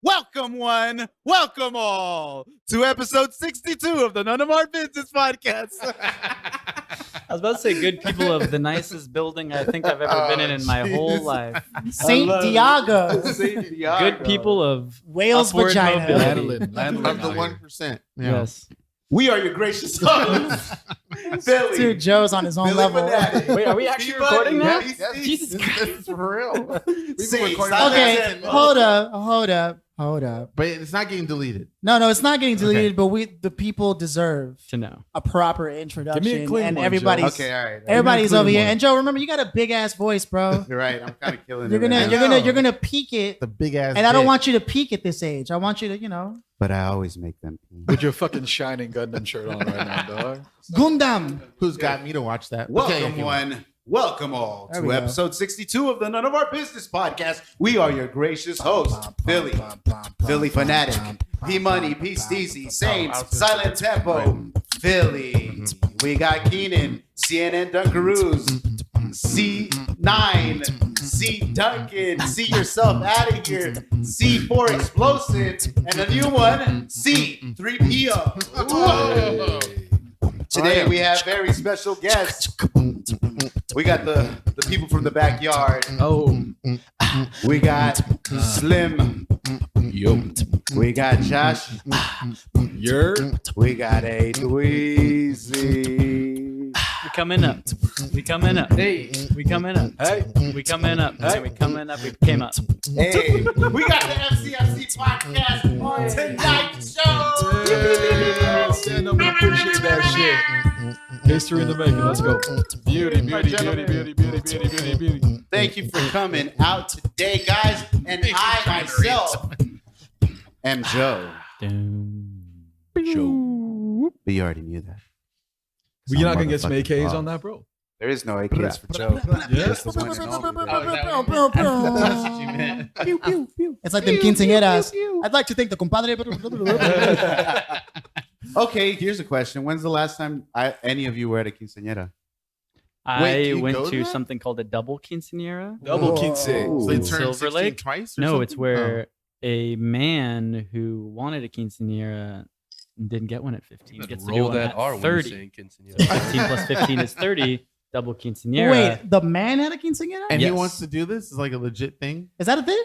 Welcome one, welcome all to episode 62 of the None of Our Business Podcast. I was about to say good people of the nicest building I think I've ever been in my whole life. St. Diego. Good people of Wales upward vagina. mobility. Landlord of the 1%. Yes. We are your gracious hosts, Philly. Dude, Joe's on his own Billy level. Manatti. Wait, are we actually P-Buddy, recording now? Yes. Jesus Christ. This is for real. We've See, been recording silence. Okay, for 10 hold up. But it's not getting deleted. No, it's not getting deleted, but the people deserve To know. a proper introduction. Give me a clean and one, everybody's Okay, all right. everybody's Give me a over clean here. one. And Joe, remember you got a big ass voice, bro. You're right. I'm kind of killing You're it. gonna right you're now. gonna you're gonna peak it. The big ass. And I don't dick. want you to peak at this age. I want you to, But I always make them. With your fucking shining Gundam shirt on right now, dog. Gundam. Who's got me to watch that? Welcome Okay, one, welcome all There to we go. episode 62 of the None of Our Business Podcast. We are your gracious hosts, Philly Fanatic, P Money, P Steezy, Sames, Silent Tempo, Philly. We got Keenan, CNN Dunkaroos, C9, C Duncan, see yourself out of here, C4 Explosive, and a new one, C3PO. Whoa. Today we have very special guests. We got the people from the backyard. Oh, We got Slim. yo, We got Josh. you're We got a Dweezy. We coming up. We coming up. hey, We coming up. hey, We coming up. Hey. We coming up. We came up. Hey, we got the FCFC Podcast on tonight's show. stand up and appreciate that shit. History in the making. Let's go. Beauty, beauty, beauty, beauty, beauty, beauty, beauty, beauty. Thank you for coming out today, guys. And I myself am Joe. Show. But you already knew that. Well, you're not gonna get some Motherfucking AKs boss. on that, bro. There is no AKs for Joe. Yes. That's the one and only. That's what you meant. Pew, pew, pew. It's like them quinceañeras. I'd like to thank the compadre. Okay, here's a question. When's the last time any of you were at a quinceañera? I Wait, you went go to to that? something called a double quinceanera. Double Whoa. quince. So they turned Silver 16 Lake? twice? Or No, something? it's where a man who wanted a quinceanera and didn't get one at 15 gets to do Roll one that at R when 30. you're saying quinceañera. 15 plus 15 is 30. Double quinceanera. Wait, the man had a quinceañera? And he Yes. wants to do this? It's like a legit thing? Is that a thing?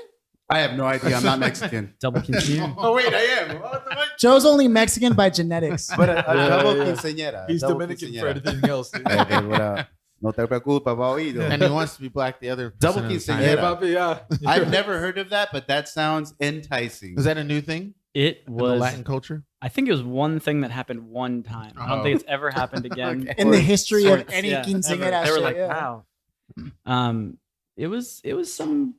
I have no idea. I'm not Mexican. Double quinceanera. Oh, wait, I am. What the fuck? Joe's only Mexican by genetics. But a double yeah. quinceañera. He's double Dominican quinceañera. for everything else. Dude. Hey, babe, what up? No te preocupes, oído. And he wants to be black the other Double percent of the time. Hey, quinceañera. papi, yeah. I've never heard of that, but that sounds enticing. Is that a new thing It in the was, Latin culture? I think it was one thing that happened one time. I don't Oh. think it's ever happened again. Okay. In the history of Sorts, any yeah, quinceañera ever. They were shit, like, yeah. wow. It was some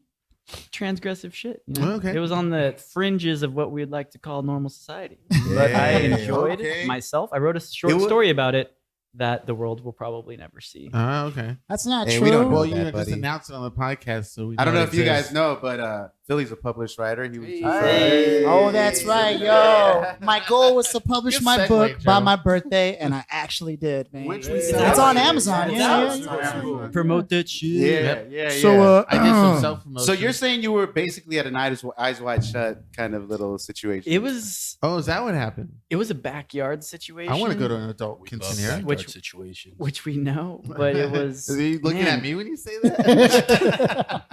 transgressive shit. You know? Okay. It was on the fringes of what we'd like to call normal society. But I Yeah, enjoyed okay. it myself. I wrote a short It wa- story about it that the world will probably never see. Okay. That's not Hey, true. we don't know Well, that, you just buddy. announced it on the podcast, so we I don't know it if you guys exists. know, but Philly's a published writer. He was Hey. Oh, that's right, yo. My goal was to publish Good my segue, book by Joe. my birthday, and I actually did, man. Which we It's celebrated. on Amazon. It's Yeah, out. yeah, It's on yeah. Amazon. Promote that shit. Yeah, yeah. So, I did some self promotion. So you're saying you were basically at an eyes wide shut kind of little situation. It was Oh, is that what happened? a backyard situation. I want to go to an adult We love quinceanera. backyard Which- situations. which we know, but it was. Is he looking man, at me when you say that?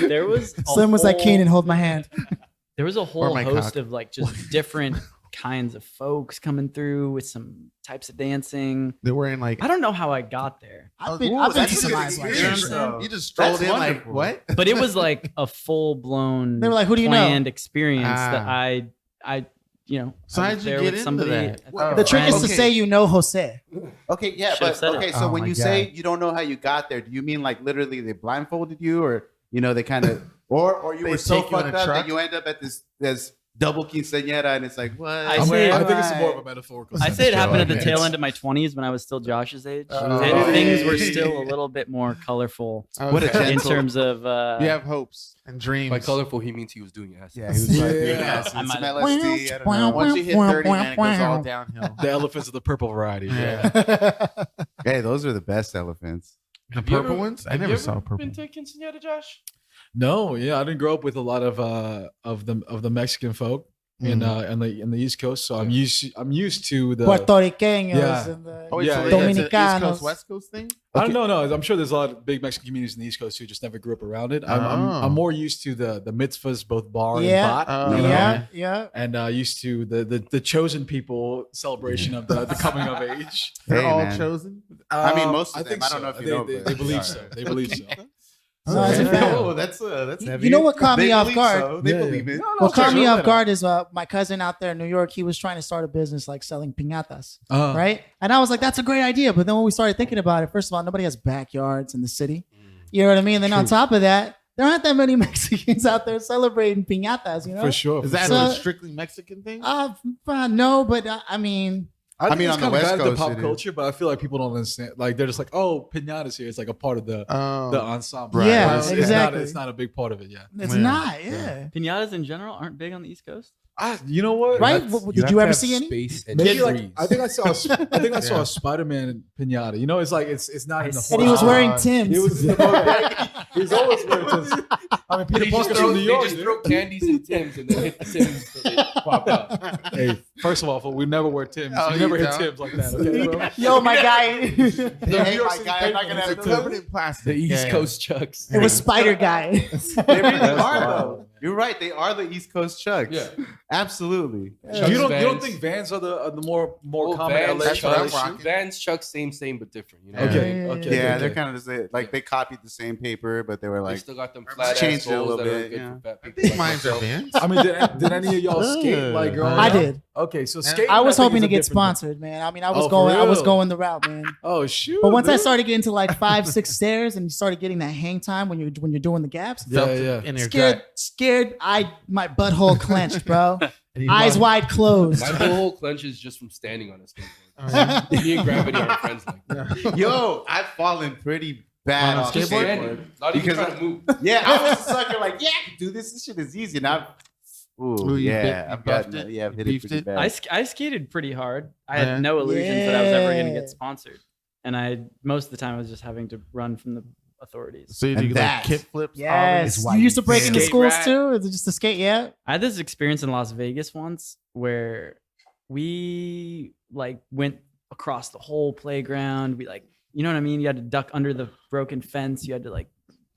There was a Slim was like, whole- Keenan, hold my hand. There was a whole my host cock. of like just different kinds of folks coming through with some types of dancing. They're wearing like. I don't know how I got there, I've been Ooh, to that's some a good eyes like experience, that. though. You just strolled That's in like wonderful. what? but it was like a full blown. They were like, "Who do you know?" planned experience that Ah. I So I how'd was you there get with into somebody. that? at- The trick is to Okay. say you know Jose. Okay, yeah, Should've but said it. okay. So Oh when my you God. say you don't know how you got there, do you mean like literally they blindfolded you, or they kind of, or you They were so take you in fucked a up truck? that you end up at this double quinceañera, and it's like what? I say- I think it's more of a metaphorical. I sense, say it Joe, happened I at the guess. tail end of my 20s when I was still Josh's age. Oh. Things were still a little bit more colorful What a Okay. in gentle- terms of. You have hopes and dreams. By colorful, he means he was doing acid. Yeah, he was like, Yeah. yeah, I some might have- LSD. I don't know. Once you hit 30, man, it goes all downhill. The elephants of the purple variety. Yeah. Hey, those are the best elephants. The purple ones? I Have never you saw ever purple. Been to quinceañera, Josh? No, yeah, I didn't grow up with a lot of the Mexican folk in the East Coast, so I'm used to the Puertorriqueños Yeah. and the Oh, Yeah, so yeah. that's an East Dominicanos. Coast, West Coast thing? I don't know. I'm sure there's a lot of big Mexican communities in the East Coast who just never grew up around it. I'm more used to the mitzvahs, both bar Yeah. and bat. You know? yeah. And used to the chosen people celebration of the coming of age. They're Hey, all man. chosen? I mean, most of them. think I don't know if you know, They but- believe so. They believe so. No, it's a fact. Oh, that's heavy. You know what caught me They off believe guard? so. They Yeah, believe it. What caught me off guard is my cousin out there in New York. He was trying to start a business like selling piñatas, right? And I was like, that's a great idea. But then when we started thinking about it, first of all, nobody has backyards in the city. You know what I mean? And then on top of that, there aren't that many Mexicans out there celebrating piñatas, you know? For sure. Is that So- a strictly Mexican thing? No, but I mean, I think mean, it's on the kind of West guided Coast, the pop it is. culture, but I feel like people don't understand. Like they're just like, oh, piñatas here. It's like a part of the ensemble. Right. Yeah, It's exactly. It's not a big part of it. Yeah. it's Yeah. not, yeah. Pinatas in general aren't big on the East Coast. You know what? Right? That's- Did you ever see any? Space and Maybe like trees. I think I saw a Spider-Man pinata. You know, it's like it's not in the And he was horror. wearing Tim's. He was he was always wearing Tim's. I mean, Peter They just Parker's throw, from New York. they just dude. throw candies and Tims and then hit the Tims till they pop out. Hey, first of all, we never wear Tim's. Oh, we never you hit don't? Tim's like that. Okay, bro? Yo, my guy. Hey, my guy, I'm not gonna It's have covered in plastic. The East Yeah. Coast Chucks. It was Spider Guy. They really That's are wild. though. You're right. They are the East Coast Chucks. Yeah. Absolutely. Chucks, You don't Vans. think Vans are the more Well, common Vans, LA That's what I'm Chucks, rocking. Vans, Chucks, same, but different. You know? Okay. Yeah, Okay. Yeah, okay. they're kind of the same. Like they copied the same paper, but they were They like, still got them flat ass changed it a soles little that are bit, good yeah. for fat I people think like mine's are myself. Vans. I mean, did any of y'all skate like growing I up? did. Okay, so skating. I was think, hoping is to a get different- sponsored, man. I mean, I was Oh, for real? going the route, man. Oh shoot! But once I dude. started getting to like 5-6 stairs and you started getting that hang time when you're doing the gaps, Yeah. In your scared, my butthole clenched, bro. Eyes wide closed. My whole clenches just from standing on a skateboard. Me and Gravity aren't friends like that. yo, I've fallen pretty bad On a off the skateboard? skateboard. Not even Because trying to move. Yeah, I was a sucker. Like, yeah, I can do this. This shit is easy. And I've, Ooh, you yeah, bit- I've you gotten buffed it. it? Yeah, I've You hit it beefed pretty it? bad. I skated pretty hard. I Yeah. had no illusions that I was ever going to Yeah. get sponsored, and most of the time I was just having to run from the authorities. So you And do like that kick flips? Yes. Is why You used to you break into skate schools rat. too? Is it just to skate? Yeah. I had this experience in Las Vegas once where we like went across the whole playground. We like, you know what I mean? You had to duck under the broken fence. You had to like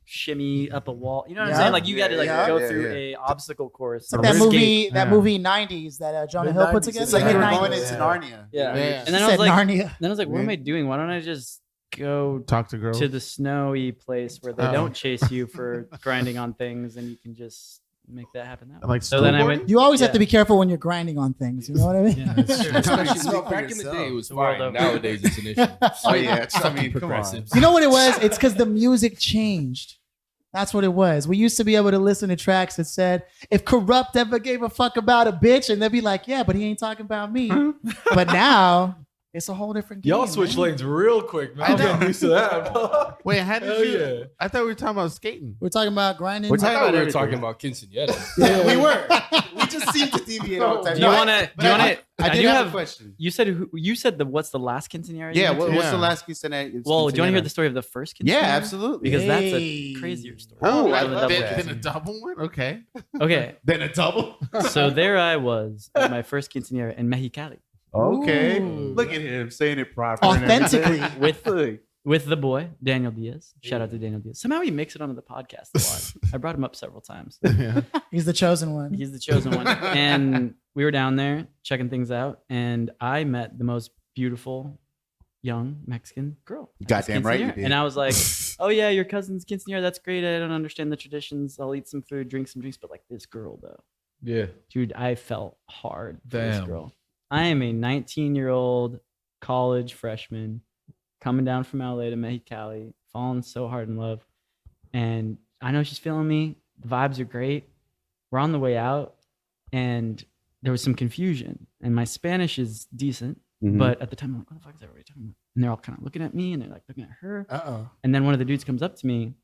shimmy up a wall. You know what I'm Yeah. saying? Like you had to like Yeah, go yeah, through yeah. a obstacle course. It's like or that skate. movie 90s that Jonah Hill put Mid-nineties. together. It's like they were Mid-nineties. going into Narnia. Yeah. Yeah. And then I Said was like, Narnia. then I was like, what am I doing? Why don't I just go Talk to girls. to the snowy place where they Oh. don't chase you for grinding on things and you can just make that happen that way. Like So then I snowboarding? went. You always have Yeah. to be careful when you're grinding on things. You know what I mean? Yeah. Especially Speak for back in the day, it was The world fine. over. Nowadays, it's an issue. Oh yeah, I mean, come on. Progressives. You know what it was? It's because the music changed. That's what it was. We used to be able to listen to tracks that said, if Corrupt ever gave a fuck about a bitch, and they'd be like, yeah, but he ain't talking about me. But now, it's a whole different game. Y'all switch man. lanes real quick, man. I'm getting used to that. Wait, how did Hell you? yeah. I thought we were talking about skating. We're talking about grinding. We're I talking thought about we were everything. talking about quinceañeras. Yeah, we were. We just seem to deviate all the time. Do you No, want to? but Do you want to? I I did do have a have. question. You said you said what's the last quinceañera? you Yeah, went to? what's Yeah. the last quinceañera? Well, do you want to hear the story of the first quinceañera? Yeah, absolutely. Because that's Hey. a crazier story. Oh, Rather I than love double that. Then a quinceañera. double one? Okay. Okay, Then a double. so there I was at my first quinceañera in Mexicali Okay, Ooh. look at him saying it properly. and Authentically. everything. with the boy Daniel Diaz. Shout out to Daniel Diaz. Somehow he makes it onto the podcast a lot. I brought him up several times. He's the chosen one. He's the chosen one. And we were down there checking things out, and I met the most beautiful young Mexican girl. at this Goddamn right you quinceañera. did. And I was like, oh yeah, your cousin's quinceañera. That's great. I don't understand the traditions. I'll eat some food, drink some drinks, but like this girl though, Yeah. dude, I fell hard for this Damn. girl. I am a 19-year-old college freshman coming down from LA to Mexicali, falling so hard in love. And I know she's feeling me. The vibes are great. We're on the way out, and there was some confusion. And my Spanish is decent, Mhm. but at the time, I'm like, what the fuck is everybody talking about? And they're all kind of looking at me, and they're like looking at her. Uh-oh. And then one of the dudes comes up to me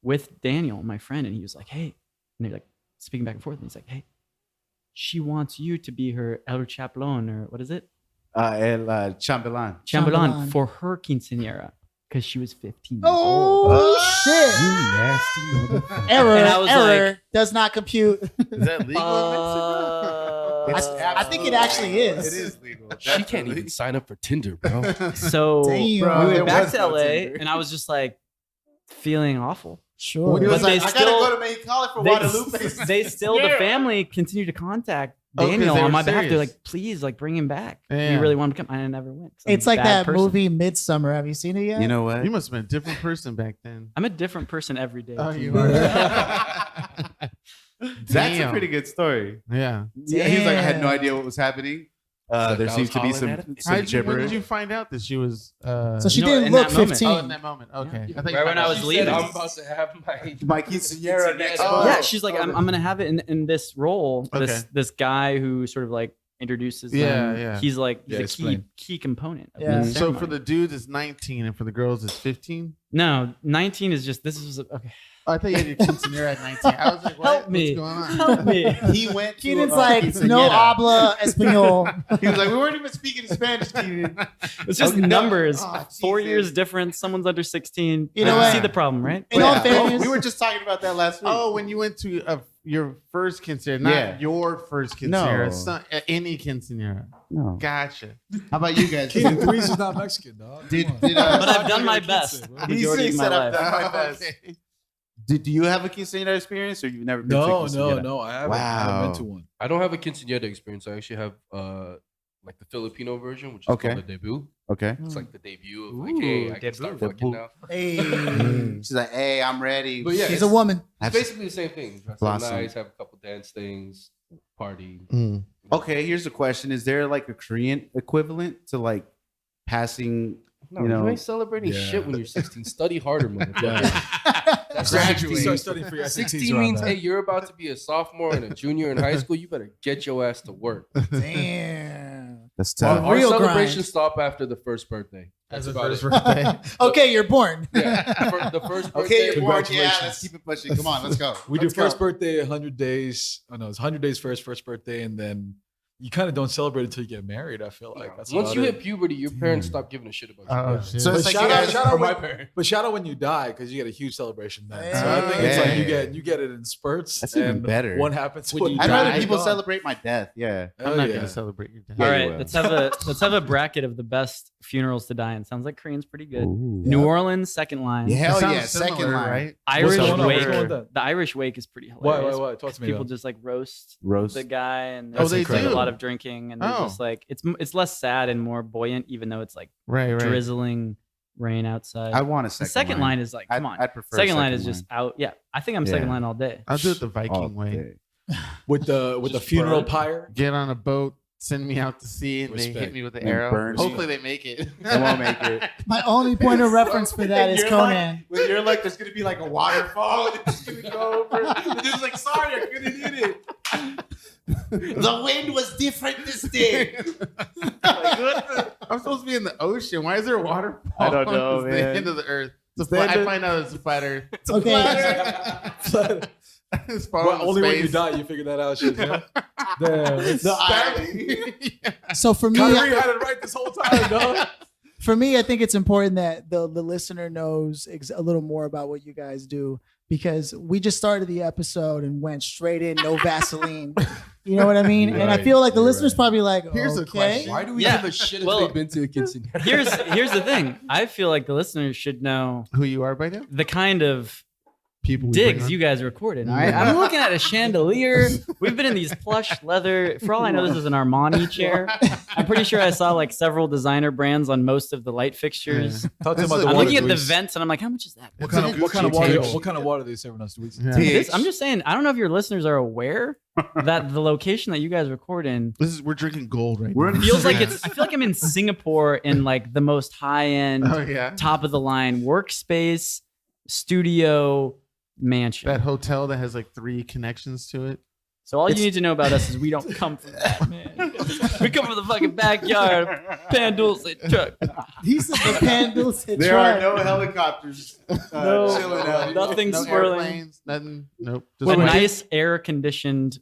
with Daniel, my friend, and he was like, hey. And they're like speaking back and forth. And he's like, hey, she wants you to be her El Chaplon, or what is it? El Chambelán. Chambelán Chambelán. for her quinceañera. because she was 15 years old. Oh shit! nasty motherfucker. Error. And I was Error does not compute. Is that legal in Mexico? I think it actually is. It is legal. She can't even sign up for Tinder, bro. So Damn. Bro, we there went back was to no LA, Tinder. and I was just like feeling awful. Sure. He was But like, they I still- gotta go to Mexicali for They, Guadalupe. they still, the family continued to contact Oh, 'cause Daniel they on were my behalf. They're serious. like, please, like, bring him back. Yeah. We really want him to come. I never went. 'cause I'm It's a like bad that person. movie Midsummer. Have you seen it yet? You know what? You must have been a different person back then. I'm a different person every day. Oh, too. you are. That's a Damn. pretty good story. Yeah. Yeah, he's like, I had no Damn. idea what was happening. Like, There I seems was to be hollering at him. some When gibberish. did you find out that she was? So she No, didn't in look that moment. 15. Oh, in that moment. Okay. Yeah. I thought you Right found when I out was she leaving. said, I'm about to have my My quinceañera next Oh. month. Yeah, she's like, I'm gonna have it in this role. Okay. This guy who sort of like introduces Yeah, them. yeah. He's like Yeah, he's a explain. key component. Of Yeah. this So ceremony. for the dudes it's 19 and for the girls it's 15. no 19 is just this is okay. Oh, I thought you had your quinceanera at 19. I was like, what? Help me. What's going on? Help me. He went to Keenan's a like, no quinceañera. habla español. He was like, we weren't even speaking Spanish, Keenan. It's just Okay, no. numbers. Oh, 4 Jesus. years difference. Someone's under 16. You know I what? see the problem, right? In all fairness, we were just talking about that last week. Oh, when you went to your first quinceanera, not Yeah. your first No. quinceanera, any quinceanera. no. Gotcha. How about you guys? Keenan Dweezy's not Mexican, dog. Did, Come on. did, But uh, I've done my best. the He's majority of my said I've life. done my best. Okay. do you have a quinceañera experience, or you've never been to a No, quinceañera? I haven't. I haven't been to Wow. one. I don't have a quinceañera experience. I actually have like the Filipino version, which is Okay. called the debut. Okay. It's like the debut of like, Ooh, hey, I can start debut. fucking now. hey, She's like, hey, I'm ready. But yeah, she's a woman. It's basically the same thing. Dress up Blossom. nice, have a couple dance things, party. Okay, here's the question: is there like a Korean equivalent to like passing? No, You you, know- ain't celebrating Yeah. shit when you're 16. Study harder, motherfucker. Yeah. That's Graduate. 16. Start studying for your 16 SATs around means, that. hey, you're about to be a sophomore and a junior in high school. You better get your ass to work. Damn. That's Well, tough. Our real celebrations stop after the first birthday. As That's a about first it. birthday. Okay, you're born. Yeah, the first birthday. Okay, you're born. Yeah, Congratulations. let's keep it pushing. Come on, let's go. We Let's do first birthday, 100 days. Oh no, it's 100 days first birthday, and then you kind of don't celebrate until you get married. I feel like that's Once about you it. hit puberty, your parents stop giving a shit about you. Oh, shit. So But it's like shout you out, guys. shout out Or my when, parents. but shout out when you die because you get a huge celebration then. So I Yeah. think it's like Yeah. you get it in spurts. That's even and better. One happens When when you you I'd die, rather die. people Gone. celebrate my death. Yeah. Hell I'm not yeah. gonna celebrate your death. Yeah, All you right, will. let's have a bracket of the best funerals to die in. Sounds like Korean's pretty good. New Orleans, second line. Yeah, hell It sounds yeah. Second similar, line. right? Irish What's going on? wake. What's going on with that? The Irish wake is pretty Why? hilarious. Talk to me. People though. just like roast Roast. the guy, and Oh, there's they like, a do? lot of drinking, and they're Oh. just like it's less sad and more buoyant, even though it's like Right. drizzling rain outside. I want a the second, second line is like, come on. I'd prefer Second line is just out. Yeah, I think I'm second Yeah. line all day. I'll do it the all Viking way. day. with the Just funeral burn. pyre. Get on a boat, send me out to sea, and they hit Respect. me with the And arrow. burn me. Hopefully they make it. They won't make it. My only point of reference for that is You're Conan. When you're like, there's gonna be like a waterfall, and it's gonna go over. The dude's like, sorry, I couldn't hit it. The wind was different this day. I'm supposed to be in the ocean. Why is there a waterfall? I don't know, It's the man. end of the earth. I find out it's a flat earth. Okay, It's falling Well, into only when you space. die you figure that out. Shit, yeah. Damn, it's The irony. so for me, Kyrie had it right this whole time, dog. for me, I think it's important that the listener knows a little more about what you guys do, because we just started the episode and went straight in, no Vaseline. You know what I mean? And I Right, feel like the you're listeners right. probably like, Here's a okay. question. Why do we Yeah. give a shit if Well, they've been to a quinceañera? Here's the thing. I feel like the listeners should know Who you are by now? the kind of People we bring digs on? you guys recorded. All right, I'm looking at a chandelier. We've been in these plush leather. For all I know, this is an Armani chair. I'm pretty sure I saw like several designer brands on most of the light fixtures. Talk to This him is about a- I'm the water. looking at the Dweez. vents and I'm like, how much is that? What It's kind a of what kind of Gucci water? table. What kind of water are they serving us, Dweezy? Yeah. I'm just saying, I don't know if your listeners are aware that the location that you guys record in We're drinking gold right We're now. in- feels like it's. I feel like I'm in Singapore in like the most high end, Oh yeah. top of the line workspace studio mansion. That hotel that has like 3 connections to it. So all you need to know about us is we don't come from that, man. We come from the fucking backyard, Pandulce truck. He said the candles had There are tried. no helicopters No. chilling out. Nothing no swirling. airplanes, nothing. Nope. A Just nice air conditioned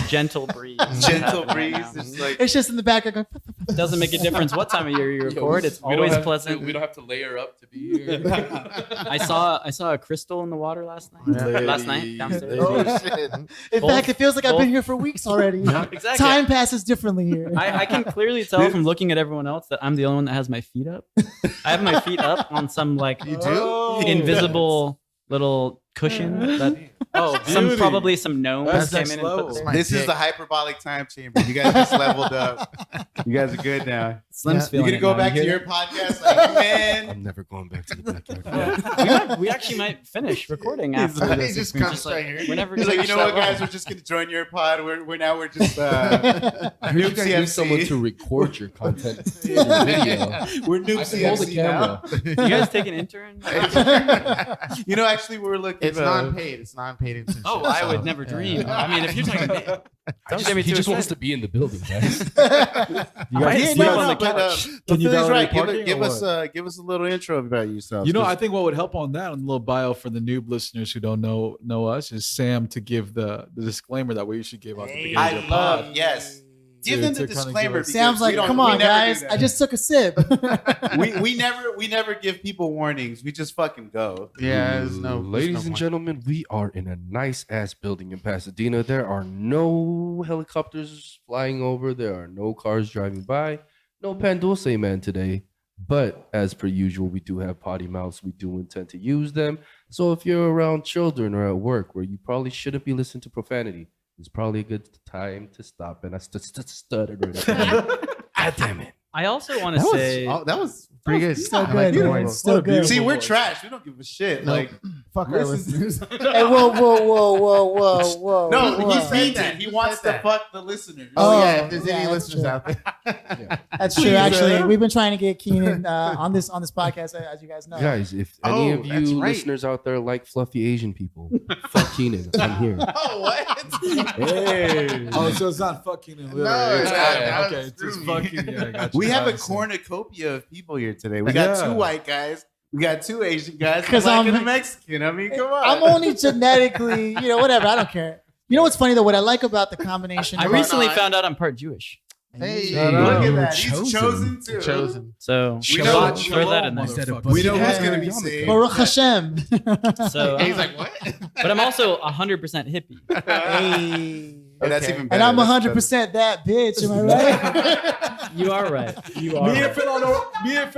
gentle breeze. Gentle happening breeze. right now. It's like It's just in the back. I go, It doesn't make a difference what time of year you record. It's We don't always have pleasant. To, we don't have to layer up to be here. I saw a crystal in the water last night. Last night downstairs. Oh shit! in fact, it feels like I've been here for weeks already. Exactly. Time passes differently here. I can clearly tell from looking at everyone else that I'm the only one that has my feet up. I have my feet up on some like You do? invisible little cushion that probably some gnomes That's came next in and level. put there. My this is dick. the hyperbolic time chamber. You guys just leveled up. You guys are good now. Slim's Yeah. You feeling gonna it go now. back You to hear your podcast, like man. I'm never going back to the backyard. that? we actually might finish recording after He this. just We're comes like, right here. we're never He's gonna like, you know reach what, that guys? level. We're just gonna join your pod. We're just I heard you guys Noob need someone CFC. to record your content, your video. We're Noob I can hold the CFC now. camera. You guys take an intern? You know, actually, we were looking. It's non-paid. It's non-paid internship. Oh, I would so, never yeah. dream. I mean, if you're talking about don't get me He too just wants excited. to be in the building, guys. You guys Yeah, sleep no, on no, the but, couch. but Can you Philly's validate right. parking Give or us a little intro about yourself. You know, I think what would help on that, on the little bio for the noob listeners who don't know us, is Sam to give the disclaimer that we usually give out at the beginning of I the love pod. yes. Give To- them to the kinda give disclaimer. us- because Sam's we like, don't- come we on, never do guys. that. I just took a sip. we never give people warnings. We just fucking go. Yeah, there's no. Ladies there's no and point. gentlemen, we are in a nice ass building in Pasadena. There are no helicopters flying over. There are no cars driving by. No Pan Dulce man today. But as per usual, we do have potty mouths. We do intend to use them. So if you're around children or at work where you probably shouldn't be listening to profanity, it's probably a good time to stop. And I stuttered right now. God damn it. I also want to That say was pretty good. Still I like good. the man. voice. Still good. See, we're trash. We don't give a shit. No. Like, Fuck our listen- listeners. Hey, whoa. no, whoa. he means that. it. He He wants said to that. fuck the listeners. Oh, Oh, yeah, if there's yeah, any that's listeners true. out there. That's Please, true. Actually, man. we've been trying to get Keenan on this podcast, as you guys know. Guys, if any Oh, of that's you right. listeners out there like fluffy Asian people, fuck Keenan. I'm here. Oh, what? Hey. Oh, so it's not fucking in literal. No, It's- it's not. okay, That okay, was it's just true. fucking. Yeah, I got you. We have a Honestly. cornucopia of people here today. We got Yeah. two white guys. We got two Asian guys. 'Cause A black I'm- and a Mexican. I mean, come on. I'm only genetically, whatever. I don't care. You know what's funny though? What I like about the combination. I of- recently found out I'm part Jewish. Hey, Shout Look out. at You that. were He's chosen too. Chosen. So We throw- know- throw that in there. Motherfucker. We know who's Yeah. going to be saved. Baruch Hashem. So, He's like, what? but I'm also 100% hippie. Hey. Oh, that's Okay. even better. And I'm That's 100% that bitch. Am I right? You are right. You are Me and right. Phil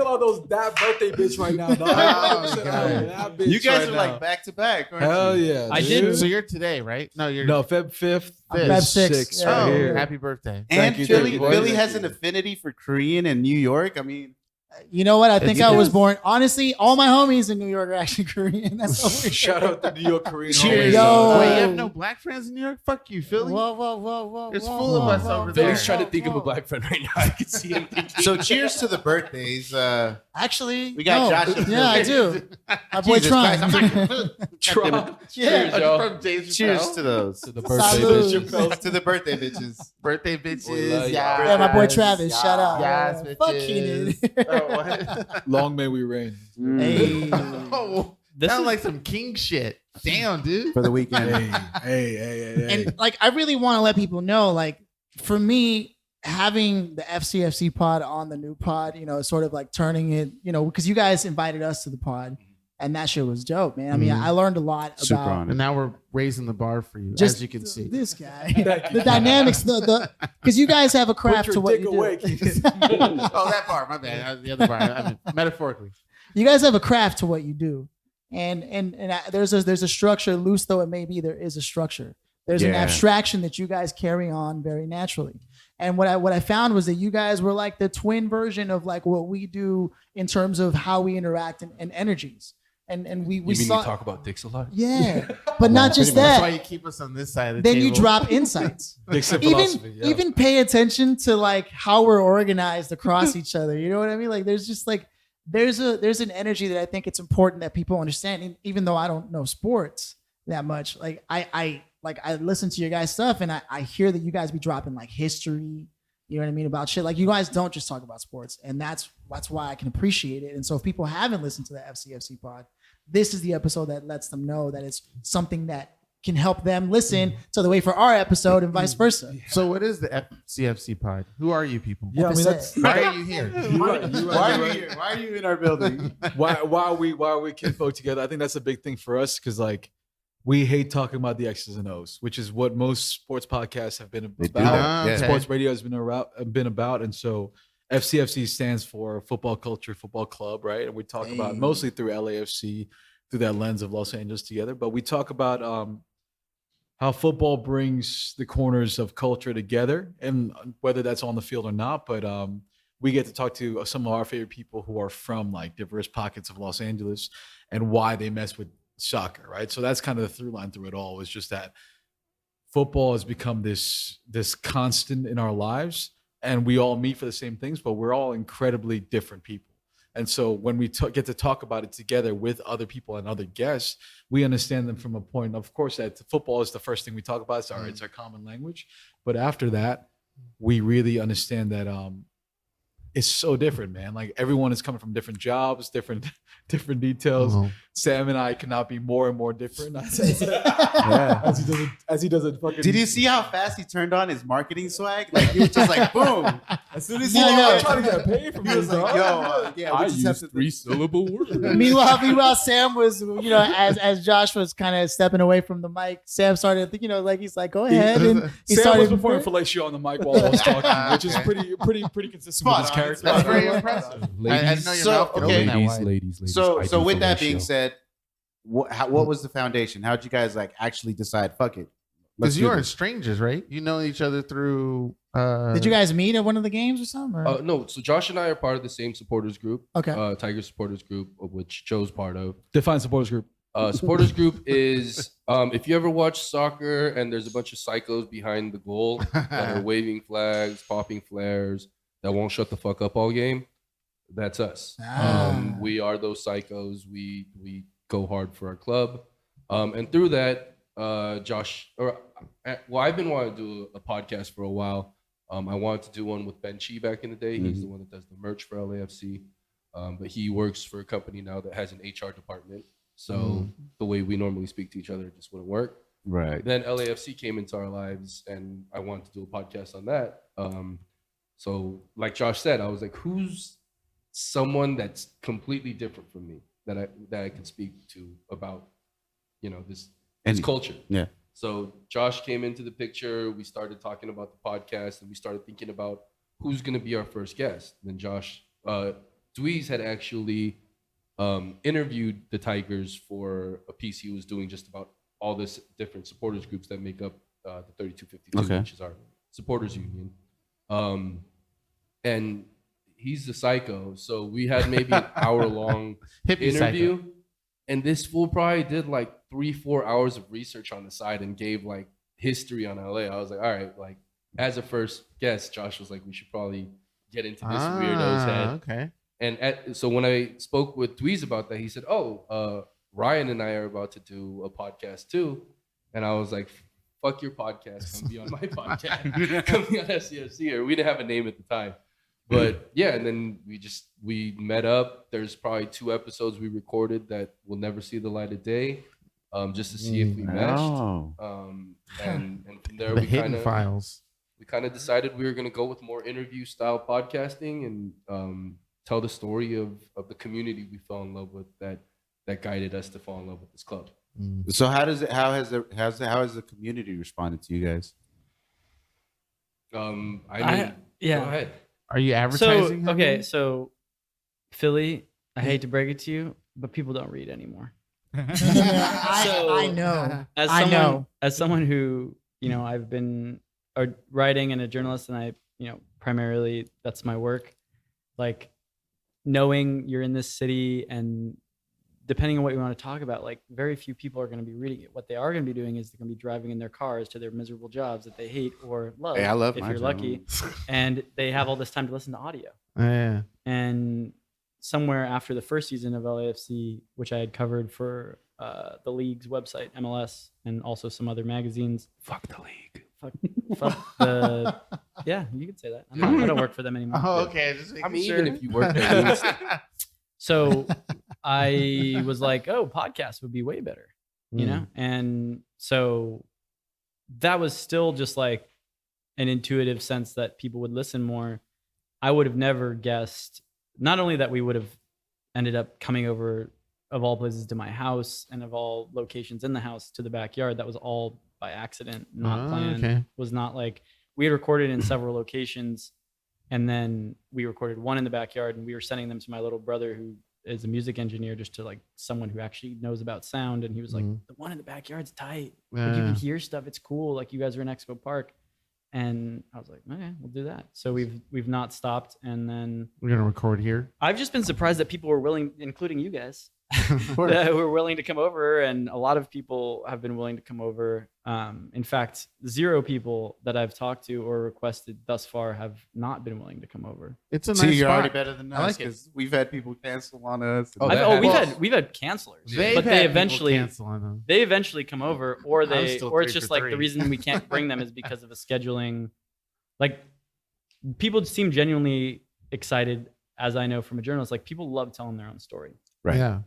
on those that birthday bitch right now. Dog. Oh, God. That bitch You guys right are now. like back to back, aren't Hell you? yeah. I dude. did- So you're today, right? No, you're No, Feb 5th. I'm Feb 6th, 6th yeah. right Oh, here. happy birthday. And Thank you, Philly, thank you. Philly Thank has you. an affinity for Korean and New York. I mean, You know what? I think It I was is. born. Honestly, all my homies in New York are actually Korean. That's so weird. Shout out the New York Korean. Cheers. homies. Yo. Wait, you have no black friends in New York? Fuck you, Philly. Whoa. There's whoa, full of whoa, us whoa, over whoa, there. Philly's trying to think of a whoa. black friend right now. I can see him thinking. so cheers to the birthdays. Actually, We got no. Josh and Yeah, I Phil. do. My boy Jesus Tron. Christ, I'm Tron. Yeah. Cheers, y'all. From James Cheers Chappelle. to those. To the birthday Salud. bitch. To the birthday bitches. Birthday We love bitches. y'all. Yeah, my boy Yes. Travis. Shout out. Yes, Fuck bitches. Keenan. Oh, what? Long may we reign. Hey. Oh, This sound is- like some king shit. Damn, dude. For the weekend. Hey. And like, I really want to let people know, like, for me, having the FCFC pod on the new pod, sort of like turning it, because you guys invited us to the pod, and that shit was dope, man. I mean, I learned a lot Super about on And now we're raising the bar for you, just as you can see. this guy, the dynamics, because you guys have a craft to what you do. Oh, that bar. My bad. The other bar. I mean, metaphorically. You guys have a craft to what you do, and there's a structure, loose though it may be. There is a structure. There's an Yeah. abstraction that you guys carry on very naturally. And what I found was that you guys were like the twin version of like what we do in terms of how we interact and energies. And we You mean saw we talk about dicks a lot? yeah, but not just That's why that. you keep us on this side of the Then table. you drop insights. Dixon philosophy. Yeah. Even pay attention to like how we're organized across each other. You know what I mean? Like there's just like there's an energy that I think it's important that people understand. And even though I don't know sports that much, like I listen to your guys' stuff and I hear that you guys be dropping like history. You know what I mean about shit. Like you guys don't just talk about sports, and that's why I can appreciate it. And so if people haven't listened to the FCFC pod, this is the episode that lets them know that it's something that can help them listen to the wait for our episode and vice versa. So what is the FCFC pod? Who are you people? Yeah, I mean that's Why are you here? Why are you here? Why are you in our building? why are we kinfolk together? I think that's a big thing for us because like we hate talking about the X's and O's, which is what most sports podcasts have been about. Yeah. Sports radio has been about, and so FCFC stands for Football Culture Football Club, right? And we talk about mostly through LAFC, through that lens of Los Angeles together. But we talk about how football brings the corners of culture together, and whether that's on the field or not. But we get to talk to some of our favorite people who are from like diverse pockets of Los Angeles and why they mess with soccer, right? So that's kind of the through line through it all, is just that football has become this constant in our lives, and we all meet for the same things, but we're all incredibly different people. And so when we get to talk about it together with other people and other guests, we understand them from a point, of course, that football is the first thing we talk about. It's our common language. But after that, we really understand that it's so different, man. Like everyone is coming from different jobs, different details. Sam and I cannot be more and more different. As he doesn't fucking. Did you see how fast he turned on his marketing swag? Like he was just like, boom. As soon as he I'm trying to get paid from he was like, yo, yeah, we I just have use to 3-syllable words. Meanwhile, Sam was, as Josh was kind of stepping away from the mic, Sam started, like he's like, go ahead, and he Sam started was performing fellatio on the mic while I was talking, which is pretty consistent with his character. That's very impressive. I didn't know your mouth could open that wide. Ladies. So with that being said, what was the foundation? How'd you guys like actually decide? Fuck it, Because you aren't strangers, right? You know each other through. Did you guys meet at one of the games or something? Or? No, so Josh and I are part of the same supporters group. Okay. Tiger supporters group, of which Joe's part of. Define supporters group. Supporters group is if you ever watch soccer and there's a bunch of psychos behind the goal that are waving flags, popping flares, that won't shut the fuck up all game. That's us. We are those psychos. We go hard for our club, and through that, I've been wanting to do a podcast for a while. I wanted to do one with Ben Chi back in the day. He's the one that does the merch for LAFC, but he works for a company now that has an HR department. So the way we normally speak to each other just wouldn't work. Right. Then LAFC came into our lives, and I wanted to do a podcast on that. So like Josh said, I was like, who's someone that's completely different from me that I can speak to about, this culture. Yeah. So Josh came into the picture. We started talking about the podcast, and we started thinking about who's going to be our first guest. And then Josh, Dweezy had actually interviewed the Tigers for a piece he was doing just about all this different supporters groups that make up the 3252, which is our supporters union. And he's a psycho. So we had maybe an hour-long interview. Psycho. And this fool probably did like 3-4 hours of research on the side and gave like history on LA. I was like, all right, like as a first guest, Josh was like, we should probably get into this weirdo's head. Okay. And so when I spoke with Dweezy about that, he said, Ryan and I are about to do a podcast too. And I was like, fuck your podcast. Come be on my podcast. Come be on FCFC. Or we didn't have a name at the time. But yeah, and then we met up. There's probably 2 episodes we recorded that will never see the light of day, just to see if we meshed. And from there, we kind of decided we were going to go with more interview style podcasting and tell the story of the community we fell in love with that guided us to fall in love with this club. So how has the community responded to you guys? Go ahead. Are you advertising? So Philly, I hate to break it to you, but people don't read anymore. I know. As someone who, I've been writing and a journalist, and I, primarily that's my work. Like knowing you're in this city, and depending on what you want to talk about, like very few people are going to be reading it. What they are going to be doing is they're going to be driving in their cars to their miserable jobs that they hate or love. Hey, I love if my you're job. lucky, and they have all this time to listen to audio. Yeah. And somewhere after the first season of LAFC, which I had covered for the league's website, MLS, and also some other magazines. Fuck the league. Fuck the. Yeah, you could say that. I don't work for them anymore. Oh, okay. Even if you work there. So I was like, podcasts would be way better. you know? And so that was still just like an intuitive sense that people would listen more. I would have never guessed, not only that we would have ended up coming over of all places to my house and of all locations in the house to the backyard. That was all by accident, not planned. Okay. Was not like we had recorded in several locations and then we recorded one in the backyard and we were sending them to my little brother who is a music engineer, just to like someone who actually knows about sound. And he was like, the one in the backyard's tight. Like, you can hear stuff. It's cool. Like you guys are in Expo Park. And I was like, okay, we'll do that. So we've not stopped. And then We're gonna record here. I've just been surprised that people were willing, including you guys, that were willing to come over. And a lot of people have been willing to come over. In fact, 0 people that I've talked to or requested thus far have not been willing to come over. It's a See, nice you're spot. already better than I us like it. because we've had people cancel on us. Oh, I've- that we've happens. had cancelers, They've but had they people eventually cancel on them. they eventually come over, or I was they still or it's 3 just for like the 3. reason we can't bring them is because of a scheduling. Like people seem genuinely excited, as I know from a journalist. Like people love telling their own story. Right. Yeah.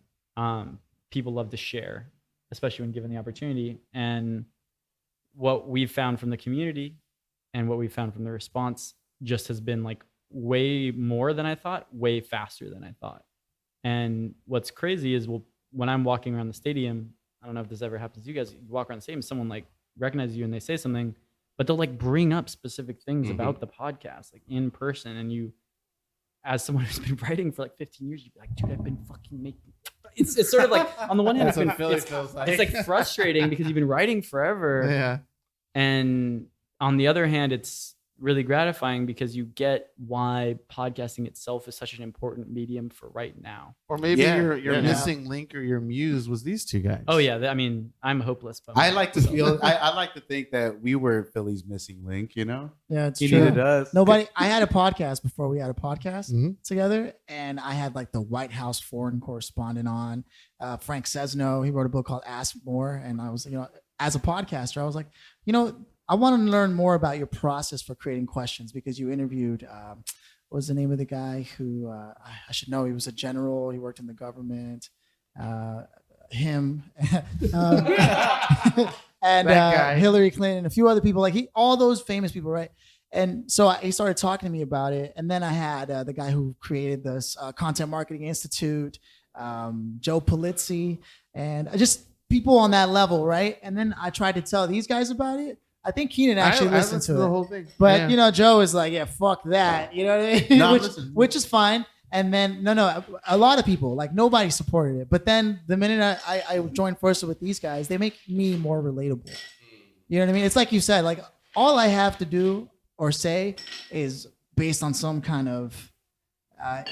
People love to share, especially when given the opportunity. And what we've found from the community and what we've found from the response just has been like way more than I thought, way faster than I thought. And what's crazy is, well, when I'm walking around the stadium, I don't know if this ever happens to you guys, you walk around the stadium, someone like recognizes you and they say something, but they'll like bring up specific things about the podcast, like in person. And you, as someone who's been writing for like 15 years, you'd be like, dude, I've been fucking making, it's sort of like, on the one hand, That's what Philly feels like. it's like frustrating because you've been writing forever. Yeah. And on the other hand, it's really gratifying because you get why podcasting itself is such an important medium for right now. Or maybe Yeah, your yeah. missing link or your muse was these 2 guys. Oh yeah, I mean, I'm hopeless. But I like to feel. I like to think that we were Philly's missing link. You know, Yeah, it's he true. needed us. Nobody. I had a podcast before we had a podcast Mhm. together, and I had like the White House foreign correspondent on, Frank Cesno. He wrote a book called Ask More, and I was, as a podcaster, I was like, I want to learn more about your process for creating questions, because you interviewed. What was the name of the guy who I should know? He was a general. He worked in the government. Him. And That guy. Hillary Clinton, a few other people, like all those famous people, right? And so he started talking to me about it. And then I had the guy who created this Content Marketing Institute, Joe Polizzi, and just people on that level, right? And then I tried to tell these guys about it. I think Keenan actually I listened to the it. whole thing. But Yeah. Joe is like, yeah, fuck that. You know what I mean? No, I'm which, listening. which is fine. And then no, a lot of people, like nobody supported it. But then the minute I joined forces with these guys, they make me more relatable. You know what I mean? It's like you said, like all I have to do or say is based on some kind of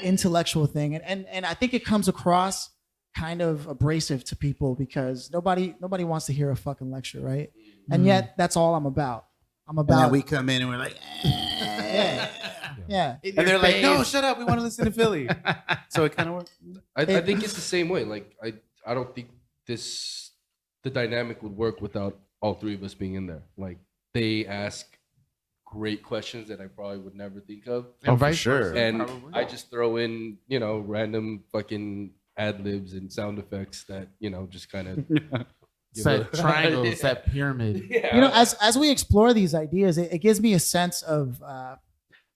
intellectual thing, and I think it comes across kind of abrasive to people because nobody wants to hear a fucking lecture, right? And yet that's all I'm about. I'm And then about we come in and we're like, yeah. and they're like, no, shut up. We want to listen to Philly. So it kind of works. I think it's the same way. Like I don't think the dynamic would work without all 3 of us being in there. Like they ask great questions that I probably would never think of. And for vice sure. versa, And probably. I just throw in, random fucking ad libs and sound effects that, just kind of It's that triangle, it's that pyramid. yeah. As we explore these ideas, it gives me a sense of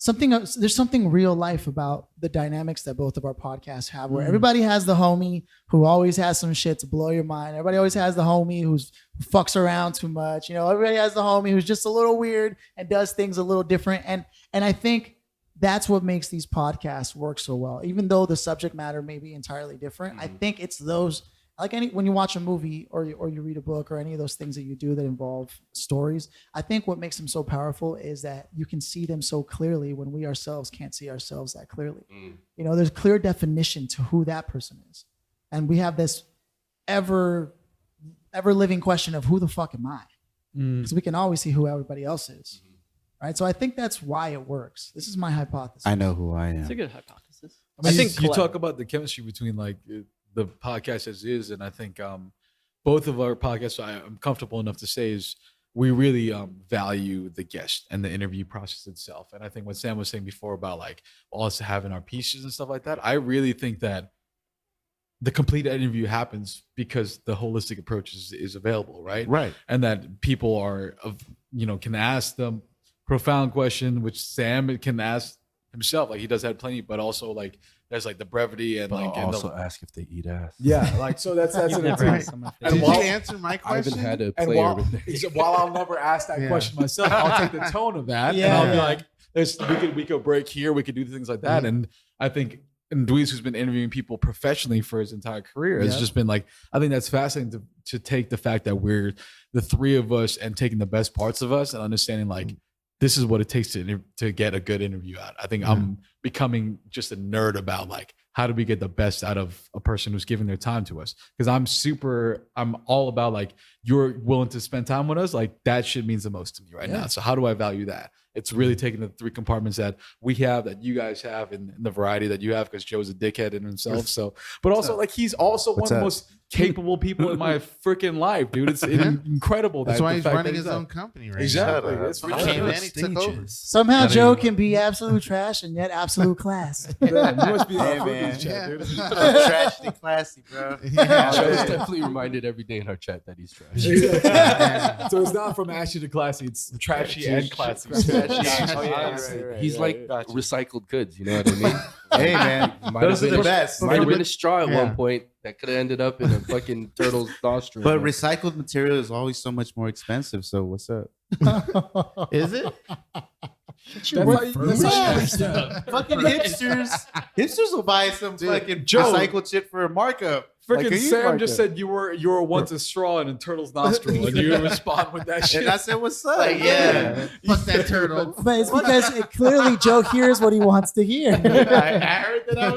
there's something real life about the dynamics that both of our podcasts have, where everybody has the homie who always has some shit to blow your mind. Everybody always has the homie who fucks around too much. Everybody has the homie who's just a little weird and does things a little different. And I think that's what makes these podcasts work so well. Even though the subject matter may be entirely different, I think it's those, like when you watch a movie or you read a book or any of those things that you do that involve stories, I think what makes them so powerful is that you can see them so clearly when we ourselves can't see ourselves that clearly. There's clear definition to who that person is. And we have this ever living question of who the fuck am I? Because we can always see who everybody else is. Right? So I think that's why it works. This is my hypothesis. I know who I It's a am. good hypothesis. I think you talk about the chemistry between like the podcast as is, and I think both of our podcasts, I'm comfortable enough to say, is we really value the guest and the interview process itself. And I think what Sam was saying before about like us having our pieces and stuff like that, I really think that the complete interview happens because the holistic approach is available, right? Right. And that people are can ask them profound question, which Sam can ask himself. Like he does have plenty, but also like there's like the brevity and But like I'll and also ask if they eat ass. yeah, like so that's You've an never example. had someone And Did you while- answer my I question? haven't had a And player while, with that. while I'll never ask that Yeah. question myself, I'll take the tone of that and Yeah. I'll be like, we could break here, we could do things like that. And I think Dweezy, who's been interviewing people professionally for his entire career, has just been like, I think that's fascinating to take the fact that we're the three of us and taking the best parts of us and understanding like this is what it takes to get a good interview out. I think I'm becoming just a nerd about like how do we get the best out of a person who's giving their time to us? Because I'm all about like you're willing to spend time with us. Like that shit means the most to me right now. So how do I value that? It's really taking the three compartments that we have, that you guys have, and the variety that you have. Because Joe's a dickhead in himself. So, but also like he's also one of the most capable people in my freaking life, dude. It's incredible. That's that why the he's fact running that his he's own up. company right Exactly. now. It's He came in, he took over. Somehow Joe can be absolute trash and yet absolute class. Man, you must be Hey, the man. chat, Yeah. dude. Tragedy classy, bro. Joe's definitely reminded every day in our chat that he's trash. So it's not from ashy to classy; it's trashy and classy. He's like recycled goods. You know what I mean? Hey, man. Might have Those are been the a- best. Might have been a straw at Yeah. one point that could have ended up in a fucking turtle's nostril. But recycled material is always so much more expensive. So what's up? Is it? Fucking hipsters will buy some fucking Joe. recycled shit for a markup. Like a Freaking huge Sam just markup. said you were once a straw in a turtle's nostril, and you respond with that shit. And I said, "What's up?" Like, yeah. Fuck that turtle. But it's because clearly Joe hears what he wants to hear. I heard that I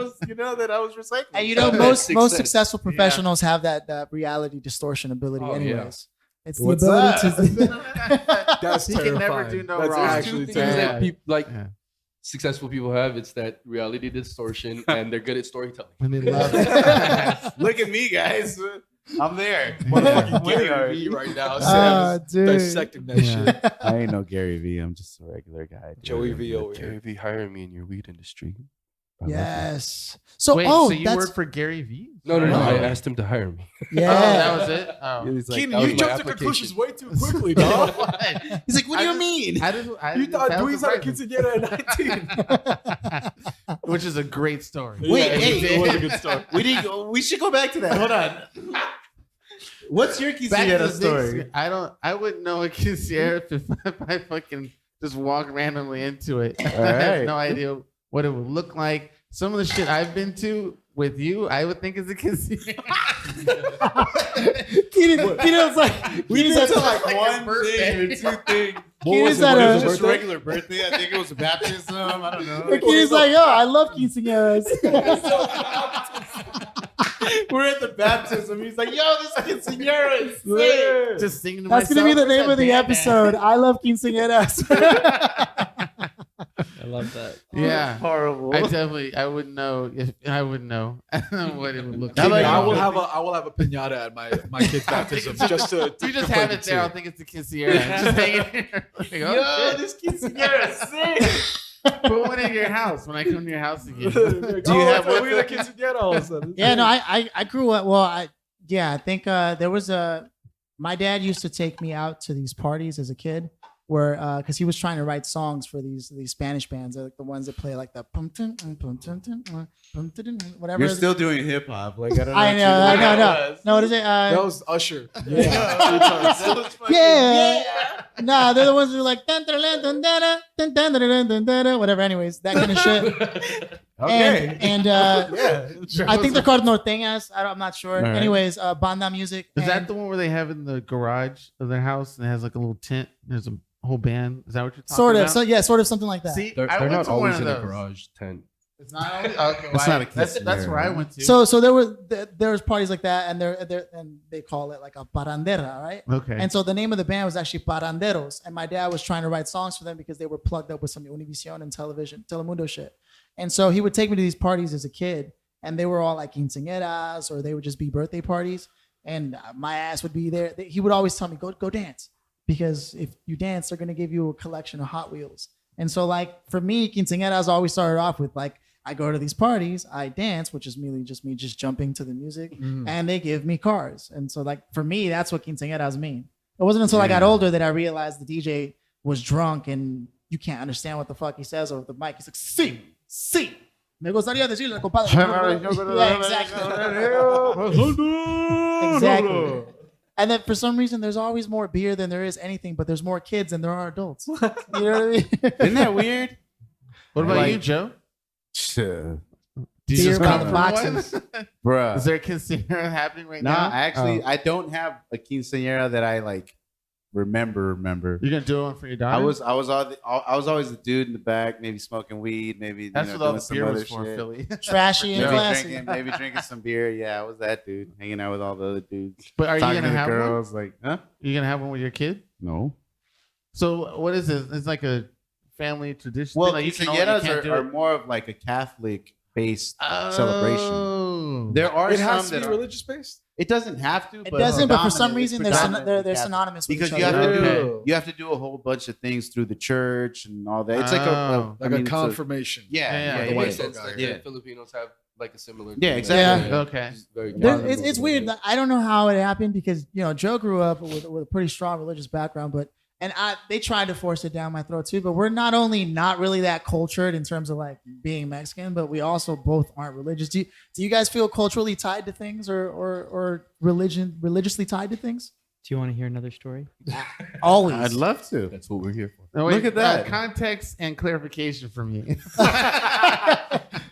was, recycling. And you know, That most makes most sense. successful professionals have that reality distortion ability, Oh, anyways. It's the What's ability up? That's He can never terrifying. do no That's wrong. actually Two things that terrifying. people like Yeah. successful people have. It's that reality distortion, and they're good at storytelling. When they love it. Look at me, guys. I'm there. Motherfucking Winning Gary already. Vee right now. Ah, Sam's dude. dissecting that shit. I ain't no Gary Vee. I'm just a regular guy. dude. Joey V over Gary here. Vee hiring me in your weed industry. I love it. Yes. So Wait, oh, so you that's work for Gary Vee? No. No. I asked him to hire me. yeah. Oh, that was it? Oh. He's like, Keenan, that was you my jumped to application. conclusions way too quickly, dog. He's like, "What do you mean?" I You thought Dweezy had a quinceañera at 19. Which is a great story. Wait, Yeah, hey, it was a good story. We should go back to that. Hold on. What's your Back to quinceañera the story? I wouldn't know a quinceañera if I fucking just walked randomly into it. I right. have no idea what it would look like. Some of the shit I've been to with you, I would think is a quinceañera. Keenan's like, We Keenan's did at- like one thing or two things. Keenan's it? at What a- is it? Just a regular birthday. I think it was a baptism. I don't know. Keenan's like, oh, I love quinceañeras. We're at the baptism. He's like, "Yo, this quinceañera is sick." Just singing to That's myself. gonna be the Where's name that of the band episode. I love quinceañeras. I love that. at? Yeah. Horrible. I wouldn't know if I would know what it would look How like. about I will have a pinata at my kid's baptism just to You just to have play it there. I'll too. think it's the quinceañera. Just hang it here. Like, Yo, oh, shit. this quinceañera is sick. Put one in your house when I come to your house again. Do you have one we for- the quinceañera all of a sudden? Yeah, no, I grew up. Well, I think there was my dad used to take me out to these parties as a kid, where because he was trying to write songs for these Spanish bands, like the ones that play like the whatever. You're still doing hip hop. Like I don't know. I know. No, what is it? That was Usher. Yeah. Nah, they're the ones who are like whatever. Anyways, that kind of shit. Okay. And Yeah. I think they're called norteñas. I'm not sure. All right. Anyways, banda music. Is that and- the one where they have in the garage of their house and it has like a little tent? There's a whole band. Is that what you're talking sort of? about? So yeah, sort of something like that. See, They're I went not to one always of in a those. garage tent. It's not always. Okay, It's not a that's quinceañera, where I right? went to. So there was parties like that, and and they call it like a parandera, right? okay. And so the name of the band was actually Paranderos, and my dad was trying to write songs for them because they were plugged up with some Univision and Telemundo shit. And so he would take me to these parties as a kid, and they were all like quinceañeras, or they would just be birthday parties, and my ass would be there. He would always tell me, go dance, because if you dance, they're gonna give you a collection of Hot Wheels. And so like for me, quinceañeras always started off with like I go to these parties, I dance, which is merely just me just jumping to the music, and they give me cars. And so, like, for me, that's what quinceañeras mean. It wasn't until I got older that I realized the DJ was drunk and you can't understand what the fuck he says over the mic. He's like, sí. Me gustaría decirle, compadre. Yeah, exactly. And then for some reason, there's always more beer than there is anything, but there's more kids than there are adults. You know what I mean? Isn't that weird? What about you, Joe? Sure. Do you Beer just by come the from boxes. one? Bruh. Is there a quinceañera happening right No, now? actually, Oh. I don't have a quinceañera that I like remember. You're gonna do one for your daughter? I was always the dude in the back, maybe smoking weed, maybe That's you know, what all doing the some beer other was for, shit. Philly. Trashy and classy. Maybe drinking some beer. Yeah, I was that dude, hanging out with all the other dudes. But are you talking gonna to the have girls, like, huh? You gonna have one with your kid? No. So what is it? It's like a family tradition. Well, like quinceañeras are more of like a Catholic-based celebration. There are It some has to that be are religious based. It doesn't have to. It doesn't, but for some reason, they're predominantly synonymous with because each you have other. to Okay. you have to do a whole bunch of things through the church and all that. It's Oh. Like I a mean, it's confirmation. yeah, The yeah, white yeah. folks like Yeah. the Filipinos have like a similar. Yeah, thing. exactly. Yeah. Okay. It's very It's weird. I don't know how it happened because Joe grew up with a pretty strong religious background, but they tried to force it down my throat too. But we're not only not really that cultured in terms of like being Mexican, but we also both aren't religious. Do you guys feel culturally tied to things or religiously tied to things? Do you want to hear another story? Always. I'd love to. That's what we're here for. No, Look at that. Context and clarification for me.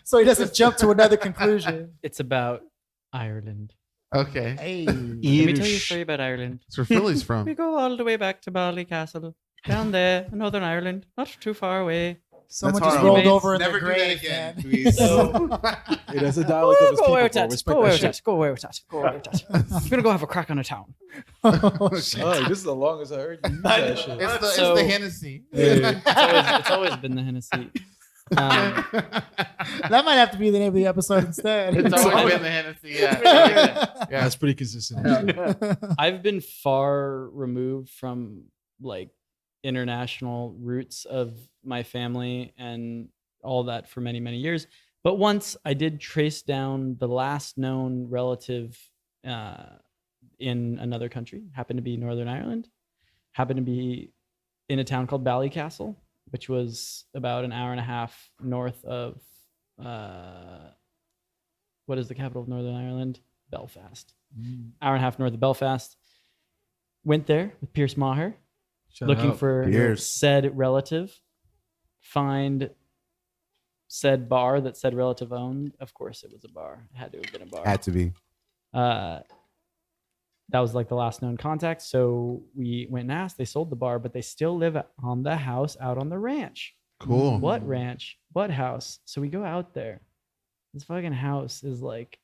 So he doesn't jump to another conclusion. It's about Ireland. Okay. Hey. Let me tell you a story about Ireland. That's where Philly's We from. go all the way back to Ballycastle, down there in Northern Ireland, not too far away. Someone That's just horrible. rolled over in Never their do that grave, again, man. please. It has a dialect of its Go away with people. that. Respect Go away that with shit. that. Go away with that. Go away with that. I'm gonna go have a crack on a town. Oh, this is the longest I heard you use that shit. It's So- the Hennessy. It's always been the Hennessy. That might have to be the name of the episode instead. It's always been the Hennessy. Yeah. Yeah, that's pretty consistent. I've been far removed from like international roots of my family and all that for many, many years. But once I did trace down the last known relative in another country, happened to be Northern Ireland, happened to be in a town called Ballycastle, which was about an hour and a half north of what is the capital of Northern Ireland? Belfast. Hour and a half north of Belfast. Went there with Pierce Maher, Shout looking out. for Pierce. said relative. Find said bar that said relative owned. Of course, it was a bar. It had to have been a bar. Had to be. That was like the last known contact. So we went and asked. They sold the bar, but they still live on the house out on the ranch. Cool. What ranch? What house? So we go out there. This fucking house is like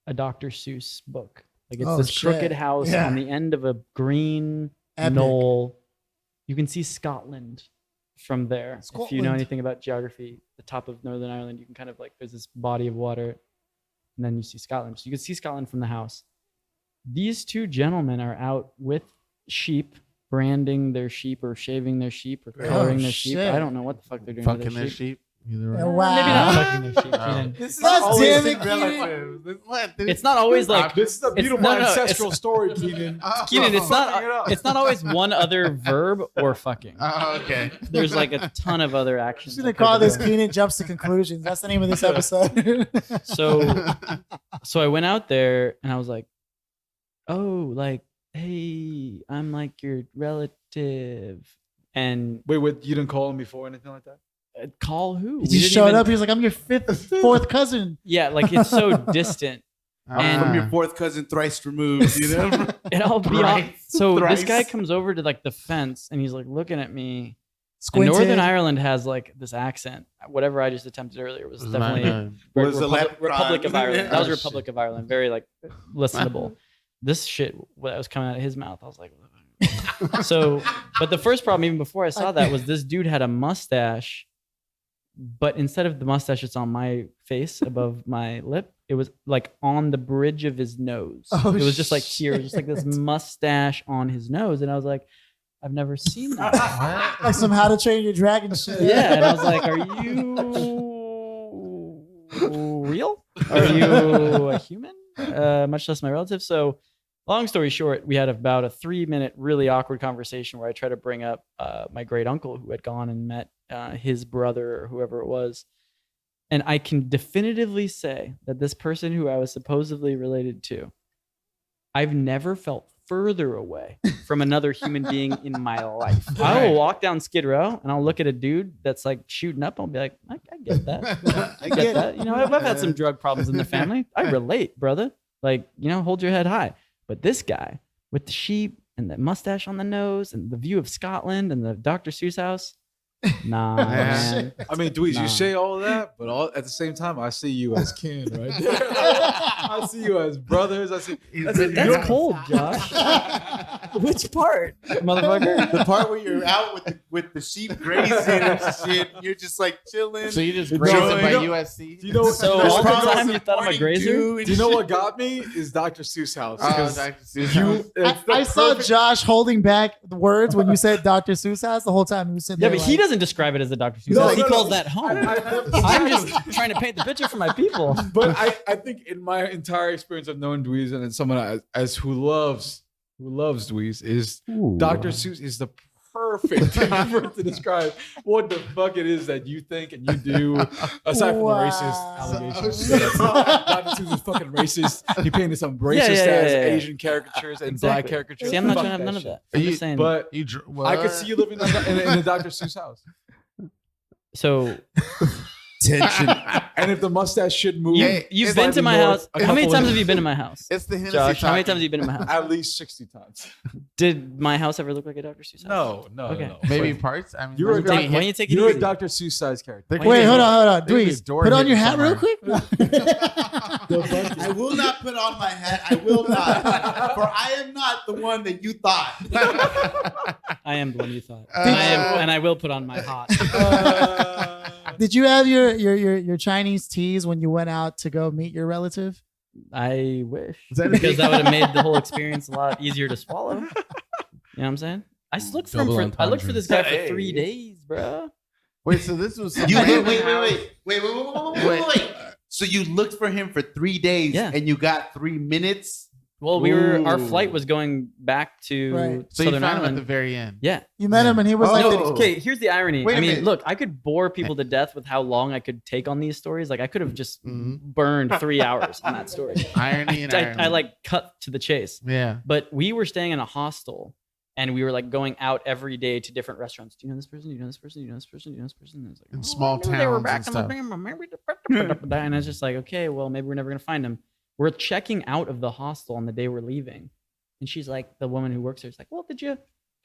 a Dr. Seuss book. Like it's Oh, this shit. crooked house Yeah. on the end of a green Epic. knoll. You can see Scotland from there. If you know Scotland. anything about geography, the top of Northern Ireland, you can kind of like, there's this body of water, and then you see Scotland. So you can see Scotland from the house. These two gentlemen are out with sheep, branding their sheep or shaving their sheep or coloring their sheep. shit. I don't know what the fuck they're doing Fucking with their their sheep. sheep. Either way. Wow. Maybe not fucking their sheep. Keenan. This is always damn the it, Keenan. Relatives. What, dude? It's not always like This is a It's- beautiful no, no, ancestral story, Keenan. Keenan. It's Fucking it up. not. It's not always one other verb or fucking. Oh, okay. There's like a ton of other I'm actions. just gonna that could call be this done. Keenan Jumps to Conclusions. That's the name of this episode. So I went out there and I was like, oh, like, hey, I'm like your relative. And Wait, you didn't call him before or anything like that? call who? He We just didn't showed even- up. He was like, I'm your fourth cousin. Yeah, like it's so distant. I'm from your Ah. fourth cousin thrice removed, you know? And I'll be Thrice. honest. So Thrice. this guy comes over to like the fence and he's like looking at me. And Squinted. Northern Ireland has like this accent. Whatever I just attempted earlier was definitely Was the Republic of leprechaun. Ireland. That was Oh, Republic of Ireland. Very like listenable. This shit that was coming out of his mouth, I was like, so. But the first problem, even before I saw that, was this dude had a mustache, but instead of the mustache that's on my face above my lip, it was like on the bridge of his nose. Oh, it was just like here, it was just like this shit. mustache on his nose, and I was like, I've never seen that. Like some How to Train Your Dragon shit. Yeah, and I was like, "Are you Are you a human? Much less my relative. So, long story short, we had about a 3-minute really awkward conversation where I tried to bring up my great uncle who had gone and met his brother or whoever it was. And I can definitively say that this person who I was supposedly related to, I've never felt further away from another human being in my life. I will walk down Skid Row and I'll look at a dude that's like shooting up. I'll be like, I get that. I get that. You know, I've had some drug problems in the family. I relate, brother. Like, you know, hold your head high. But this guy with the sheep and the mustache on the nose and the view of Scotland and the Dr. Seuss house. Nah, man. I mean, Dweezy, you say all of that, but at the same time, I see you as kin right there. I see you as brothers. I see that's cold, Josh. Which part, motherfucker? The part where you're out with the sheep grazing and shit. You're just like chilling. So you just grazed it by USC? Do you know? So all the time you thought I'm a grazer? Do you know what got me? Is Dr. Seuss house. Dr. Seuss house. I saw Josh holding back the words when you said Dr. Seuss house the whole time. You said, yeah, but he doesn't describe it as a Dr. Seuss house. He calls that home. I'm just trying to paint the picture for my people. But I think in my entire experience of knowing Dweez and someone as who loves Dweez is Dr. Seuss is the perfect thing for it to describe what the fuck it is that you think and you do, aside from the racist allegations. Dr. Seuss is fucking racist. He painted some racist ass Asian caricatures and black caricatures. See, I'm not trying to have none of that. I'm just saying. But I could see you living in a Dr. Seuss house. So Tension. And if the mustache should move, you've been to my house. How many times have you been to my house? It's the Hennessy. Josh, how many times have you been to my house? at least 60 times. Did my house ever look like a Dr. Seuss house? No. Okay. No. Maybe parts. I mean, You're Why don't you take it You're a easy? Dr. Seuss size character. Wait, hold on. Maybe Dweez, his door put on hit your hat somewhere. real quick. I will not put on my hat. I will not. For I am not the one that you thought. I am the one you thought. And I will put on my hot. Did you have your Chinese teas when you went out to go meet your relative? I wish. Because that would have made the whole experience a lot easier to swallow. You know what I'm saying? I looked for this guy for 3 days, bro. Wait, so this was Wait. So you looked for him for 3 days and you got 3 minutes? Well, our flight was going back to So you Southern found him Ireland. at the very end. Yeah. You met him and he was like, Okay, here's the irony. Wait a I mean, minute. look, I could bore people to death with how long I could take on these stories. Like I could have just burned 3 hours on that story. Irony and irony. I like cut to the chase. Yeah. But we were staying in a hostel and we were like going out every day to different restaurants. Do you know this person? Do you know this person? Do you know this person? Do you know this person? And it was like, In small I knew they were towns back and in stuff. Alabama. And I was just like, okay, well, maybe we're never going to find him. We're checking out of the hostel on the day we're leaving. And she's like, the woman who works there is like, well, did you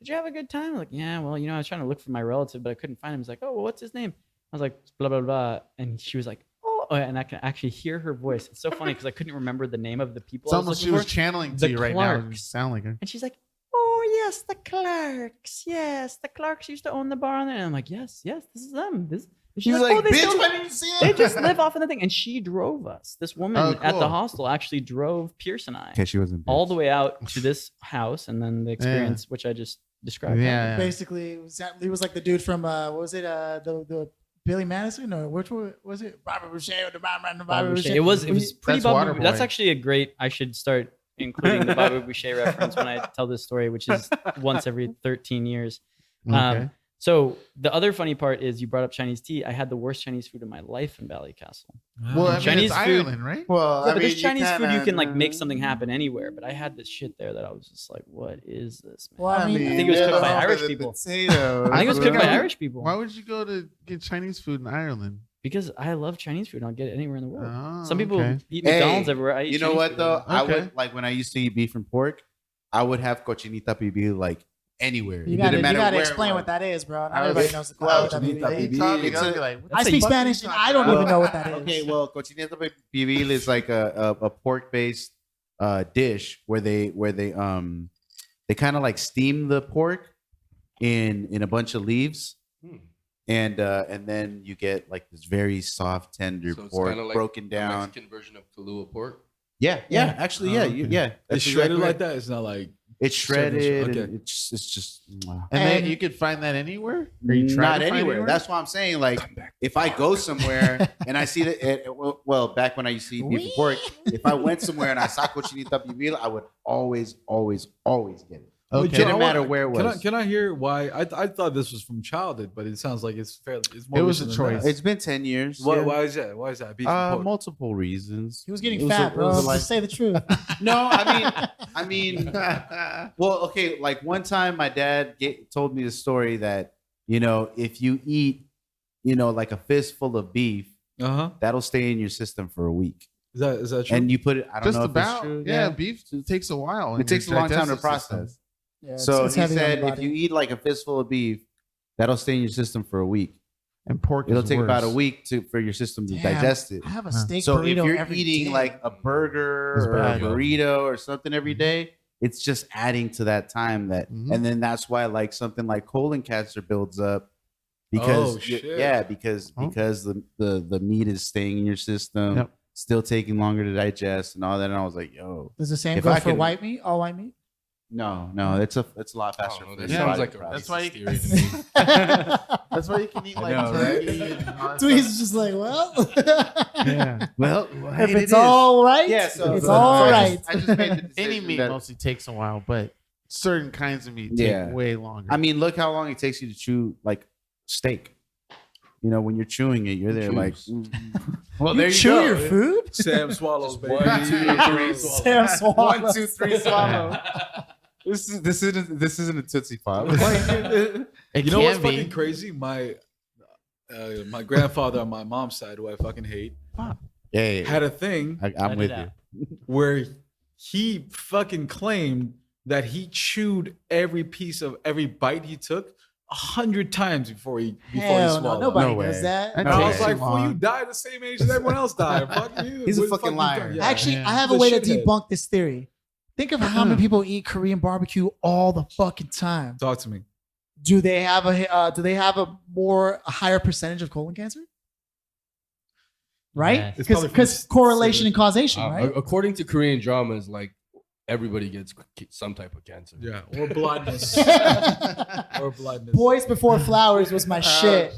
have a good time? I'm like, yeah, well, you know, I was trying to look for my relative, but I couldn't find him. He's like, oh, well, what's his name? I was like, blah, blah, blah. And she was like, oh, and I can actually hear her voice. It's so funny because I couldn't remember the name of the people. It's almost she was channeling to The you right now. It Clarks. sound like her. And she's like, oh, yes, the Clarks. Yes, the Clarks used to own the bar on there. And I'm like, yes, this is them. And She's like, oh, they bitch, still- why didn't you see it? they just live off of the thing. And she drove us. This woman Oh, at the cool. hostel actually drove Pierce and I Okay, she wasn't. all the way out to this house and then the experience, which I just described. Yeah. basically, he was like the dude from, what was it, the Billy Madison? Or which one was it? Bobby Boucher or the Bobby Boucher? It was pretty That's Bobby. Waterboy. That's actually a great. I should start including the Bobby Boucher reference when I tell this story, which is once every 13 years. Okay. So the other funny part is you brought up Chinese tea. I had the worst Chinese food in my life in Valley Castle. Well, I mean, Chinese it's food- Ireland, right? Well, Yeah, but there's Chinese food you can like make something happen anywhere. But I had this shit there that I was just like, what is this, man? Well, I mean, I think it was cooked by yeah, Irish the people. potatoes, I think it was cooked by bro. Irish people Why would you go to get Chinese food in Ireland? because I love Chinese food. I'll get it anywhere in the world. Oh, Some people okay. eat Hey, McDonald's everywhere. I eat You know Chinese what food though? everywhere. I Okay. would like when I used to eat beef and pork. I would have cochinita pibil like anywhere. You It gotta, didn't matter where it explain was. what that is, bro. Not I was- everybody knows the well, cochinita cochinita pibil. pibil. It's a- I That's speak a- Spanish and I don't even know what that is. Okay, well, cochinita pibil is like a pork-based dish where they kind of like steam the pork in a bunch of leaves, and then you get like this very soft, tender So it's pork kinda like broken a down. Mexican version of Kahlua pork. Yeah, actually, yeah, yeah. It's That's shredded exactly like right. that. It's not like It's shredded. Okay. And it's just. Wow. And then And- you could find that anywhere? Or you try Not to find anywhere. That's why I'm saying like if I go somewhere and I see that, well, back when I used to eat beef and pork, if I went somewhere and I saw cochinita pibil, I would always get it. Well, It Joe, didn't matter where it was. Can I hear why? I thought this was from childhood, but it sounds like it's fairly. It's more It was a recent than choice. that. It's been 10 years. Why, yeah. why is that? Why is that? Beef and pork? Multiple reasons. He was getting It was fat, a- it bro. was a Just say the truth. No, I mean, well, okay. Like one time, my dad told me the story that if you eat, like a fistful of beef, that'll stay in your system for a week. Is that true? And you put it. I don't Just know if about. it's true. Yeah, beef takes a while. in It takes a your long time to digestive system. process. Yeah, So it's he heavy on the said if body. you eat like a fistful of beef, that'll stay in your system for a week. And pork It'll is take about a worse. week for your system to Damn, digest it. I have a steak So burrito if you're every eating day. like a burger It's or a bad. burrito or something every day, it's just adding to that time Mhm. and then that's why like something like colon cancer builds up because Oh, shit. because Oh. the meat is staying in your system, Yep. still taking longer to digest and all that. And I was like, yo, Does the same if go I for could- white meat? All white meat? no, it's a lot faster. Oh, for that your sounds body like to a process. That's why you Theory to me. That's why you can eat I like know, right? turkey. And all that Dweezy's stuff. just like, well, Yeah. Well, if it's all right, yeah, so it's so all I right. just- I just made the decision Any meat that- mostly takes a while, but certain kinds of meat Yeah. take way longer. I mean, look how long it takes you to chew like steak. When you're chewing it, you're there like. Well, You chew your food? Sam swallows, baby. 1, 2, 3, Sam swallows. 1, 2, 3, swallow. This isn't a Tootsie Pop. it You know what's can be. fucking crazy? My grandfather on my mom's side, who I fucking hate, Yeah, had a thing I'm Let with it you. out. where he fucking claimed that he chewed every piece of every bite he took 100 times before he Hell no, swallowed. nobody No way. does that. That And I was takes too like, "Fool, you long. died the same age as everyone else died. Fuck you." He's a What the fucking fuck you liar. done? Yeah. Actually, Yeah. I have a He's way a to shithead. debunk this theory. Think of how many people eat Korean barbecue all the fucking time. Talk to me. Do they have a higher percentage of colon cancer? Right? Yes. It's probably Because from correlation and causation, right? According to Korean dramas, like everybody gets some type of cancer. Yeah, or blindness. Or blindness. Boys Before Flowers was my shit.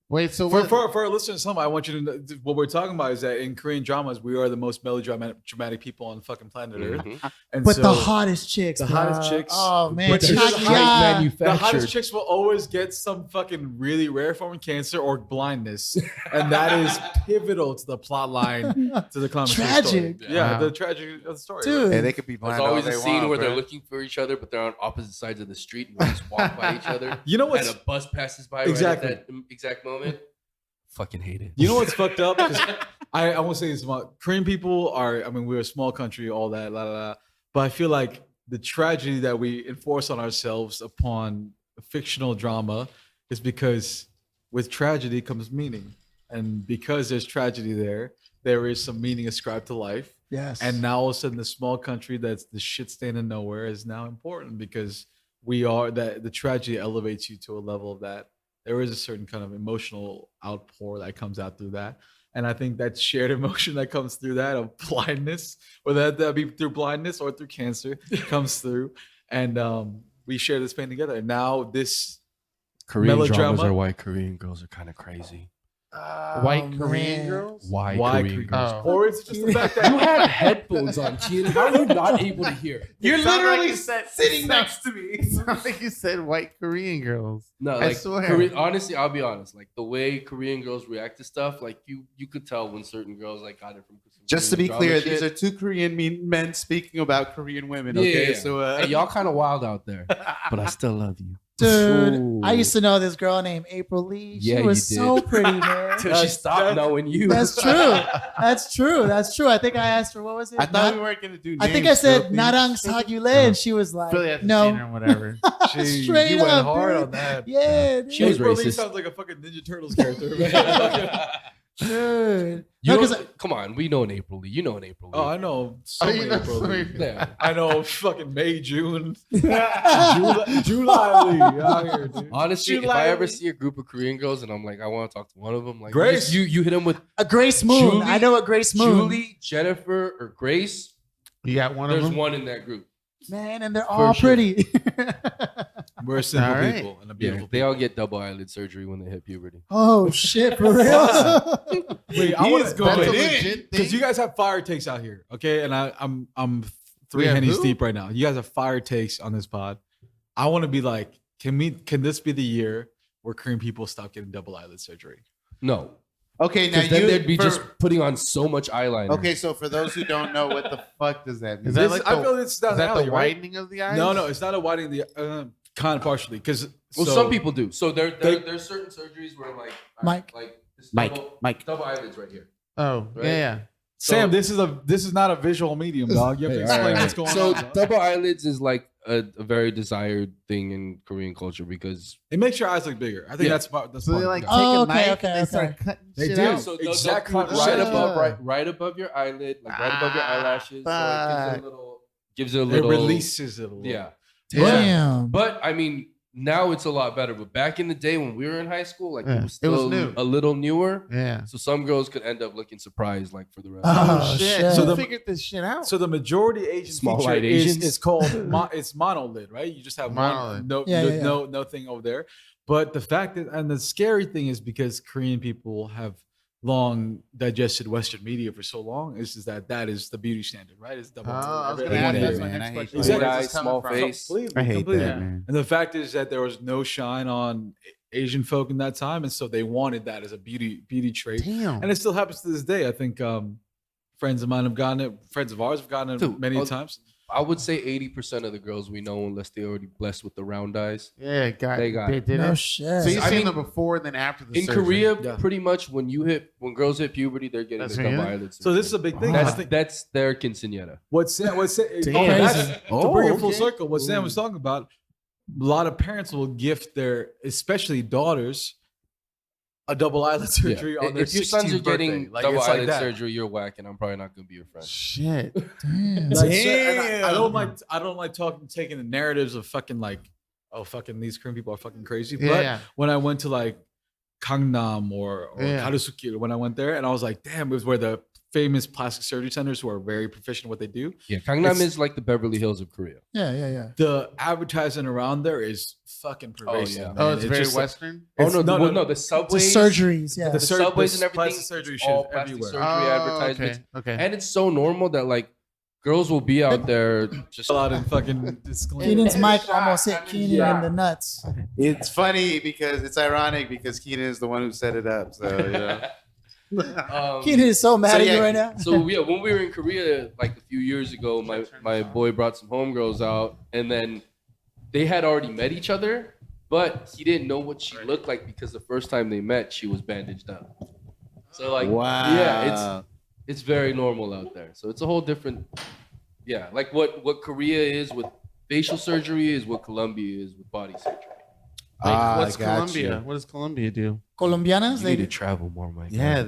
Wait, so For, what? for our listeners, I want you to know what we're talking about is that in Korean dramas, we are the most melodramatic people on the fucking planet Earth. Mhm. And But so the hottest chicks, the bro. hottest chicks- Oh man, But They're Chak- hype Chakia. the hottest manufactured. chicks will always get some fucking really rare form of cancer or blindness, and that is pivotal to the plot line to the comic story. Tragic. Yeah, Wow. the tragic of the story. Dude. Hey, they could be blind. There's always all a they scene want, where bro. they're looking for each other, but they're on opposite sides of the street and they just walk by each other. You know And what's a bus passes by Exactly. right at that exact moment. Fucking hate it. You know what's fucked up? 'Cause I won't say this about Korean people are, we're a small country, all that, but I feel like the tragedy that we enforce on ourselves upon fictional drama is because with tragedy comes meaning. And because there's tragedy there is some meaning ascribed to life. Yes. And now all of a sudden, the small country that's the shit stain of nowhere is now important because the tragedy elevates you to a level that there is a certain kind of emotional outpour that comes out through that. And I think that shared emotion that comes through that of blindness, or that be through blindness or through cancer, comes through. And we share this pain together. And now this Korean melodrama. dramas are why Korean girls are kind of crazy. White Korean man. girls? Why why Korean girls? Oh. or it's just the fact that You have headphones on, Tien. How are you not able to hear? You're It sounded literally like you said- sitting next to me. It sounded like you said white Korean girls. No, I like swear. honestly, I'll be honest. Like the way Korean girls react to stuff, like you could tell when certain girls like got it from. some Just to be Korean clear, drama these shit. are two Korean men speaking about Korean women. Yeah, Okay, yeah. so Hey, y'all kind of wild out there, but I still love you. Dude, I Ooh. used to know this girl named April Lee. She Yeah, was you so did. pretty, man. Till she stopped knowing you. That's true. That's true. That's true. I think I asked her, what was it? I thought we weren't gonna do. I think I names, said Filthy. Narang Sagyule, and she was like, Philly hasn't seen her no. or whatever. She, Straight you went up, hard dude. on that. Yeah, dude. She was April Lee racist. sounds like a fucking Ninja Turtles character. Man. Dude. You No, know, 'cause come on, we know an April Lee. You know an April Lee. Oh, I know so Oh, you many know April so Lee. many- Yeah. I know fucking May, June, July Lee out here, dude. Honestly, if July I ever Lee. see a group of Korean girls and I'm like, I want to talk to one of them, like Grace. you hit them with a Grace Moon. Julie- I know a Grace Moon. Julie, Jennifer, or Grace. You got one of There's them? one in that group. Man, and they're all sure. pretty. We're simple All right. people and a Yeah, beautiful they people. all get double eyelid surgery when they hit puberty. Oh shit, for real? Wait, I He want is to going That's a in. legit because thing. you guys have fire takes out here, okay? And I'm We 3 have hennies who? deep right now. You guys have fire takes on this pod. I want to be like, can this be the year where Korean people stop getting double eyelid surgery? No, Okay, now because then you they'd be for- just putting on so much eyeliner. Okay, so for those who don't know, what the fuck does that mean? Is that This- like I the- feel it's down Is the that alley, the right? widening of the eyes? No, it's not a widening the kind of partially because Well, some people do. So there's certain surgeries where Mike. this Mike. double eyelids right here. Oh, Right? yeah. Sam, this is not a visual medium, dog. You have to Hey, all explain right, what's going so on. dog. double eyelids is like a very desired thing in Korean culture because It makes your eyes look bigger. I think Yeah. that's So they part like of take it. Oh, a okay, knife okay, and they start okay. cutting They shit do. out. so Exactly. they'll cut right Ah. above right above your eyelid, like right above your eyelashes. So it gives it a It little releases it a little. Yeah. Damn. But I mean, now it's a lot better. But back in the day when we were in high school, like Yeah, it was it was still new. a little newer. Yeah. So some girls could end up looking surprised, like for the rest. Oh, shit. shit. So So they the- figured this shit out. So the majority Asian Small feature white is Asians. it's called it's monolid, right? You just have Monolid. one Yeah, yeah, yeah. no thing over there. But the fact that and the scary thing is because Korean people have long digested Western media for so long is that is the beauty standard, right? It's double. I was eyelid. gonna ask Yeah, that's my man, next I hate question. that. Where's Exactly. this coming Small from? face. Completely, I hate completely. that, man. And the fact is that there was no shine on Asian folk in that time, and so they wanted that as a beauty trait. Damn. And it still happens to this day. I think friends of mine have gotten it. Friends of ours have gotten it Dude, many times. I would say 80% of the girls we know, unless they already blessed with the round eyes. Yeah, They got it. did No it. shit. So you've I seen mean, them before and then after the In surgery. Korea, Yeah. pretty much when girls hit puberty, they're getting That's the double really? eyelids. So this is a big thing. Wow. I think That's their quinceañera. what's Damn. to Oh, bring it full okay. circle. What Sam was talking about. A lot of parents will gift their, especially daughters, a double eyelid surgery on their If your sons 16th are getting birthday. Like, double it's like eyelid that. surgery, you're whack, and I'm probably not gonna be your friend. Shit. Damn. Like, so- and I don't like taking the narratives of fucking like, oh fucking these Korean people are fucking crazy. But Yeah. when I went to like Gangnam or Yeah. Karasuki, when I went there and I was like, damn, it was where the famous plastic surgery centers who are very proficient in what they do. Yeah, Gangnam It's- is like the Beverly Hills of Korea. Yeah. The advertising around there is fucking pervasive. yeah. man. Oh, it's very just like- Western? Oh It's- no, the The subways, surgeries, yeah. The the sur- subways the and everything. plastic surgery it's shit all is plastic everywhere. surgery advertisements, Okay. and it's so normal that like girls will be out there just a lot of fucking disclaimer. Keenan's mic Shot, almost hit I mean, Keenan yeah. in the nuts. It's funny because it's ironic because Keenan is the one who set it up. So Keenan is so mad So, at yeah, you right now. So yeah, when we were in Korea like a few years ago, my boy brought some homegirls out, and then they had already met each other, but he didn't know what she looked like because the first time they met, she was bandaged up. So like, wow. yeah, it's very normal out there. So it's a whole different, yeah, like what Korea is with facial surgery is what Colombia is with body surgery. Ah, What's got Colombia? you. What does Colombia do? Colombianas, You they need to travel more, Mike. Yeah,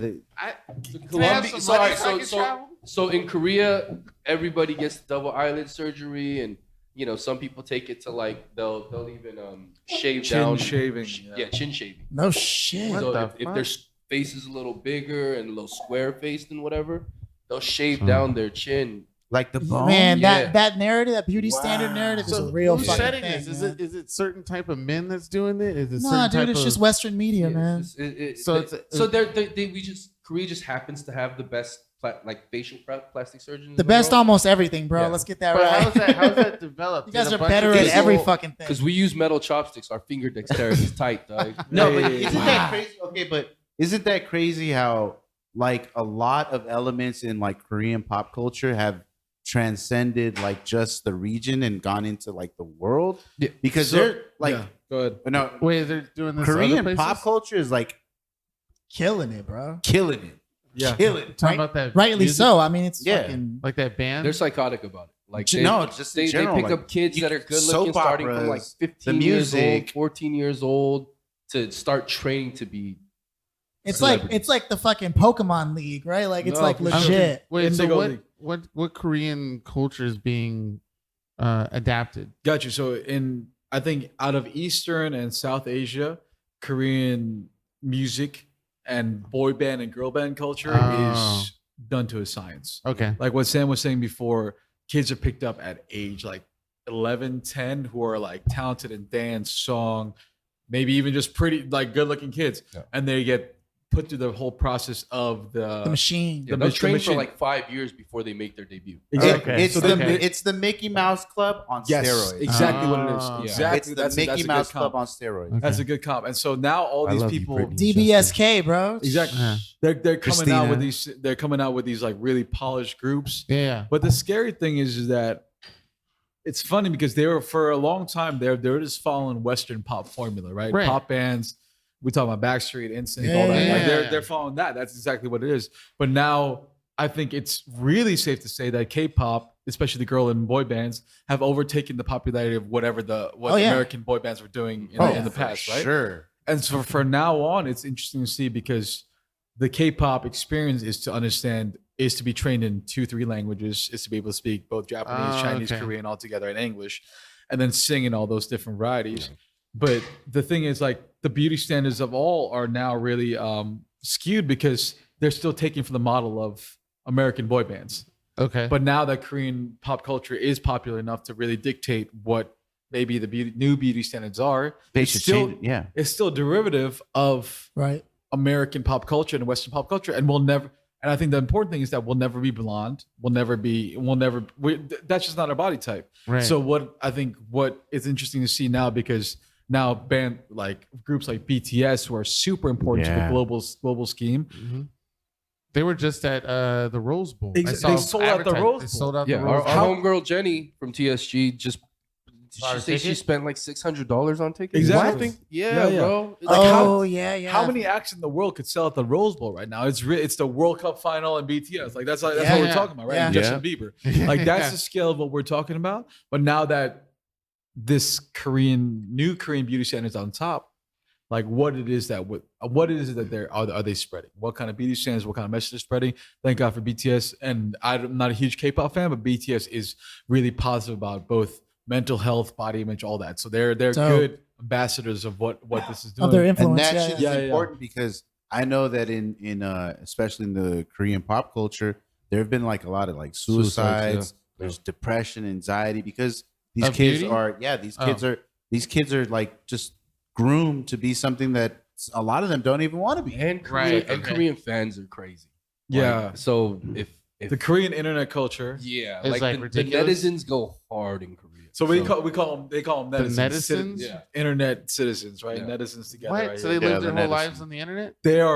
Colombia, so, money alright, so I so, can so, travel? so in Korea, everybody gets double eyelid surgery, and you know some people take it to like they'll even shave Chin down shaving, Yeah, yeah. chin shaving. no shit. What So the if fuck? their face is a little bigger and a little square faced and whatever, they'll shave down their chin. like the bone. Man, yeah. that narrative, that beauty standard Wow. narrative, is So a real who's fucking setting thing. this? Is man. it certain type of men that's doing it? Is it Nah, certain dude, type it's of, just Western media, man. So So we just Korea just happens to have the best like facial plastic surgeons. The best almost everything, bro. Yeah. Let's get that But right. how's that developed? You guys Did a are bunch better of at people- every fucking thing. because we use metal chopsticks. Our finger dexterity is tight, dog. No, Yeah, but yeah, yeah. isn't that crazy? Okay, but isn't that crazy how like a lot of elements in like Korean pop culture have transcended like just the region and gone into like the world? Yeah. Because So- they're like Yeah, go ahead. no Wait, they're doing this other Korean places? pop culture is like Killing it, bro. killing it. Yeah. Killing it. Talking about that Rightly music? so. I mean, it's Yeah. fucking. Like that band? They're psychotic about it. Like No, just in they general, pick like, up kids that are good looking, soap starting from like operas, 15 the years old, music. 14 years old, to start training to be. It's celebrities. like the fucking Pokemon League, right? Like it's No, like for sure. legit. Wait, In so Big what, Old what Korean culture is being adapted? Got you. So I think out of Eastern and South Asia, Korean music and boy band and girl band culture Oh. is done to a science. Okay. Like what Sam was saying before, kids are picked up at age like 11, 10 who are like talented in dance, song, maybe even just pretty like good looking kids, and they get put through the whole process of the machine. They'll train for like 5 years before they make their debut. Exactly. It's the Mickey Mouse Club on steroids. Exactly what it is. Yeah. Exactly. It's the Mickey Mouse Club on steroids. That's a good comp. And so now all these people, DBSK, bro. exactly, they're coming Christina. out with these. They're coming out with these like really polished groups. Yeah. But the scary thing is that it's funny because they were for a long time they're just following Western pop formula, right? Right. Pop bands. We talk about Backstreet, NSYNC, all that. Like Yeah. they're following that. That's exactly what it is. But now I think it's really safe to say that K-pop, especially the girl and boy bands, have overtaken the popularity of what American boy bands were doing in the past, right? Sure. And so for now on, it's interesting to see because the K-pop experience is to be trained in 2-3 languages, is to be able to speak both Japanese, Chinese, Korean all together, and English, and then sing in all those different varieties. Yeah. But the thing is, like, the beauty standards of all are now really skewed because they're still taking from the model of American boy bands. Okay. But now that Korean pop culture is popular enough to really dictate what maybe the new beauty standards are, They it's should still, change it. Yeah. it's still derivative of American pop culture and Western pop culture, and we'll never. And I think the important thing is that we'll never be blonde. That's just not our body type. Right. So what is interesting to see now, because now band like groups like BTS, who are super important to the global scheme. Mm-hmm. They were just at the Rose Bowl. They sold out the Rose Bowl. They sold out Yeah, the Rose Bowl. our homegirl Jenny from TSG just. Did she say she spent like $600 on tickets? Exactly. What? Yeah, bro. Like how many acts in the world could sell at the Rose Bowl right now? It's the World Cup final and BTS. Like that's what we're talking about, right? Yeah. And Justin Bieber. Like that's the scale of what we're talking about. But now that this new Korean beauty standards on top, like what it is that are they spreading? What kind of beauty standards? What kind of message they're spreading? Thank God for BTS. And I'm not a huge K-pop fan, but BTS is really positive about both mental health, body image, all that. So they're good ambassadors of what this is doing. Of their influence. And that shit is important because I know that in especially in the Korean pop culture, there have been like a lot of like suicides. There's depression, anxiety, because these kids are like just groomed to be something that a lot of them don't even want to be. And Korean fans are crazy. Yeah. Like, so if the Korean internet culture, It's like the netizens go hard in Korea. So they call them netizens. netizens? Internet citizens, right? Yeah. Netizens together. What? Right So here. they live their the whole netizens. lives on the internet? They're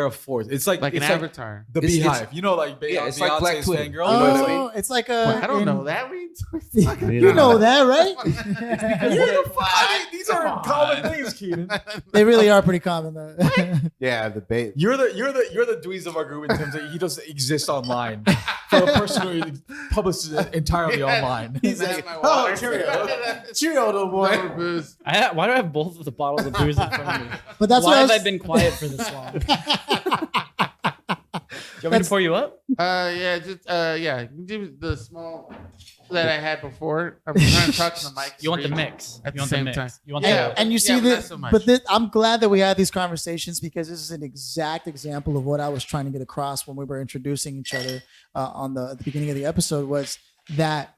a force. It's like Like an it's avatar. the It's- Beehive. You know, like it's like Black Beyonce's Twitter. fangirl. You know what I mean? Oh, it's like Well, I don't know that. Means You know that, right? These are common things, Keenan. They really are pretty common though. Yeah, the bait. You're the Dweezy of our group in terms of he doesn't exist online. For a person who publishes it entirely online. He's like, oh, Cheerio, little boy. Why do I have both of the bottles of booze in front of me? But that's Why what have I I was, been quiet for this long? Do you want me to pour you up? You can do the small that I had before. I'm trying to talk to the mic. You want the mix. At You the want same the mix. time. You want Yeah, the and you see but not this, so much. but I'm glad that we had these conversations because this is an exact example of what I was trying to get across when we were introducing each other at the beginning of the episode, was that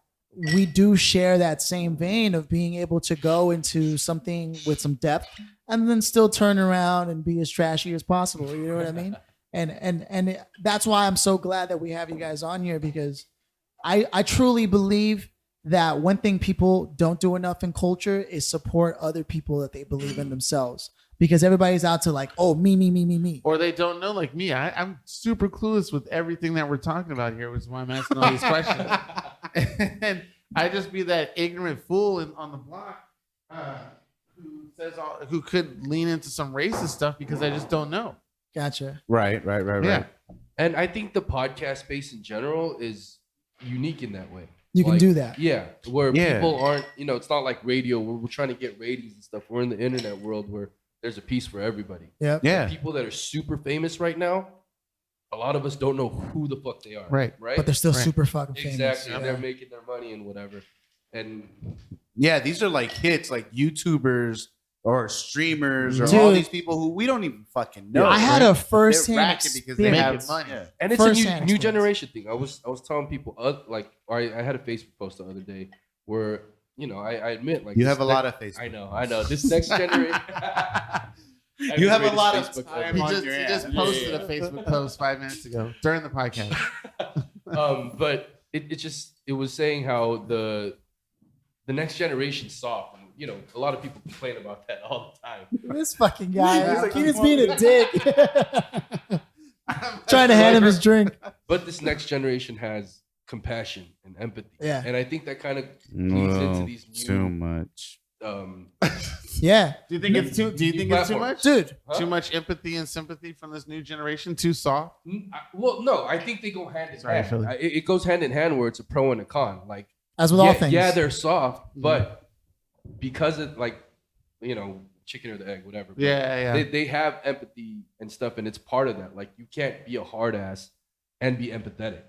we do share that same vein of being able to go into something with some depth and then still turn around and be as trashy as possible. You know what I mean? And that's why I'm so glad that we have you guys on here, because I truly believe that one thing people don't do enough in culture is support other people that they believe in themselves, because everybody's out to like, oh, me. Or they don't know, like me. I'm super clueless with everything that we're talking about here, which is why I'm asking all these questions. And I just be that ignorant fool on the block who could lean into some racist stuff because I just don't know. Gotcha. Right. Yeah. And I think the podcast space in general is unique in that way. You can do that. Yeah, where people aren't, it's not like radio where we're trying to get ratings and stuff. We're in the internet world where there's a piece for everybody. Yeah. Yeah. People that are super famous right now, a lot of us don't know who the fuck they are. Right. But they're still super fucking famous. Exactly. Yeah. They're making their money and whatever. And Yeah, these are like hits, like YouTubers or streamers or Dude. all these people who we don't even fucking know. I had right? a first-hand They're racking because they have experience. money. Yeah. And it's a First-hand new experience. generation thing. I was telling people I had a Facebook post the other day where I admit, like You this have a lot of Facebook. I know. This next generation. You have a lot of time He on just, your he hands. just posted a Facebook post 5 minutes ago during the podcast. But it was saying how the next generation's soft. And, a lot of people complain about that all the time. This fucking guy. He's He's being a dick. Trying to hand him his drink. But this next generation has compassion and empathy. Yeah. And I think that kind of leads into these new too much. Yeah. Do you think it's too? Do you think it's too platform. much? Dude. Huh? Too much empathy and sympathy from this new generation? Too soft? Well, no, I think they go hand in Sorry, hand. Philly. It goes hand in hand where it's a pro and a con. Like, As with all things. yeah, they're soft, but because of chicken or the egg, whatever. but Yeah. They have empathy and stuff, and it's part of that. Like, you can't be a hard ass and be empathetic.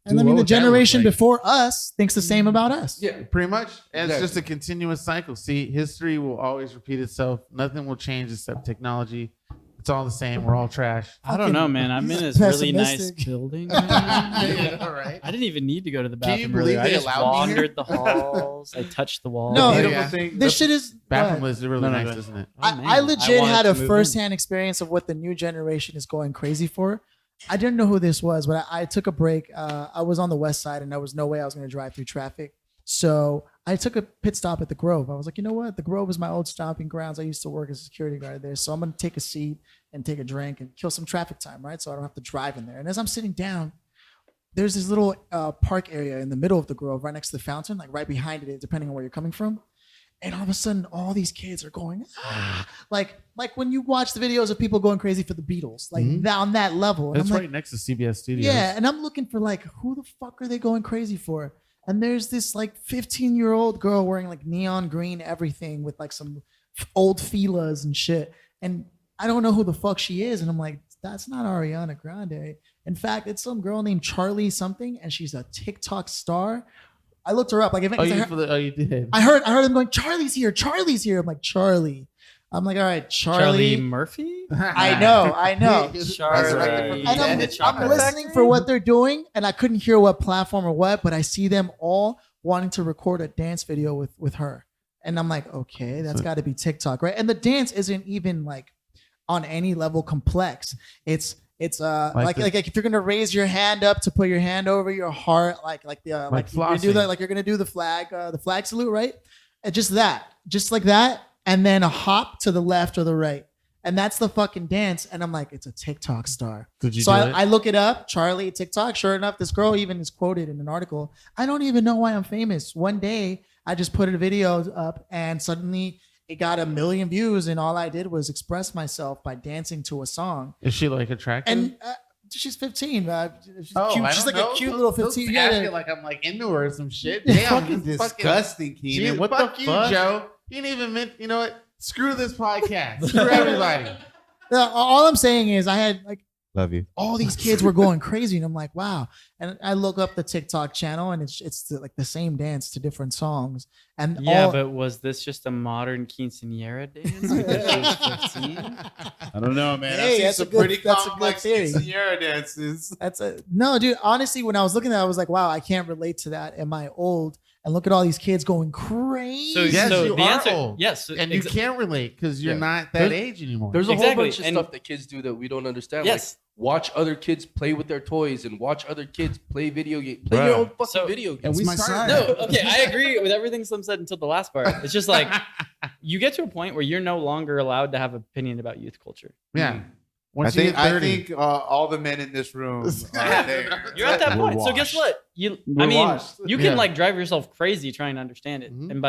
And I mean, the generation before us thinks the same about us. Yeah, Pretty much. And it's Exactly. just a continuous cycle. See, history will always repeat itself. Nothing will change except technology. It's all the same. We're all trash. I don't know, man. I'm in this really nice Pessimistic. building. Yeah, all right. I didn't even need to go to the Can you bathroom believe earlier. I they just allowed me here? wandered the halls. I touched the wall. No, Beautiful yeah. thing. This shit is. Bathroom what? is really No, nice, no. isn't it? Oh, man. I legit wanted had to a move in. firsthand experience of what the new generation is going crazy for. I didn't know who this was, but I took a break. I was on the west side, and there was no way I was going to drive through traffic. So I took a pit stop at the Grove. I was like, you know what? The Grove is my old stomping grounds. I used to work as a security guard there. So I'm going to take a seat and take a drink and kill some traffic time, right? So I don't have to drive in there. And as I'm sitting down, there's this little park area in the middle of the Grove, right next to the fountain, like right behind it, depending on where you're coming from. And all of a sudden, all these kids are going, like when you watch the videos of people going crazy for the Beatles, like on that level. And That's I'm like, right next to CBS Studios. yeah, and I'm looking for like, who the fuck are they going crazy for? And there's this like 15-year-old girl wearing like neon green everything with like some old Fila's and shit. And I don't know who the fuck she is. And I'm like, that's not Ariana Grande. In fact, it's some girl named Charlie something, and she's a TikTok star. I looked her up. Like, You did. I heard them going, Charlie's here. I'm like, Charlie. I'm like, all right, Charlie Charlie. Murphy? I know. Charlie. And I'm Chocolate listening for what they're doing, and I couldn't hear what platform or what, but I see them all wanting to record a dance video with her. And I'm like, okay, that's got to be TikTok, right? And the dance isn't even like on any level complex. It's like if you're gonna raise your hand up to put your hand over your heart, like you're gonna do that, like you're gonna do the flag salute, right? And just like that, and then a hop to the left or the right. And that's the fucking dance. And I'm like, it's a TikTok star. So I look it up, Charlie, TikTok. Sure enough, this girl even is quoted in an article. I don't even know why I'm famous. One day, I just put a video up and suddenly it got 1 million views. And all I did was express myself by dancing to a song. Is she like attractive? And she's 15. She's Oh, cute. I She's don't like know. a cute little 15. Don't ask Yeah. it like I'm like into her or some shit. Fucking Damn, disgusting, Keenan. What the fuck you, fuck? Joe? You didn't even meant. You know what? Screw this podcast. Screw everybody. All I'm saying is I had like Love you. all these kids were going crazy, and I'm like, wow. And I look up the TikTok channel, and it's like the same dance to different songs. And Yeah, but was this just a modern quinceañera dance? Because she was 15? I don't know, man. Hey, I've that's seen a some good- pretty that's a good complex theory. quinceañera dances. no, dude. Honestly, when I was looking at it, I was like, wow, I can't relate to that. Am I old? And look at all these kids going crazy. So, Yes, so you the are answer, old. yes, And you can't relate because you're Yeah. not that age anymore. There's a whole Exactly, bunch of and- stuff that kids do that we don't understand. Yes. Like watch other kids play with their toys and watch other kids play video games. Play your own fucking video games. and we my started. son. No, okay, I agree with everything Slim said until the last part. It's just like you get to a point where you're no longer allowed to have an opinion about youth culture. Yeah. I Once you think, get 30, I think all the men in this room are there. You're at that We're point. So guess what? We're washed. You can Yeah. like drive yourself crazy trying to understand it, Mhm. and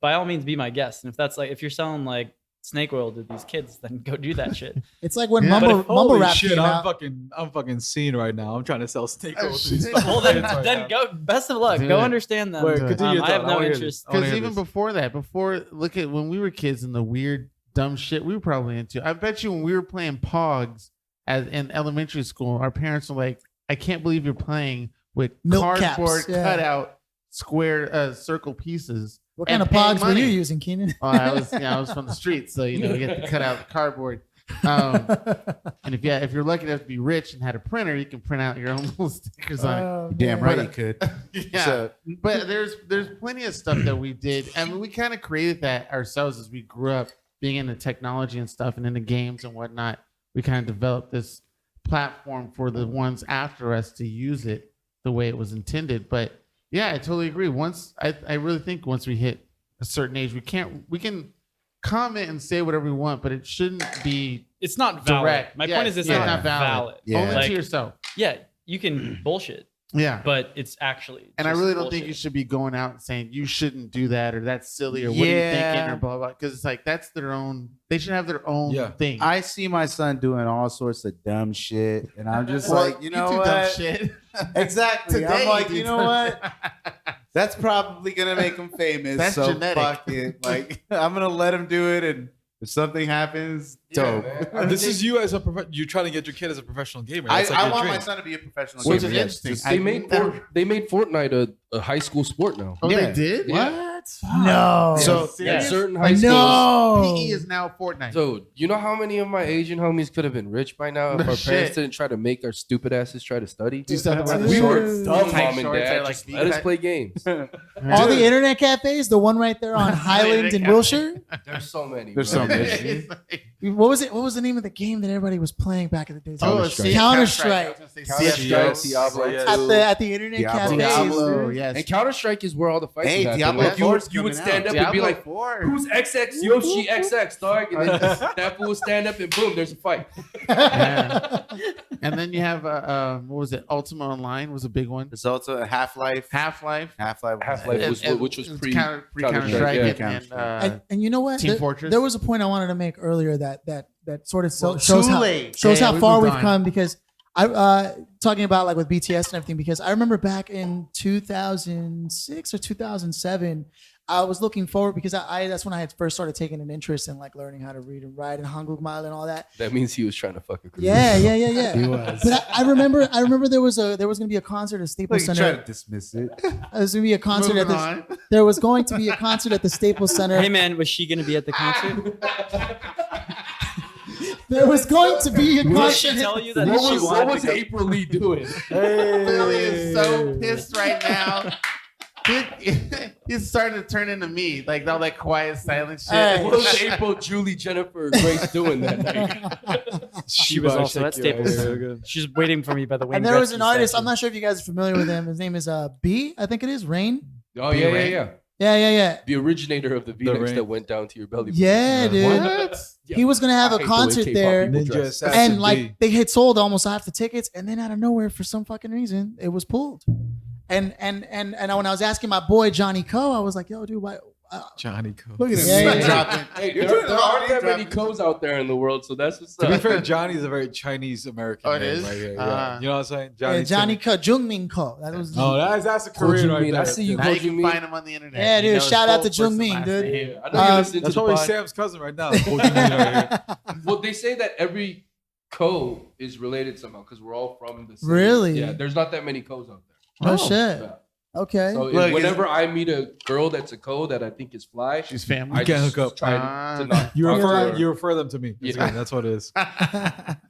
by all means be my guest. And if that's like if you're selling like snake oil to these kids, then go do that shit. It's like when Yeah. mumble Holy rap shit, came I'm out. fucking seen right now. I'm trying to sell steak Oh, rolls to these shit. fucking Well, then, kids right then now. go. Best of luck. Do Go it. understand them. Wait, continue your I have thought. no wanna hear interest. this. I wanna because hear even this. before that, look at when we were kids and the weird, dumb shit we were probably into. I bet you when we were playing Pogs in elementary school, our parents were like, I can't believe you're playing with Milk cardboard caps, yeah. cutout square circle pieces. What kind and of paying pogs were money. you using, Keenan? Oh, I was from the streets, so you get to cut out cardboard. And if you're lucky enough to be rich and had a printer, you can print out your own little stickers on it. Damn right you could. Yeah, but there's plenty of stuff that we did. I mean, we kind of created that ourselves as we grew up being into technology and stuff and into games and whatnot. We kind of developed this platform for the ones after us to use it the way it was intended. But yeah, I totally agree. I really think once we hit a certain age, we can comment and say whatever we want, but it shouldn't be. It's not valid. Direct. My Yes, point is, it's yeah. not valid. Yeah. Only Like, to yourself. Yeah, you can bullshit, Yeah. but it's actually. And I just really don't think bullshit. you should be going out and saying you shouldn't do that or that's silly or what are you thinking or blah blah. Because it's like that's their own. They should have their own thing. I see my son doing all sorts of dumb shit, and I'm just Well, like, you know do what? dumb shit. Exactly. Today I'm like, you you do know dumb- what? That's probably gonna make him famous. That's so genetic. fuck it. Like, I'm gonna let him do it, and if something happens, dope. This is you as a you trying to get your kid as a professional gamer. I That's like your want my dream. son to be a professional Which gamer. is yes. interesting. They made Fortnite a high school sport now. Oh, Yeah. they did? Yeah. No. So Yeah, Serious? certain high schools. No. PE is now Fortnite. So you know how many of my Asian homies could have been rich by now if No our shit. parents didn't try to make our stupid asses try to study? Do you still have to wear the We were Dude. dumb, tight mom and shorts dad. that, like, Just knee let us tight? play games. All the internet cafes, the one right there on Highland in Wilshire. There's so many. There's bro. so many. It's like- What was it? What was the name of the game that everybody was playing back in the day? Counter-Strike. Counter-Strike. I was gonna say Counter-Strike, CS:GO. Diablo Yeah. At the internet Diablo. cafes. Diablo, dude. yes. And Counter-Strike is where all the fights Hey, would happen. Diablo Like, 4 's you would coming stand out. up and be Diablo like, 4. who's XX Yoshi XX dog? And then that fool would stand up and boom, there's a fight. Yeah. And then you have what was it? Ultima Online was a big one. There's also a Half-Life. Half-Life. Half-Life. Half-Life was which was pre Counter-Strike yeah. And you know what? Team Fortress. There was a point I wanted to make earlier that sort of Well, shows too how late. shows Yeah, how we far moved we've on. come, because I talking about like with BTS and everything, because I remember back in 2006 or 2007 I was looking forward, because I that's when I had first started taking an interest in like learning how to read and write and Hangul and all that. That means he was trying to fuck a girl. Yeah. He was. But I remember there was gonna be a concert at Staples Like, you try Center. to dismiss it. There was gonna be a concert at Moving the, on. there was going to be a concert at the Staples Center. Hey man, was she gonna be at the concert? There was going to be a Did concert. she tell you that What she was, wanted what was to go? April Lee doing? Billy is so pissed right now. He's starting to turn into me, like all that quiet, silent shit. Hey. What was April, Julie, Jennifer, Grace doing that night? She was also at Staples. She's waiting for me by the way. And there was an artist. I'm not sure if you guys are familiar with him. His name is B. I think it is Rain. Oh, yeah. Yeah. The originator of the V-necks rain. that went down to your belly. Yeah, dude. What? He was gonna have I a hate the way concert K-pop there, people Ninja dress. Assassin and B. like they had sold almost half the tickets, and then out of nowhere, for some fucking reason, it was pulled. And when I was asking my boy Johnny Coe, I was like, "Yo, dude, why?" Johnny Coe. Look at him. Yeah, yeah. Dropping. Hey, You're there doing a lot aren't of that many dropping. codes out there in the world, so that's what's To be up. fair, Johnny's a very Chinese American Oh, it name is? right here. Ah. You know what I'm saying? Johnny Coe, Jungmin Coe. That was. Oh, that's a Ko Korean Jung right Min, there. I see you, Now Ko you Jung can Min. find him on the internet. Yeah, You dude, know his shout out full to Jung first and Min, last dude. name. I know you listen That's to the probably pod. Sam's cousin right now. Ko Jung Min right here. Well, they say that every co is related somehow because we're all from the same. Really? Yeah, there's not that many co's out there. Oh, shit. Yeah. Okay. So Look, whenever I meet a girl that's a co that I think is fly, She's family. I can't just hook up. try to not You talk to refer her. you refer them to me. That's, Yeah. good. That's what it is.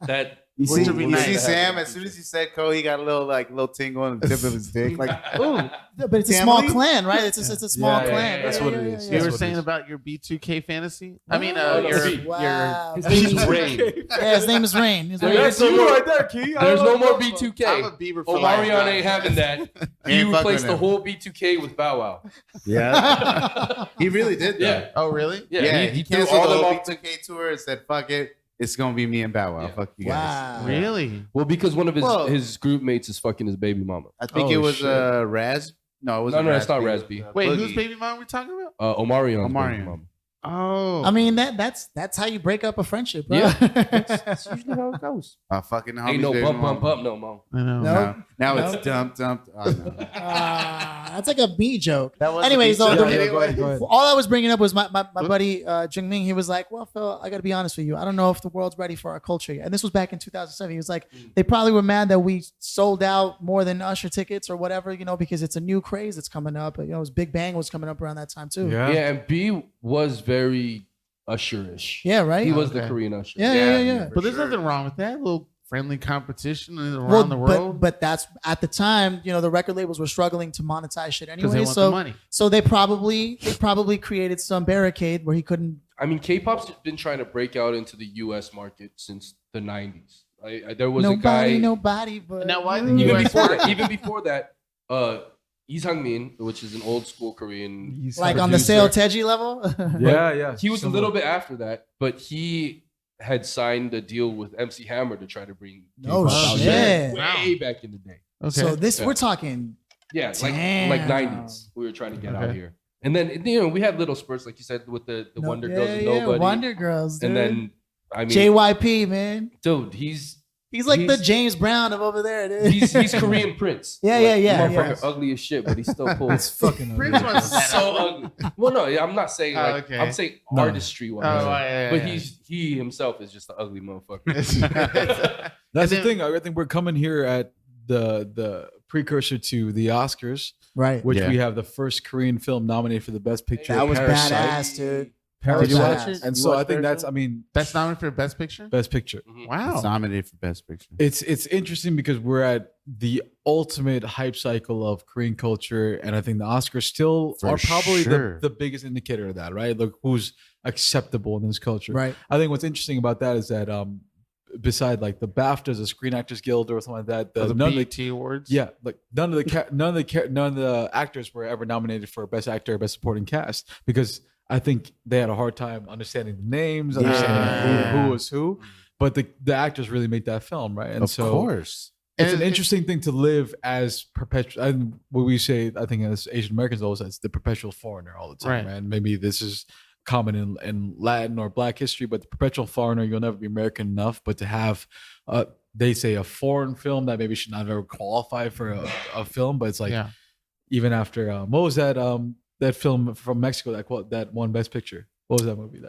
That You Which see, would be you nice see to Sam, have. as soon as he said Cole, he got a little tingle on the tip of his dick. Like, ooh. But it's a small Family? clan, right? It's a small Yeah, clan. yeah, that's what it is. You That's were what it saying is. about your B2K fantasy? I mean, Oh, no, your see. Wow. his name is Rain. Yeah, his name is Rain. His name That's is you right there, Key. There's no more I'm a B2K. Bieber for life. Omarion ain't having that. He Ain't fucking replaced the him. whole B2K with Bow Wow. Yeah. He really did that. Yeah. Oh, really? Yeah, he he threw canceled all the them whole off the. B2K tour and said, fuck it. It's going to be me and Bow Wow. Yeah. Fuck you guys. Wow. Really? Well, because one of Whoa. his group mates is fucking his baby mama. I think Oh, it was shit. Raz. No, it wasn't No, it's not Razby. Razby. Wait, Boogie. whose baby mom are we talking about? Omarion's Omarion. baby mama. Oh. I mean, that's how you break up a friendship, bro. Yeah. That's usually how it goes. Fucking Ain't no bump no more. I know. No. Now No. it's dump. Oh, no. That's like a B joke. That was Anyways, a though, B the- joke. Yeah, go ahead, go ahead. all I was bringing up was my buddy Jung Ming. He was like, "Well, Phil, I got to be honest with you. I don't know if the world's ready for our culture yet." And this was back in 2007. He was like, "They probably were mad that we sold out more than Usher tickets or whatever, because it's a new craze that's coming up. It was Big Bang was coming up around that time too." Yeah. Yeah, and B was very Usher-ish. Yeah, right. He was the Okay. Korean Usher. Yeah. But there's nothing wrong with that. A little friendly competition around Well, the world. but that's at the time, the record labels were struggling to monetize shit because they anyway. want the So money. so they probably created some barricade where he couldn't. I mean, K-pop's been trying to break out into the U.S. market since the 90s. There was a guy. Nobody. But Now, why the Even US before that, market? even before that, Lee Sang-min, which is an old school Korean, like on the producer. Seo Teji level. Yeah. He was a Similar. little bit after that, but he had signed a deal with MC Hammer to try to bring Oh, K-pop out shit. there Wow. way back in the day. Okay. So this Yeah. we're talking. Yeah, like Damn. 90s. We were trying to get out Okay. here, and then we had little spurts, like you said, with the Wonder Girls and yeah, Nobody, Wonder Girls, dude. and then I mean, JYP, man. dude, he's He's like the he's- James Brown of over there, dude. he's Korean Prince. Yeah, Like, yeah. Motherfucker, ugly as shit, but he still pulls. Fucking Prince ugly. was So ugly. Well, no, yeah, I'm not saying like okay. I'm saying No. artistry wise, yeah, but he himself is just an ugly motherfucker. That's the then- thing. I think we're coming here at the precursor to the Oscars, Right. which Yeah. we have the first Korean film nominated for the best picture. That was Parasite. badass, dude. Parasite. Did you watch it? And You so watched I think that's, Parasite? I mean, That's nominated for Best Picture. best picture. Mhm. Wow. It's nominated for Best Picture. It's interesting because we're at the ultimate hype cycle of Korean culture, and I think the Oscars still For are probably sure. the biggest indicator of that, right? Like who's acceptable in this culture. Right. I think what's interesting about that is that beside like the BAFTAs, the Screen Actors Guild, or something like that, The none of the BET Awards. yeah, like none of the actors were ever nominated for Best Actor or Best Supporting Cast because I think they had a hard time understanding the names, understanding Yeah. who was who. But the actors really made that film, right? And Of so course. it's And an interesting thing to live as perpetual. And what we say, I think, as Asian Americans, always it's the perpetual foreigner all the time, Right. man. Maybe this is common in Latin or Black history, but the perpetual foreigner, you'll never be American enough. But to have, they say, a foreign film that maybe should not ever qualify for a film, but it's like yeah. even after what was that film from Mexico that won Best Picture? What was that movie?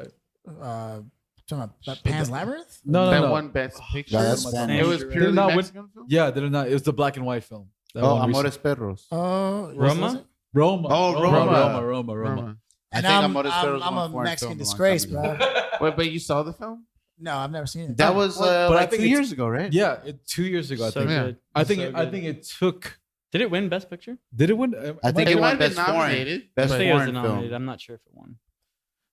Talking about Pan's Labyrinth? No, that no. one Best Picture. No, that's it Spanish. was Did purely not win- Mexican film. Yeah, they're not. It was the black and white film. That Oh, one Amores recently. Perros. Oh, Roma? Roma. Oh, Roma. Roma. I And think I'm Amores Perros a won foreign Mexican film a long disgrace, time bro. ago. Wait, but you saw the film? No, I've never seen it. That was but I like think 2 it's- years ago, right? Yeah, 2 years ago. I So think. Yeah. good. I think. So I good. think it took. Did it win Best Picture? Did it win? I think It it might won have been Best Foreign. nominated. Best I think it was foreign nominated. film. I'm not sure if it won.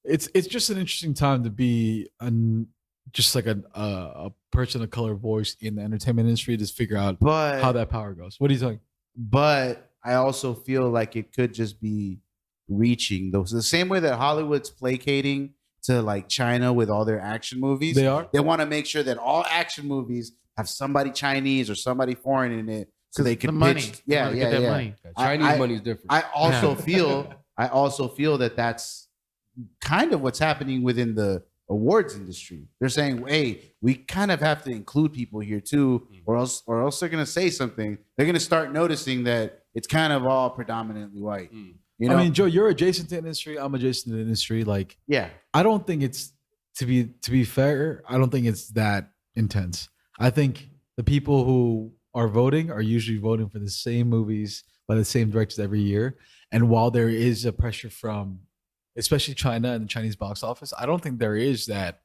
It's just an interesting time to be just like a person of color voice in the entertainment industry to figure out But how that power goes. What do you think? but I also feel like it could just be reaching those the same way that Hollywood's placating to like China with all their action movies. They are. They want to make sure that all action movies have somebody Chinese or somebody foreign in it, so they The can money. pitch. They Yeah, wanna yeah, get that yeah. money. Chinese money is different. I also Yeah. feel that that's kind of what's happening within the awards industry. They're saying, "Hey, we kind of have to include people here too, or else they're going to say something. They're going to start noticing that it's kind of all predominantly white." Mm. You know? I mean, Joe, you're adjacent to the industry. I'm adjacent to the industry. Like, yeah. I don't think it's to be fair. I don't think it's that intense. I think the people who are voting are usually voting for the same movies by the same directors every year. And while there is a pressure from, especially China and the Chinese box office, I don't think there is that.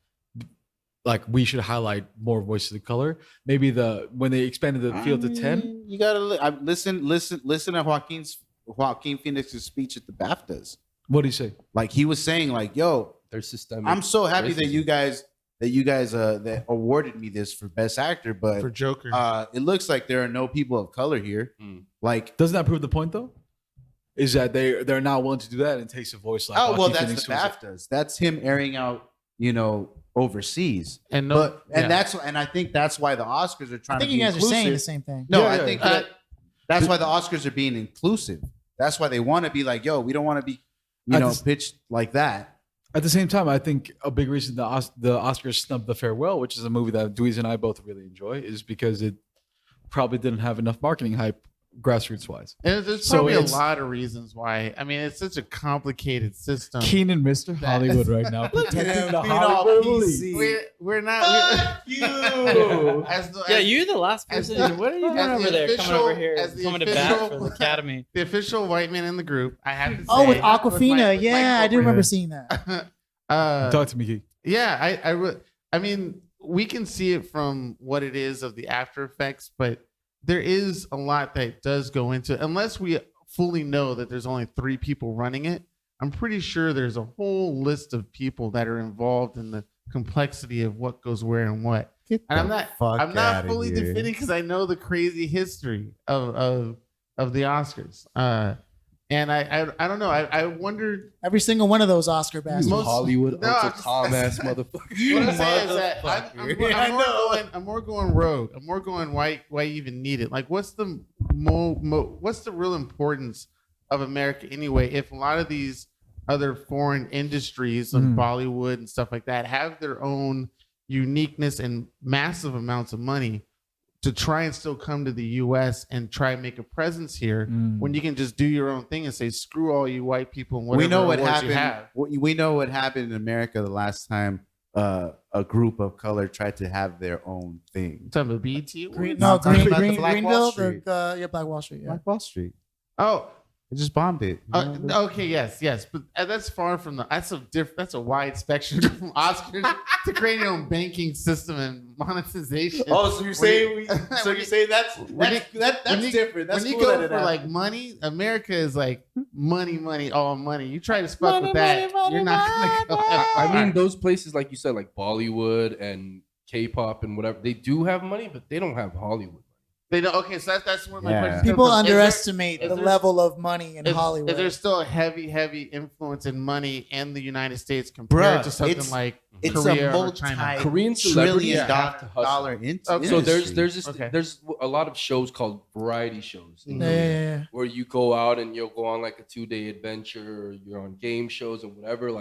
Like we should highlight more voices of color. Maybe when they expanded the field to 10. You gotta listen to Joaquin Phoenix's speech at the BAFTAs. What do you say? Like he was saying, like, "Yo, They're systemic. I'm so happy that racism. you guys that awarded me this for Best Actor, but For Joker. it looks like there are no people of color here." Mm. Like, Doesn't that prove the point though? Is that they're not willing to do that and takes a voice like oh well, Joaquin that's Phoenix the was like- BAFTAs. That's him airing out, overseas. and And I think that's why the Oscars are trying I think to you be guys are saying the inclusive. same thing. No, Yeah, I yeah. think that's why the Oscars are being inclusive. That's why they want to be like, "Yo, we don't want to be, I just- pitched like that." At the same time, I think a big reason the Oscars snubbed The Farewell, which is a movie that Dweezy and I both really enjoy, is because it probably didn't have enough marketing hype grassroots wise. And there's So probably a it's- lot of reasons why. I mean, it's such a complicated system. Keenan, Mr. Hollywood, right now, protecting the Hollywood elite. We're not. you. As the, Yeah, as you're the last as person. the- What are you doing as the over there? Coming official- over here, as the coming to bat official- for the Academy. the official white man in the group. I have to say. Oh, with with my- Aquafina. with Yeah, my I do remember corporate- seeing that. Talk to me, Geek. Yeah, I mean, we can see it from what it is of the after effects, but there is a lot that does go into it. Unless we fully know that there's only 3 people running it, I'm pretty sure there's a whole list of people that are involved in the complexity of what goes where and what. And I'm not fully defending because I know the crazy history of the Oscars. And I don't know. I wonder. Every single one of those Oscar bastards. You Hollywood Uncle Tom ass motherfucker. What I'm saying is that I'm more going rogue. I'm more going why you even need it? Like, what's the what's the real importance of America anyway? If a lot of these other foreign industries like Bollywood and stuff like that have their own uniqueness and massive amounts of money to try and still come to the U.S. and try and make a presence here, when you can just do your own thing and say screw all you white people and whatever. We know what awards you happened. have. We know what happened in America the last time a group of color tried to have their own thing. Talking about BET? Greenville, Black Wall Street. Black Wall Street. Yeah. Black Wall Street. Oh, It just bombed it. okay, yes, but that's far from the. That's a wide spectrum from Oscars to creating your own banking system and monetization. Oh, so you're saying that's different. That's when you cool go that for it like money, America is like money, all money. You try to fuck with that, you're not gonna go. I mean, those places, like you said, like Bollywood and K-pop and whatever, they do have money, but they don't have Hollywood. They don't. Okay, so that's where my question. People comes from. underestimate is the there- level of money in Hollywood. Is there still a heavy influence in money in the United States compared to something like Korea or China? Korean celebrities $1 have to hustle. dollar industry. So there's a lot of shows called variety shows Yeah. where you go out and you'll go on like a 2-day adventure, or you're on game shows and whatever.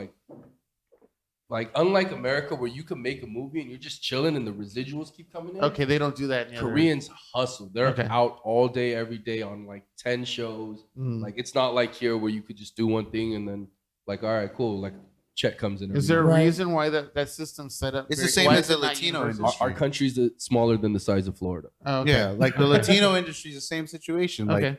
Like unlike America, where you can make a movie and you're just chilling and the residuals keep coming in. Okay, they don't do that. In Koreans hustle. They're Okay. out all day, every day on like 10 shows. Like it's not like here where you could just do one thing and then like, all right, cool. Like check comes in. Is there a reason why that system's set up? It's the same why as is the it not Latino universal? industry. Our country's smaller than the size of Florida. Oh, okay. Yeah, like the Latino industry is the same situation. Like, Okay.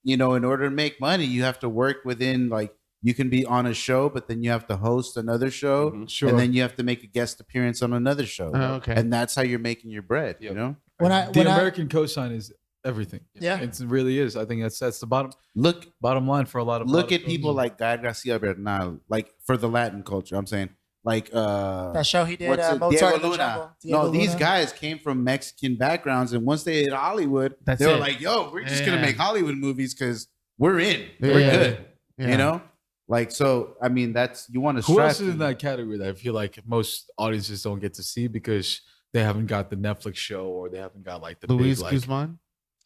in order to make money, you have to work within like. You can be on a show, but then you have to host another show, and then you have to make a guest appearance on another show. Okay. And that's how you're making your bread. You know, The American cosign is everything. Yeah. It really is. I think that's the bottom line for a lot of. Look at people like Guy Garcia Bernal, like for the Latin culture. I'm saying, like that show he did, what's it? Mozart Diego in the Luna. Jungle. No, Diego these Luna. guys came from Mexican backgrounds, and once they hit Hollywood, they were like, "Yo, we're just gonna make Hollywood movies because we're in, we're good." Yeah. You know. Like, so, I mean, that's, you want to Who else stress. is in that category that I feel like most audiences don't get to see because they haven't got the Netflix show or they haven't got like the Luis big, like, Guzman?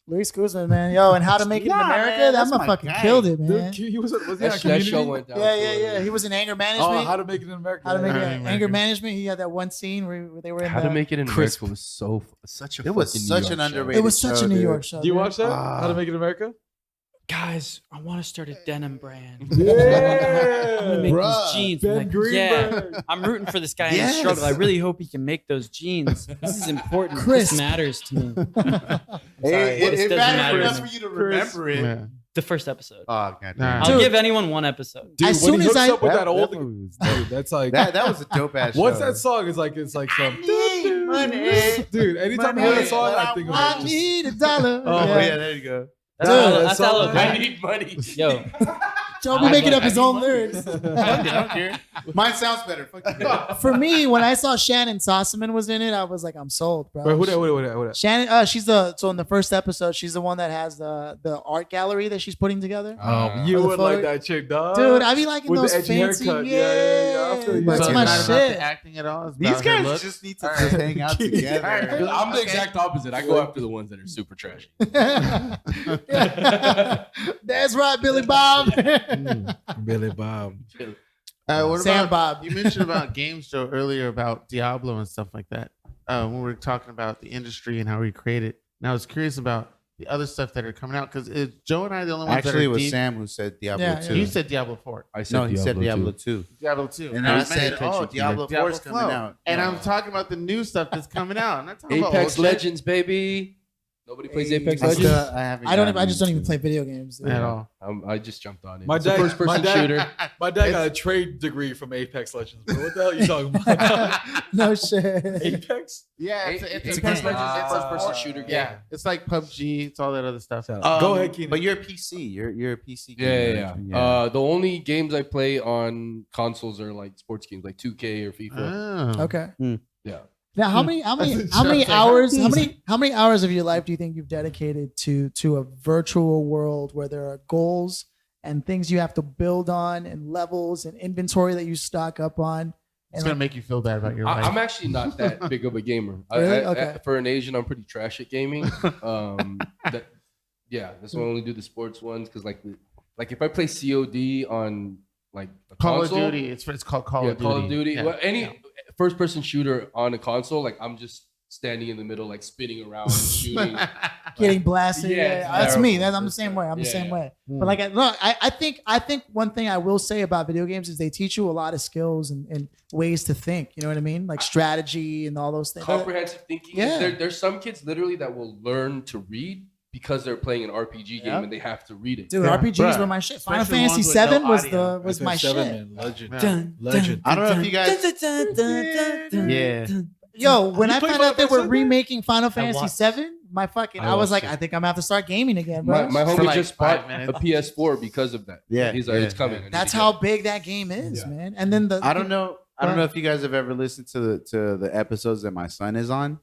Luis Guzman, man. Yo, and How to Make It in America? man, that that's my motherfucking guy. killed it, man. He was he on That Community? show went down. Yeah. He was in Anger Management. Oh, How to Make It in America. How to Make How It to in Make Anger It. Management. He had that one scene where they were in How to Make It in Crisp. America was such a It was fucking such New an York show. underrated It was such show, a New dude. York show. Do you dude. watch that? How to Make It in America? Guys, I want to start a denim brand. Yeah, I'm gonna make Bruh, these jeans. Ben I'm like, Greenberg. yeah, I'm rooting for this guy in Yes. his struggle. I really hope he can make those jeans. This is important. Crisp. This matters to me. Hey, This it doesn't matters matter enough to for me. you to remember it. Yeah. The first episode. Oh, God Nah. I'll Dude. give anyone one episode. Dude, As when soon he as hooks I- up with that That old movie was dude, that's like that was a dope ass show. what's that song? It's like some need money. dude. Anytime I hear that song, I think of I it. need $1. Oh, yeah, there you go. That's Dude, all. that's That's all. all- Okay. need money. Yo, Joe be making up his own lyrics. I don't care. Mine sounds better. Fuck you. For me, when I saw Shannon Sossaman was in it, I was like, I'm sold, bro. Wait, who that? Shannon, she's so in the first episode, she's the one that has the art gallery that she's putting together. You For the would like photo- that chick, dog. Dude, I be liking With those the edgy fancy. haircut. Yeah, Yeah, I feel you. that's So my it's not about shit. the acting at all. It's These about her guys look. just need to just hang out together. I'm the exact opposite. I go after the ones that are super trashy. That's right, Billy Bob. Billy Bob. What Sam about Bob. you mentioned about games, Joe, earlier about Diablo and stuff like that. When we were talking about the industry and how we created. And I was curious about the other stuff that are coming out because Joe and I are the only ones Actually, that it are was deep. Sam who said Diablo Yeah, 2. You said Diablo 4. I said No, he said Diablo 2. Diablo 2. And I I was paying said, attention oh, to you. Diablo 4 is coming Flow. out. And Yeah. I'm talking about the new stuff that's coming out. I'm not talking about Apex old shit. Legends, baby. Nobody plays Apex I Legends I just don't even play video games at all. I just jumped on it. My It's a dad, first-person shooter. my dad got a trade degree from Apex Legends, bro. What the hell are you talking about? No shit. Apex? Yeah, it's Apex a Legends game. is a first-person shooter game. Yeah, it's like PUBG. It's all that other stuff. Go ahead, Keenan. But you're a PC. You're a PC. Yeah. gamer. The only games I play on consoles are like sports games, like 2K or FIFA. Oh. Okay. Yeah. Now, how many hours of your life do you think you've dedicated to a virtual world where there are goals and things you have to build on and levels and inventory that you stock up on? It's gonna make you feel bad about your life. I'm actually not that big of a gamer. Really? Okay. For an Asian, I'm pretty trash at gaming. That's why I only do the sports ones because like if I play COD on like a Call console, of Duty. It's called Call of Duty. Call of Duty. Yeah. Well, any first-person shooter on a console, like I'm just standing in the middle, like spinning around and shooting. Getting blasted. Yeah, Yeah, it's that's me. terrible. I'm the same way. I'm the Yeah, same yeah. way. But like, look, I think one thing I will say about video games is they teach you a lot of skills and ways to think. You know what I mean? Like strategy and all those things. Comprehensive thinking. Yeah. There's some kids literally that will learn to read because they're playing an RPG game and they have to read it. Dude, Yeah. RPGs Bruh. were my shit. Final Especially Fantasy ones with no 7 was audio. was my shit. Man, legend. Yeah. Legend. I don't know if you guys. Yeah. Yo, when You I play found out they Final were Fantasy? remaking Final Fantasy watched. 7, I was like, I think I'm gonna have to start gaming again, bro. My For homie like just 5 bought minutes. a PS4 because of that. Yeah, He's like, yeah, it's coming. yeah. I need That's to how get big that game is, Yeah. man. And then I don't know. I don't know if you guys have ever listened to the episodes that my son is on. it.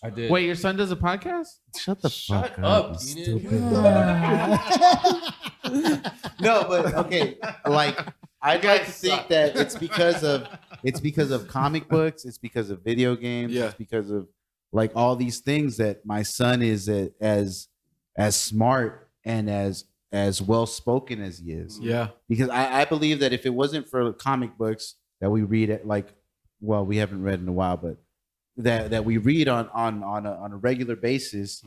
I did. Wait, your son does a podcast? Shut the Shut up, Keenan. No, but okay. Like I'd like to think that it's because of comic books. It's because of video games. Yeah. It's because of like all these things that my son is as smart and as well spoken as he is. Yeah. Because I believe that if it wasn't for comic books that we read at we haven't read in a while, but that we read on a regular basis,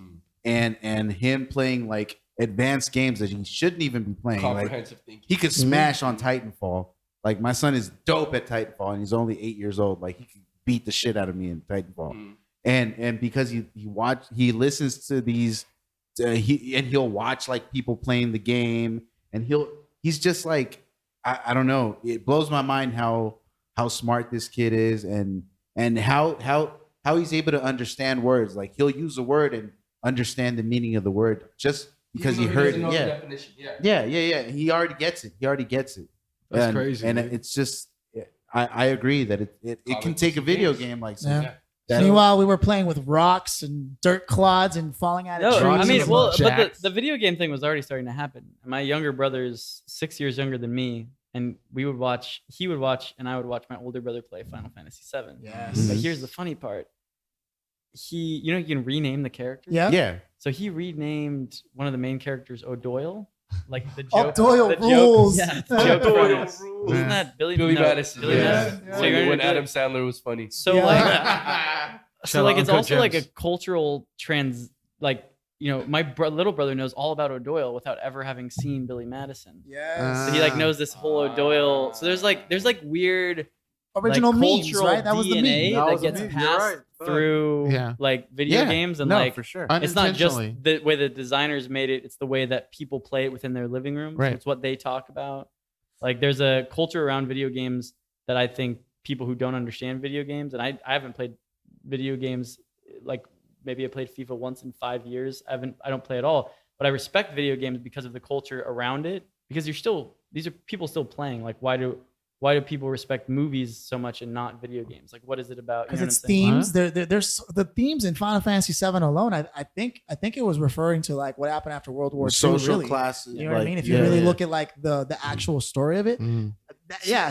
and him playing like advanced games that he shouldn't even be playing. Like Comprehensive thinking. he could smash on Titanfall. Like my son is dope at Titanfall, and he's only 8 years old. Like he could beat the shit out of me in Titanfall. And because he listens to these, he'll watch like people playing the game, and he's just like I don't know. It blows my mind how smart this kid is, and how he's able to understand words. Like he'll use a word and understand the meaning of the word just because he heard it. Yeah. Yeah. He already gets it. That's crazy, And man. it's just, I agree that it can take a video game like Yeah. that. That- Meanwhile, we were playing with rocks and dirt clods and falling out of No, trees. I mean, and well, but jacks. the video game thing was already starting to happen. My younger brother's 6 years younger than me, and he would watch, and I would watch my older brother play Final Fantasy VII. Yes. But here's the funny part. You can rename the characters. Yeah. Yeah. So he renamed one of the main characters O'Doyle, like the joke. O'Doyle the rules. Joke, yeah, the joke O'Doyle from- rules. Isn't that Billy Billy no, Madison. Billy Yeah. Madison? Yeah. So you're When gonna do Adam it. Sandler was funny. So Yeah. like, Shout so out like it's Uncut also like a Gems. cultural my little brother knows all about O'Doyle without ever having seen Billy Madison. Yes. So he like knows this whole O'Doyle. So there's like weird Original like, memes, cultural right? That was the DNA meme. That that was the gets meme. You're passed right. Fuck. through Yeah. like video games and no, like for sure. it's not just Unintentionally. the way the designers made it, it's the way that people play it within their living rooms. Right. It's what they talk about. Like there's a culture around video games that I think people who don't understand video games, and I haven't played video games, like maybe I played FIFA once in 5 years. I don't play at all, but I respect video games because of the culture around it, because these are people still playing. Like why do people respect movies so much and not video games? Like what is it about? You Because know it's what I'm saying? themes. There's the themes in Final Fantasy VII alone. I think it was referring to like what happened after World War II. Social really. classes. You know what I mean? If you really look at like the actual story of it,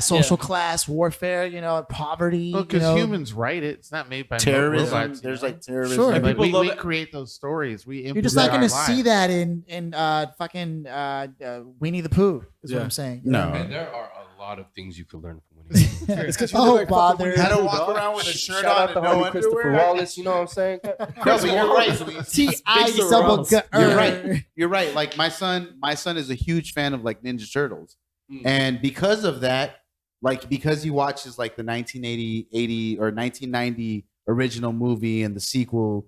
social class warfare. Poverty. Well, because humans write it. It's not made by terrorism. robots. There's like terrorism. Sure. Like, people we love it. create those stories. You're just not going to see that in fucking Winnie the Pooh. Is what Yeah. I'm saying. No. Man, there are a lot of things you could learn from Winnie the Pooh. It's because you look like bother. fucking How to Dude, walk dog. around with a shirt Shout on out and to no homie Christopher underwear. Wallace. You know what I'm saying? No, but you're right, Luis. T.I. Big double Ross. G- You're right. You're right. Like my son is a huge fan of like Ninja Turtles, and because of that, like because he watches like the 1980 or 1990 original movie and the sequel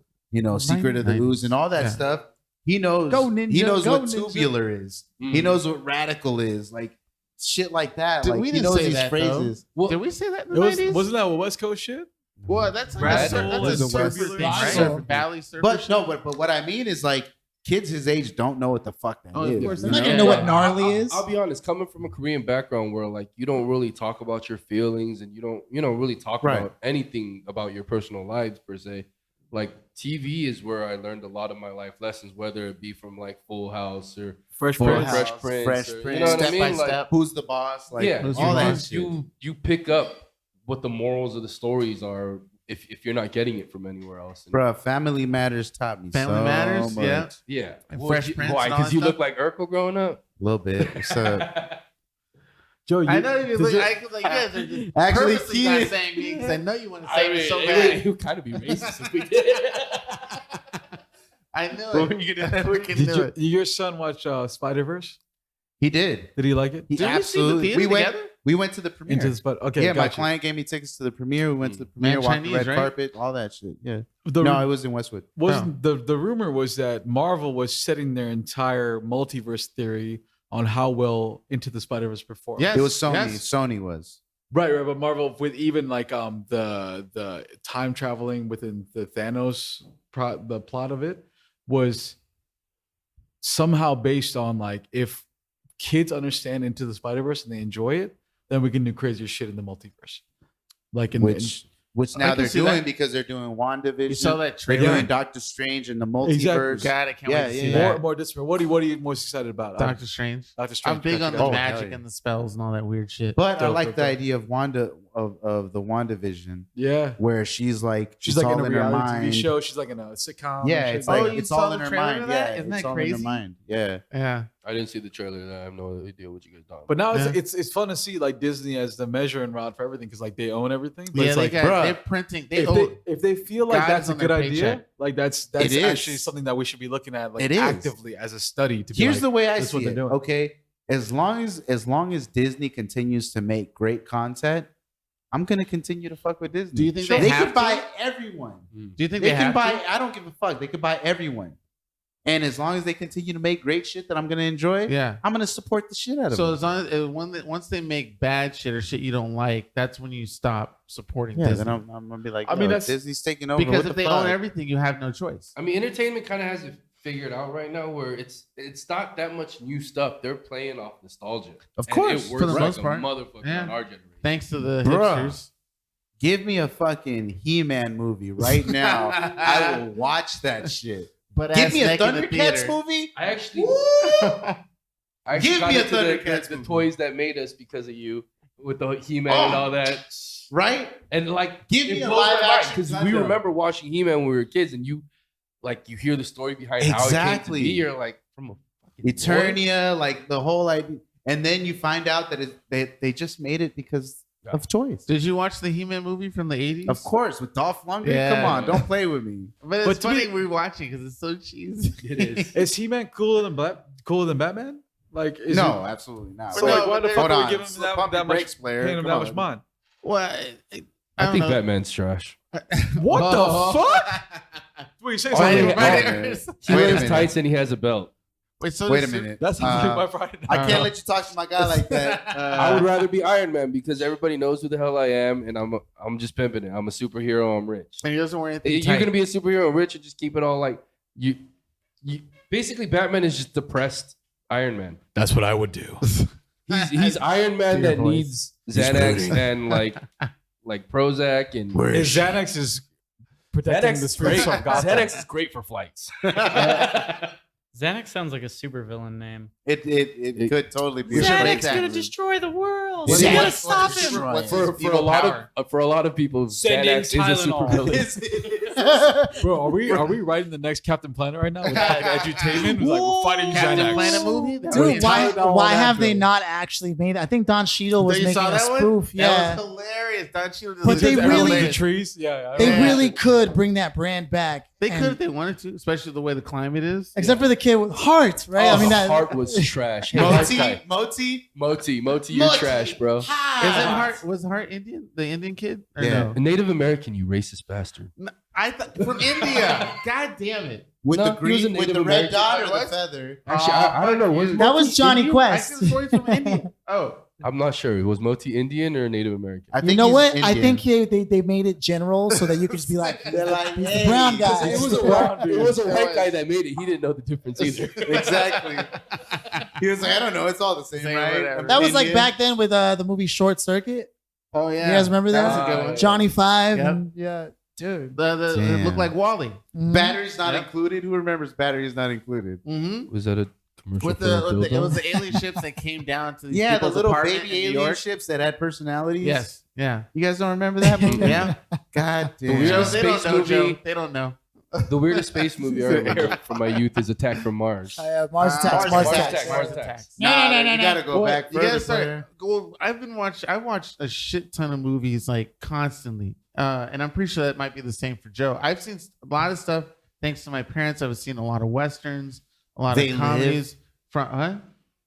Secret of the 90s. Ooze and all that Yeah. stuff. He knows. Go, ninja, he knows go, what ninja. tubular is. He knows what radical is. Like shit like that. Did Like we he didn't knows say these that, phrases. Well, Did we say that in the 90s? Wasn't that what West Coast shit? Well, that's like Radical that's a is surfer West thing, Coast. right? Valley surfer. But shit? no, but what I mean is like kids his age don't know what the fuck that is. Oh, of course you They're not know? gonna know what gnarly is. I'll be honest, coming from a Korean background where like you don't really talk about your feelings and you don't really talk Right. about anything about your personal lives per se. Like TV is where I learned a lot of my life lessons, whether it be from like Full House or Fresh Full Prince. House, Fresh Prince, Fresh or- you Prince, know what I Step mean? by Like- Step. Who's the boss? Like yeah, all that shit. you pick up what the morals of the stories are if you're not getting it from anywhere else. And- Bruh, Family Matters taught me Family so Matters, much. yeah. yeah, And Well, Fresh you- Prince Why? and all Because that you stuff? look like Urkel growing up. A little bit. What's up? Joe, I know you look like you guys are just Actually, purposely not Keenan- saying me because I know you want to say me so bad. You kind of be racist if we did. I knew What it. were you gonna I freaking did knew it. your son watch Spider-Verse? He did. Did he like it? He Did we see the absolutely. theater We went. together? We went to the premiere. Into the spot. Okay, yeah, my gotcha. client gave me tickets to the premiere. We went to the premiere, Man walked Chinese, the red right? carpet, all that shit. Yeah. The, No, it was in Westwood. wasn't the rumor was that Marvel was setting their entire multiverse theory on how well Into the Spider-Verse performed. Yes, It was Sony. yes. Sony was. Right, but Marvel with even like the time traveling within the Thanos the plot of it was somehow based on like if kids understand Into the Spider-Verse and they enjoy it, then we can do crazier shit in the multiverse. Like in Which I now can they're see doing that. because they're doing WandaVision. You saw that They're trailer? doing Doctor Strange in the multiverse. Exactly. God, I can't Yeah, wait to yeah, see yeah. that. more discipline. What are you most excited about? Doctor Strange. Doctor Strange. I'm big on the Oh, hell magic yeah. and the spells and all that weird shit. But I Dope, like dope, the dope. idea of Wanda of the WandaVision Yeah. where she's like She's it's like in all a in her reality mind. TV show. She's like in a sitcom. Yeah, and it's shit. like Oh, you it's saw all the in her trailer mind. to that? Yeah, Isn't it's that all in crazy? her mind. Yeah. Yeah. I didn't see the trailer. I have no idea what you guys done. But now Yeah. it's fun to see like Disney as the measuring rod for everything because like they own everything. But Yeah, it's they like, got, bruh, they're printing. They if own. they feel like God that's is a on good their idea, paycheck. like that's It is. actually something that we should be looking at like It is. actively as a study. To be Here's like, the way I that's what see they're it. doing. Okay, as long as Disney continues to make great content, I'm gonna continue to fuck with Disney. Do you think they they have could buy to? everyone? Do you think They they, can have buy. to? I don't give a fuck. They could buy everyone. And as long as they continue to make great shit that I'm gonna enjoy, Yeah. I'm gonna support the shit out of So them. as long as once they make bad shit or shit you don't like, that's when you stop supporting Yeah, Disney. then I'm gonna be like, I mean, that's- Disney's taking over. Because what if the they fuck? own everything, you have no choice. I mean, entertainment kind of has it figured out right now, where it's not that much new stuff. They're playing off nostalgia. Of And course, it for works the like most a part. motherfucker Yeah. on our generation. Thanks to the Bruh. hipsters. Give me a fucking He-Man movie right now. I will watch that shit. But Give ass me a neck in the Thundercats theater. movie. I actually, I Give got me a into Thundercats the movie. toys that made us because of you with the He-Man Oh. and all that. Right? And like, Give me a blows my live mind, action because we Thunder. remember watching He-Man when we were kids, and you hear the story behind how it Exactly. came to be. You're like, from a fucking boy? Eternia, like the whole idea. And then you find out that they just made it because of choice. Did you watch the He-Man movie from the 80s? Of course, with Dolph Lundgren. Yeah. Come on, don't play with me. But it's But to funny me- rewatching because it's so cheesy. It is. Is He-Man cooler than Batman? Like is No, absolutely not. So No, like, why the but fuck hold are we on. giving him that, Pump your much? brakes, player. Paying him Come that much on. mind? Well, I think don't know. Batman's trash. What Oh. the fuck? Wait, you say Why something? did- Wait a why minute. did- He Wait a wears minute. tights and he has a belt. Wait, so Wait a does- minute. That sounds like my Friday I night. can't let you talk to my guy like that. I would rather be Iron Man because everybody knows who the hell I am, and I'm just pimping it. I'm a superhero. I'm rich. And he doesn't wear anything You're tight. gonna be a superhero and rich and just keep it all like you. Basically, Batman is just depressed Iron Man. That's what I would do. He's Iron Man Your that voice. needs Xanax and like Prozac and Is Xanax is protecting the streets of Gotham. Xanax is great for flights. Xanax sounds like a supervillain name. It could totally be. Xanax gonna destroy the world. Is You it- gotta what's- stop what's him. his- what's for his a evil lot power? of people, Send in Xanax is a Tylenol. supervillain. Bro, are we writing the next Captain Planet right now? With like edutainment? It's like we're fighting Captain Xanax. Planet movie? That would be Dude, why $10 why have after. they not actually made it? I think Don Cheadle was You making saw a that one? spoof. Yeah. That was hilarious. Don Cheadle did But they that. really- the trees. Yeah. They Yeah. really could bring that brand back. They and- could if they wanted to, especially the way the climate is. Except for the kid with heart, right? I mean, that, Heart was trash. Hey, Moti, Moti, Moti. Moti, you're trash, bro. Isn't Hart Indian? The Indian kid? Or Yeah. no? A Native American, you racist bastard. I thought from India. God damn it. With No, the he was a green, with Native the red American. dot or Wait, the what? feather. Actually, I don't know. Was That was Moti Johnny Indian? Quest. I could have from India. Oh. I'm not sure. Was Moti Indian or Native American? I You think know he's what? I Indian. think they made it general so that you could just be like, They're like, he's hey, the brown guy. It was a white guy that made it. He didn't know the difference either. Exactly. He was like, I don't know. It's all the same, Same, right? whatever. That was like Indian. back then with the movie Short Circuit. Oh yeah. You guys remember that? That was a good one. Johnny Five. Yep. And, yeah, dude. It Damn. looked like Wally. Mhm. Batteries not Yep. included. Who remembers batteries not included? Mm-hmm. Was that a commercial With for a it dildo? was the alien ships that came down to these Yeah, the people's little apartment baby in New alien York. ships that had personalities. Yes. Yeah. You guys don't remember that movie? Yeah. God The damn. weirdest They don't space know, movie. Joe. They don't know. The weirdest space movie I remember from my youth is Attack from Mars. Mars Attacks. Mars Attacks. Mars Attacks. No, you gotta go back You further. gotta start. player. Well, I watched a shit ton of movies like constantly, and I'm pretty sure that might be the same for Joe. I've seen a lot of stuff thanks to my parents. I've seen a lot of westerns, a lot They of comedies.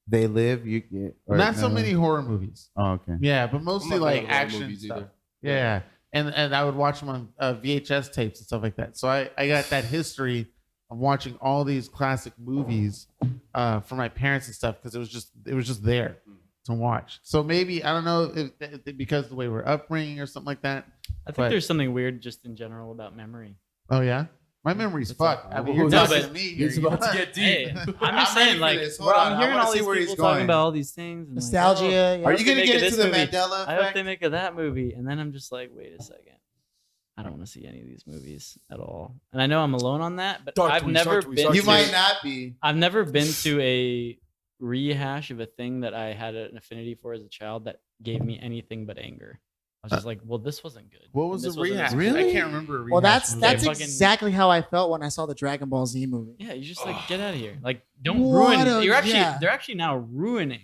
They live. You get or Not so no? many horror movies. Oh, okay. Yeah, but I'm mostly not like big on horror action movies stuff. either. Yeah, and I would watch them on VHS tapes and stuff like that. So I got that history of watching all these classic movies from my parents and stuff because it was just there to watch. So maybe I don't know if because of the way we're upbringing or something like that. I think But- there's something weird just in general about memory. Oh yeah, my memory's It's fucked. like- I mean, you're No, talking but to me. Here. It's about to get deep. Hey, I'm just I'm ready saying, for like, this. bro, Hold on. I'm I hearing wanna all see these where he's people talking going. about all these things. And Nostalgia. Like, yeah. Are hope you they gonna make get it into this the movie. Mandela I hope effect? they make it that movie, and then I'm just like, wait a second. I don't want to see any of these movies at all. And I know I'm alone on that, but Dark I've tweets, never dark tweets, been. dark You to- might not be. I've never been to a rehash of a thing that I had an affinity for as a child that gave me anything but anger. I was just like, well, this wasn't good. What And was the this wasn't rehash? as Really? I can't remember. A rehash Well, that's movie. that's Fucking- exactly how I felt when I saw the Dragon Ball Z movie. Yeah, you just like get out of here. Like, don't What ruin. a- You're actually yeah. they're actually now ruining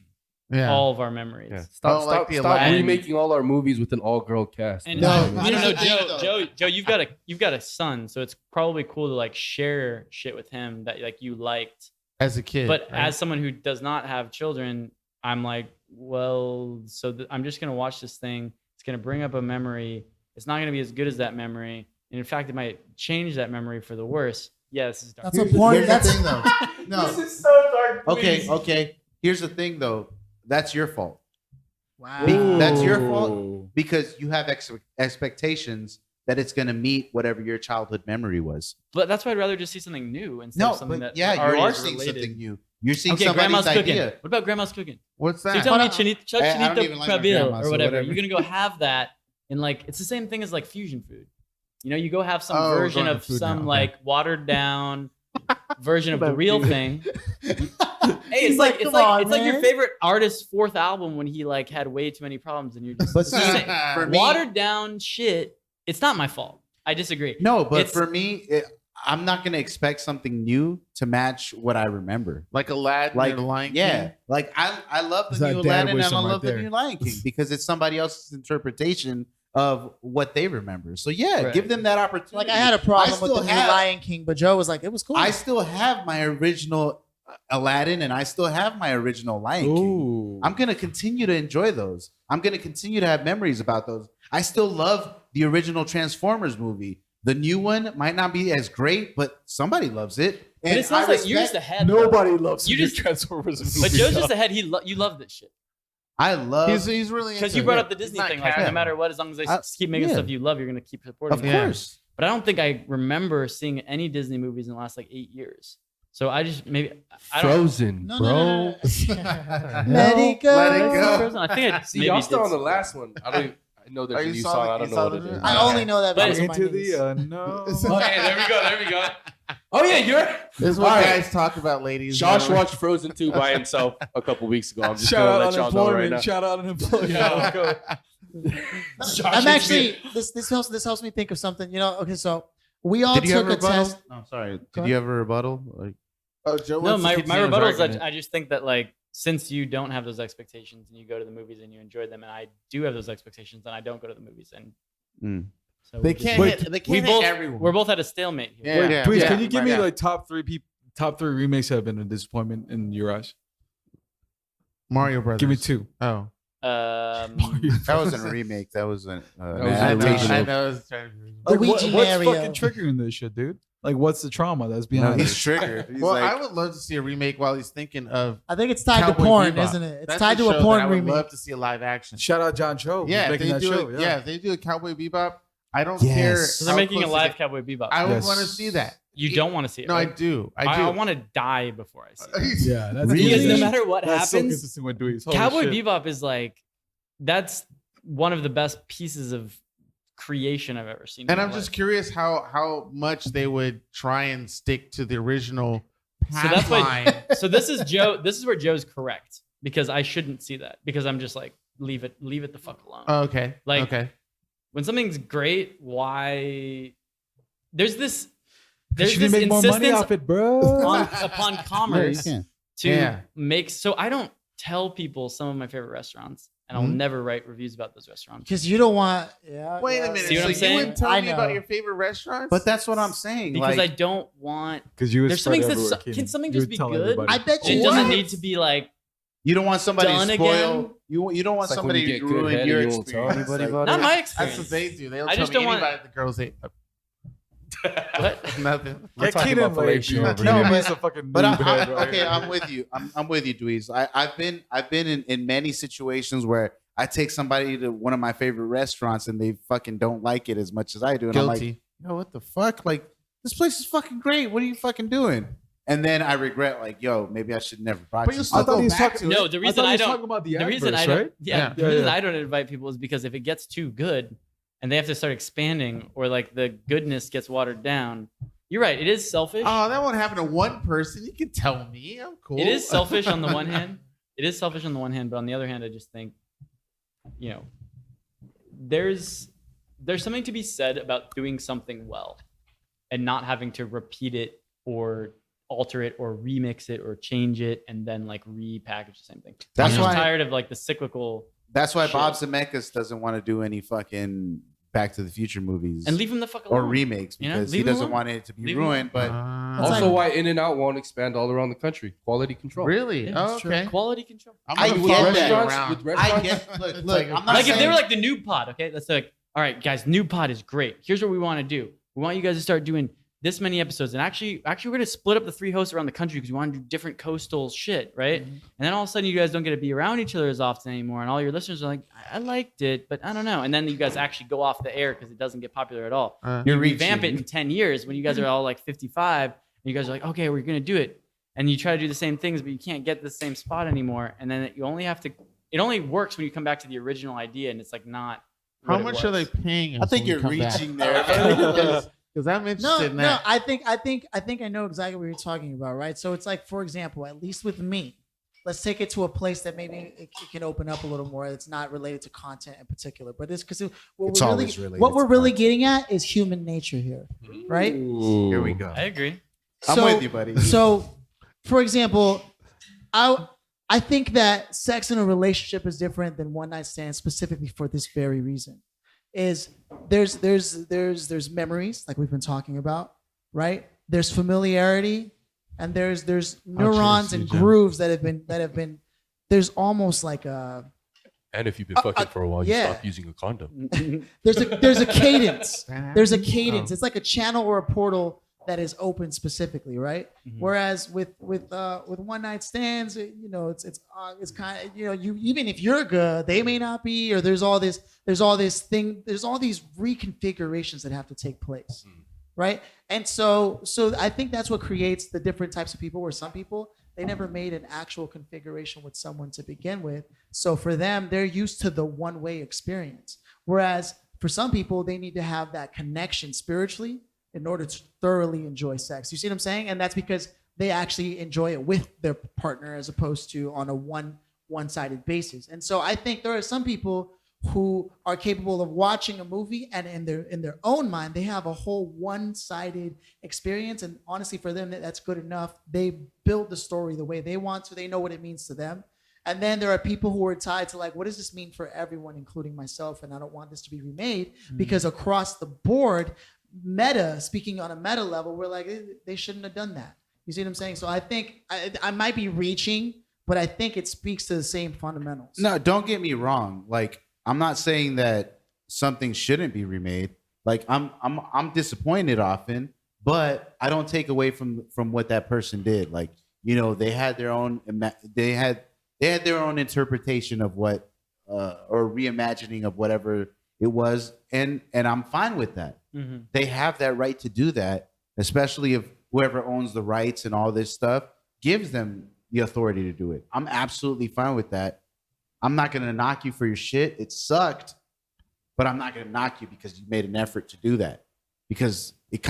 yeah. all of our memories. Yeah. Stop, Oh, like stop, the stop Aladdin. remaking all our movies with an all-girl cast. And No, no, here's no, the thing, Joe, you've got a son, so it's probably cool to like share shit with him that like you liked. as a kid. But right? as someone who does not have children, I'm like, well, so I'm just gonna watch this thing. It's gonna bring up a memory. It's not gonna be as good as that memory, and in fact, it might change that memory for the worse. Yeah, this is dark. That's what porn. Here's the That's thing, though. No. This is so dark. Okay, okay. Here's the thing, though. That's your fault. wow. That's your fault because you have expectations that it's going to meet whatever your childhood memory was. But that's why I'd rather just see something new instead No, of something but that yeah, you already are is seeing related. something new. You're seeing Okay, somebody's grandma's idea. cooking. What about grandma's cooking? What's So that? you're telling me Hold I don't even Chinito like my Prabil grandma, or so whatever. whatever. You're gonna go have that, and like it's the same thing as like fusion food. You know, you go have some Oh, we're version going to of food some now, okay. like watered down version of the real thing. Hey, He's it's like, like it's "Come like on, it's like your man." favorite artist's fourth album when he like had way too many problems, and you're just But it's the same. for me, watered down shit. It's not my fault. I disagree. no, but It's- for me, I'm not going to expect something new to match what I remember. like Aladdin Like, or the Lion yeah, King? like I love Is the that new dad Aladdin and wisdom I right love the there? new Lion King because it's somebody else's interpretation of what they remember. So yeah, Right. give them that opportunity. Like I had a problem I with the still new have- Lion King, but Joe was like, it was cool. I still have my original Aladdin and I still have my original Lion King. Ooh. I'm going to continue to enjoy those. I'm going to continue to have memories about those. I still love the original Transformers movie. The new one might not be as great, but somebody loves it. But it sounds I like you're just respect- ahead. though. Nobody loves You you just- Transformers. But Joe's just ahead. You love this shit. I love. He's really Because into you brought it. up the He's Disney not thing, like casual. no matter what, as long as they I- keep making yeah. stuff you love, you're gonna keep supporting. Of them. Yeah. course. But I don't think I remember seeing any Disney movies in the last like 8 years. So I just maybe I don't. Frozen, No, bro. no. Let it go. Let it go. Frozen, I think I See, maybe y'all did still on the see- last one. I know Oh, there's a you new saw song. the- I you don't know saw what it the- is. I only know that But- because of my Into niece. the unknown. Okay, there we go. There we go. Oh yeah, you're. This is what All right. guys talk about, ladies. Josh watched Frozen 2 by himself a couple weeks ago. I'm just Shout gonna out let y'all know right unemployment. now. Shout out unemployment. Yeah. Let's go. I'm actually this helps me think of something. You know, okay, so we all Did you took have a a rebuttal? test. No, sorry. Go Did you have a rebuttal? Like, Oh, Joe No, wants to my continue his rebuttal is that argument. I just think that like since you don't have those expectations and you go to the movies and you enjoy them, and I do have those expectations and I don't go to the movies, and so They we just- can't Wait, hit. They we can't both hit everyone. we're both at a stalemate here. Yeah. Wait, please, Yeah. can you give Right me now. like top three remakes that have been a disappointment in your eyes? Mario Brothers. Give me two. Oh, That wasn't a remake. That was an was adaptation. I know. I was trying to be- Luigi what's Mario. fucking triggering this shit, dude? Like, what's the trauma that's No, behind he's it? triggered. He's Well, like, I would love to see a remake while he's thinking of. I think it's tied to Cowboy porn, Bebop. isn't it? It's That's tied a to show a porn that I would remake. love to see a live action. Shout out John Cho. Yeah, if making they that do show. it. Yeah, if they do a Cowboy Bebop, I don't Yes. care. So they're how making a close live it Cowboy Bebop. I would Yes. want to see that. You don't want to see it. No, I right? do. I do. I want to die before I see it. Yeah, that's Because no Really? matter what That's so happens, consistent with Dweezy. Holy Cowboy shit. Bebop is like, that's one of the best pieces of creation I've ever seen. in And my I'm just life. curious how much they would try and stick to the original So that's why. line. So this is Joe. This is where Joe's correct because I shouldn't see that because I'm just like leave it the fuck alone. Okay. Like- okay. When something's great, why? There's this You need to make more money insistence off it, bro. upon yeah, you commerce can. to Yeah. make. So I don't tell people some of my favorite restaurants, and I'll Mhm. never write reviews about those restaurants. Because you don't want. Yeah. Wait yeah. a minute. See what so I'm you saying? wouldn't tell I me know. about your favorite restaurants? But that's what I'm saying. Because like, I don't want. Because you would There's spread something that's everywhere, can Keenan. something You just would be tell good? everybody. I bet It you. doesn't What? need to be like you don't want somebody Done to spoil. again? You don't want It's like when somebody you to get good ruin head your and you won't tell experience. anybody Like, about not it. my That's experience. what they do. They'll I tell just me don't want- anybody the girls ate. What? Nothing. We're Get talking Keenan about laid, fellatio dude. over Keenan here. needs a fucking But noob head right okay, here. I'm with you. I'm with you, Dweez. I've been in many situations where I take somebody to one of my favorite restaurants and they fucking don't like it as much as I do, and I'm like, Guilty. yo, what the fuck? Like, this place is fucking great. What are you fucking doing? And then I regret, like, yo, maybe I should never brought But you. you'll still I thought go he was back talking- to No, it. the I reason thought he I was don't. talking about the reason I adverse, don't. right? Yeah, Yeah. the reason Yeah. I don't invite people is because if it gets too good, and they have to start expanding, or like the goodness gets watered down. You're right. It is selfish. Oh, that won't happen to one person. You can tell me. I'm cool. It is selfish on the one hand. It is selfish on the one hand, but on the other hand, I just think, there's something to be said about doing something well and not having to repeat it or alter it or remix it or change it and then like repackage the same thing. That's I'm just why- tired of like the cyclical That's why Shit. Bob Zemeckis doesn't want to do any fucking Back to the Future movies and leave them the fuck alone. or remakes You know? because he Leave 'em doesn't alone. want it to be Leave 'em ruined. But That's Also, like- why In-N-Out won't expand all around the country? Quality control. Really? Yeah, Oh, that's true. okay. Quality control. I'm I gonna get follow that. you Restaurants, around. with I restaurants, get look. I'm not Like if they saying- were like the new pod, okay? That's like, all right, guys, new pod is great. Here's what we want to do. We want you guys to start doing this many episodes. And actually we're gonna split up the 3 hosts around the country because we want to do different coastal shit, right? And then all of a sudden you guys don't get to be around each other as often anymore. And all your listeners are like, I liked it, but I don't know. And then you guys actually go off the air because it doesn't get popular at all. You're You revamp it reaching. in 10 years when you guys are all like 55 and you guys are like, okay, we're gonna do it. And you try to do the same things, but you can't get the same spot anymore. And then you only have to, it only works when you come back to the original idea and it's like not. How what it much are they was. paying us? I think when we you're come back? reaching there. Because I'm No, interested in no. that. I think I know exactly what you're talking about, right? So it's like, for example, at least with me, let's take it to a place that maybe it can open up a little more. It's not related to content in particular, but it's because It's what always related we're to really content. getting at is human nature here, right? Here we go. I agree. I'm with you, buddy. So, for example, I think that sex in a relationship is different than one night stand specifically for this very reason. Is there's memories like we've been talking about, right? There's familiarity, and there's neurons and grooves that have been. There's almost like a And if you've been fucking for a while, you yeah. stop using a condom. there's a cadence. There's a Oh. cadence. It's like a channel or a portal that is open specifically, right? Whereas with one night stands, it's kind of you even if you're good, they may not be, or there's all these reconfigurations that have to take place, right? And so I think that's what creates the different types of people. Where some people they never made an actual configuration with someone to begin with, so for them they're used to the one-way experience. Whereas for some people they need to have that connection spiritually in order to thoroughly enjoy sex. You see what I'm saying? And that's because they actually enjoy it with their partner as opposed to on a one-sided basis. And so I think there are some people who are capable of watching a movie and in their own mind they have a whole one-sided experience, and honestly for them that's good enough. They build the story the way they want to. They know what it means to them. And then there are people who are tied to like, what does this mean for everyone, including myself? And I don't want this to be remade because across the board, speaking on a meta level, we're like, they shouldn't have done that. You see what I'm saying? So I think I might be reaching, but I think it speaks to the same fundamentals. No, don't get me wrong. Like, I'm not saying that something shouldn't be remade. Like, I'm disappointed often, but I don't take away from what that person did. Like, you know, they had their own their own interpretation of what or reimagining of whatever it was, and I'm fine with that. Mm-hmm. They have that right to do that, especially if whoever owns the rights and all this stuff gives them the authority to do it. I'm absolutely fine with that. I'm not going to knock you for your shit. It sucked, but I'm not going to knock you because you made an effort to do that, because it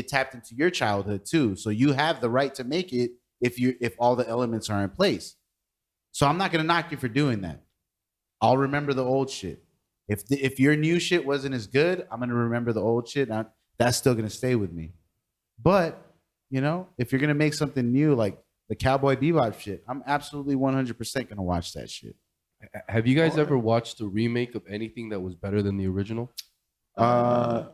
tapped into your childhood too. So you have the right to make it if all the elements are in place. So I'm not going to knock you for doing that. I'll remember the old shit. If your new shit wasn't as good, I'm going to remember the old shit. That's still going to stay with me. But, you know, if you're going to make something new, like the Cowboy Bebop shit, I'm absolutely 100% going to watch that shit. Have you guys ever watched a remake of anything that was better than the original? Yes.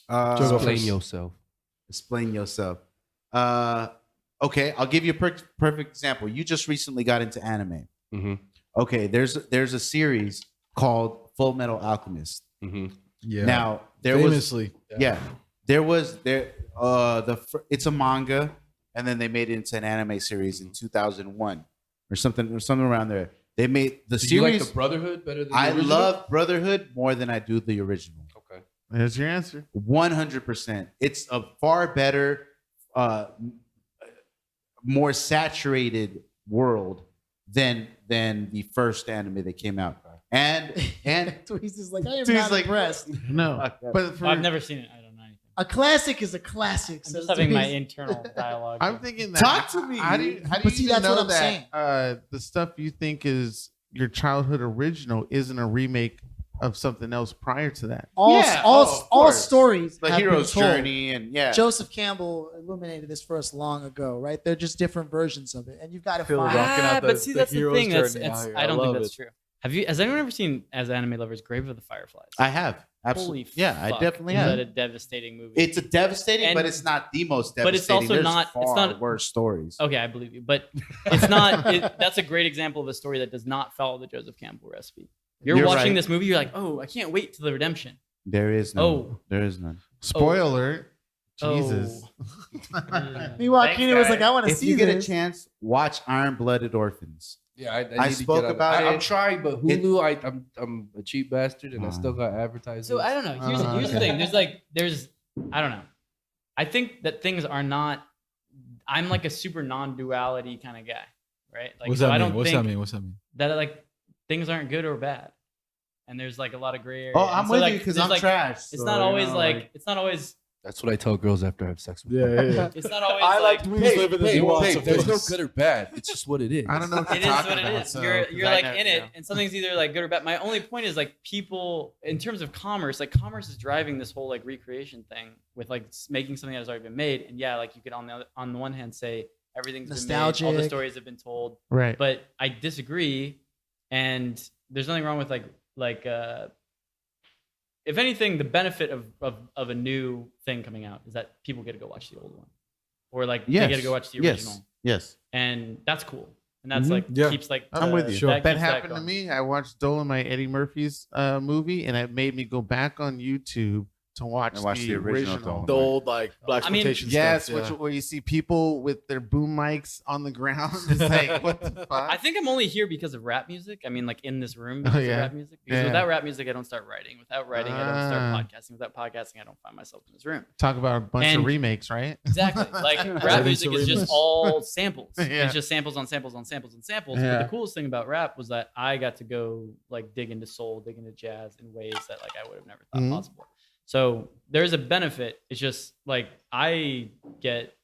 Explain yourself. Explain yourself. Okay, I'll give you a perfect example. You just recently got into anime. Mm-hmm. Okay, there's a series called Full Metal Alchemist. Mm-hmm. Yeah. Now Famously. It's a manga, and then they made it into an anime series in 2001 or something around there. They made the So series. you like the Brotherhood better than the I original? love Brotherhood more than I do the original. Okay. There's your answer. 100%. It's a far better, more saturated world than the first anime that came out. And Dweezy's like, I am Dweezy's not like, impressed. No, but I've never seen it. I don't know anything. A classic is a classic. I'm says just having my Dweezy. internal dialogue. I'm thinking that. Talk to me. How do you But see, even that's know what I'm that saying. the stuff you think is your childhood original isn't a remake of something else prior to that? all Yeah, of course. stories. the have been hero's told. journey, and Joseph Campbell illuminated this for us long ago, right? They're just different versions of it, and you've got to Feel find. rocking out but see, that's the hero's thing. That's journey out here. I don't think love that's it. true. Has anyone ever seen, as anime lovers, Grave of the Fireflies? I have absolutely. Holy Yeah, I fuck, definitely is have. that a devastating movie? It's a devastating, And- but it's not the most but it's devastating. also There's not- it's far not- worse stories. Okay, I believe you, but it's not. That's a great example of a story that does not follow the Joseph Campbell recipe. You're watching right. this movie, you're like, oh, I can't wait till the redemption. There is none. Oh. There is none. Spoiler alert. Jesus. Meanwhile, Thanks, Keenan was like, guys. I want to If see you get a this. chance, watch Iron Blooded Orphans. Yeah, I I need to spoke get on about it. I'm it. trying, but Hulu, I'm a cheap bastard, and I still got advertising. So I don't know. Here's the thing. There's I don't know. I think that things are not. I'm like a super non-duality kind of guy, right? Like, What's so that I mean? don't What's think that mean? What's that mean? that like things aren't good or bad, and there's like a lot of gray area. Oh, And I'm so, with like, you because there's, I'm like, trash. It's so, not you always know, like it's not always That's what I tell girls after I have sex with them. Yeah. it's not always I like like Dweezy living his nuance of there's no things. good or bad. It's just what it is. I don't know what it you're is talking what it about. is. so- You're 'cause like I know, in it, and something's either like good or bad. My only point is like people in terms of commerce, like commerce is driving this whole like recreation thing with like making something that has already been made. And yeah, like you could on the one hand say everything's been made, all the Nostalgic. stories have been told, Right. but I disagree. And there's nothing wrong with if anything, the benefit of a new thing coming out is that people get to go watch the old one, or like they get to go watch the original, Yes. and that's cool. And that's Mhm. like Yeah. keeps like I'm with you. Sure. that That keeps happened to going. me. I watched Dolomite Eddie Murphy's movie, and it made me go back on YouTube to watch, And watch the original Dolomite. The old like black I mean, exploitation Yes, stuff. where you see people with their boom mics on the ground. It's like, what the fuck? I think I'm only here because of rap music. I mean, like in this room because yeah. of rap music. Because Yeah. without rap music, I don't start writing. Without writing, I don't start podcasting. Without podcasting, I don't find myself in this room. Talk about a bunch And- of remakes, right? Exactly. Like rap Everything's music a is remix. just all samples. Yeah. It's just samples on samples on samples on samples. Yeah. But the coolest thing about rap was that I got to go like dig into soul, dig into jazz in ways that like I would have never thought Mhm. possible. So there's a benefit. It's just like I get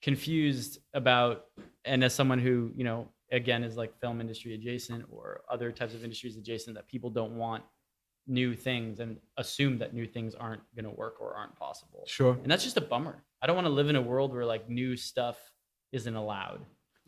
confused about, and as someone who, you know, again is like film industry adjacent or other types of industries adjacent, that people don't want new things and assume that new things aren't going to work or aren't possible. Sure. And that's just a bummer. I don't want to live in a world where like new stuff isn't allowed.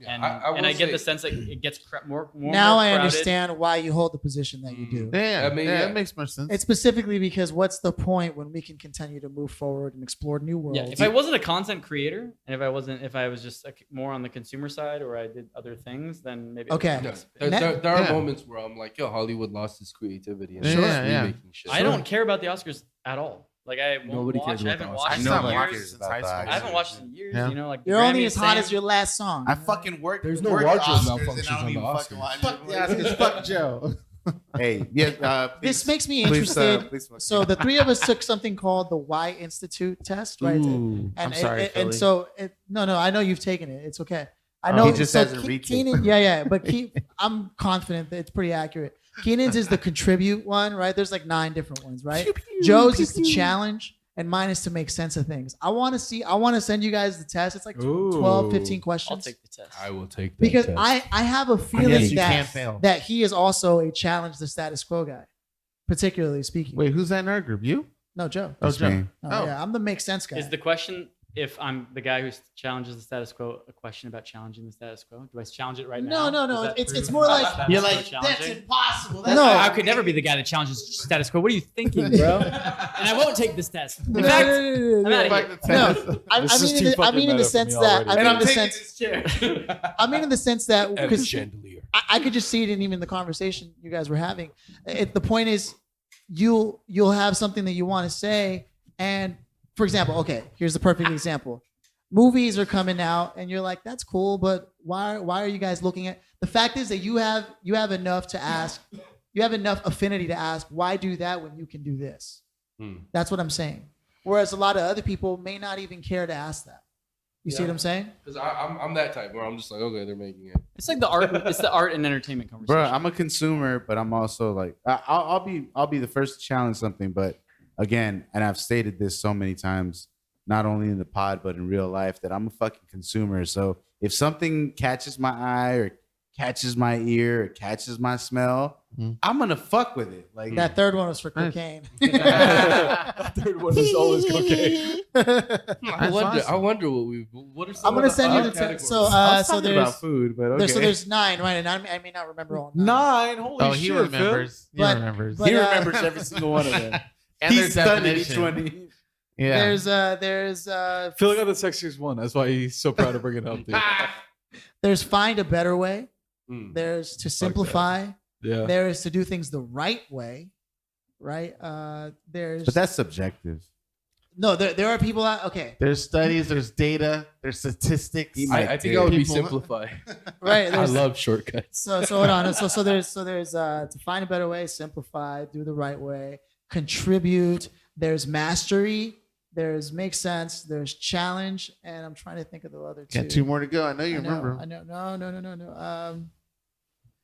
And I will I get say- the sense that it gets more Now more I crowded. understand why you hold the position that you do. Yeah, I mean, yeah, yeah. it makes more sense. It's specifically because what's the point when we can continue to move forward and explore new worlds? Yeah, if I wasn't a content creator and if I was just more on the consumer side or I did other things, then maybe. Okay. Yeah. Net- There are Yeah. moments where I'm like, yo, Hollywood lost its creativity and Sure. just Yeah. remaking shit. I don't care about the Oscars at all. Like I won't Nobody watch. cares I about haven't the watched I in stopped Nobody watching years. cares since high about school. that. I haven't watched in years. Yeah. You know, like You're the only Grammys, as hot as same. your last song. I fucking work. There's no work wardrobe Oscars malfunctions and I don't on the even fucking Oscars. watch Fuck it. the Oscars. Fuck Joe. Hey, yeah. This makes me please, interested. please, So the three of us took something called the Y Institute test, right? Ooh, I'm sorry, and Philly. so no, I know you've taken it. It's okay. I Oh. know He just hasn't reached it. Keenan, yeah, but I'm confident that it's pretty accurate. Keenan's is the contribute one, right? There's like 9 different ones, right? Joe's is the challenge, and mine is to make sense of things. I want to send you guys the test. It's like 12, 15 I'll questions. take the test. I will take that Because test. I have a feeling Yes, you can't fail. that he is also a challenge the status quo guy, particularly speaking. Wait, who's that in our group? You? No, Joe. Oh, That's Joe. me. No, Oh. yeah, I'm the make sense guy. Is the question if I'm the guy who challenges the status quo a question about challenging the status quo? Do I challenge it right now? No. Does that It's prove more like status You're quo like, challenging? that's impossible. No. I could never be the guy that challenges status quo. What are you thinking, bro? And I won't take this test. In fact, I'm out of Fuck here. the test. No, I This is mean, too I fucking mean in the meta for sense me that already. I mean And in I'm the taking sense this chair. I mean in the sense that And because chandelier. I could just see it in even the conversation you guys were having. The point is, you'll have something that you want to say, and for example, okay, here's the perfect example. Movies are coming out, and you're like, "That's cool," but why are you guys looking at? The fact is that you have enough to ask. You have enough affinity to ask, "Why do that when you can do this?" That's what I'm saying. Whereas a lot of other people may not even care to ask that. You see what I'm saying? Because I'm that type where I'm just like, okay, they're making it. It's like the art. It's the art and entertainment conversation. Bro, I'm a consumer, but I'm also like, I'll be the first to challenge something. But again, and I've stated this so many times, not only in the pod but in real life, that I'm a fucking consumer. So if something catches my eye or catches my ear or catches my smell, I'm gonna fuck with it. Like That third one was for cocaine. Third one is always cocaine. I wonder what are some I'm gonna of the send you other the categories? so I was so talking there's about food, but okay. so there's 9, right? And I may not remember all 9. 9. Holy Oh, shit, he remembers. He But- remembers. but- he remembers every single one of them. And He's their studied each definition. one. Yeah. There's Phil got the sexiest one. That's why he's so proud to bring it up. Dude. there's find a better way. Mm. There's to simplify. Yeah. There is to do things the right way, right? There's But that's subjective. no. There are people out. Okay, There's studies, there's data, there's statistics. I think I would be People- simplify. right. I There's, love shortcuts. so hold on. So there's to find a better way, simplify, do the right way, contribute. There's mastery. There's make sense. There's challenge, and I'm trying to think of the other 2. Got 2 more to go. I know you I know, remember. I know. No.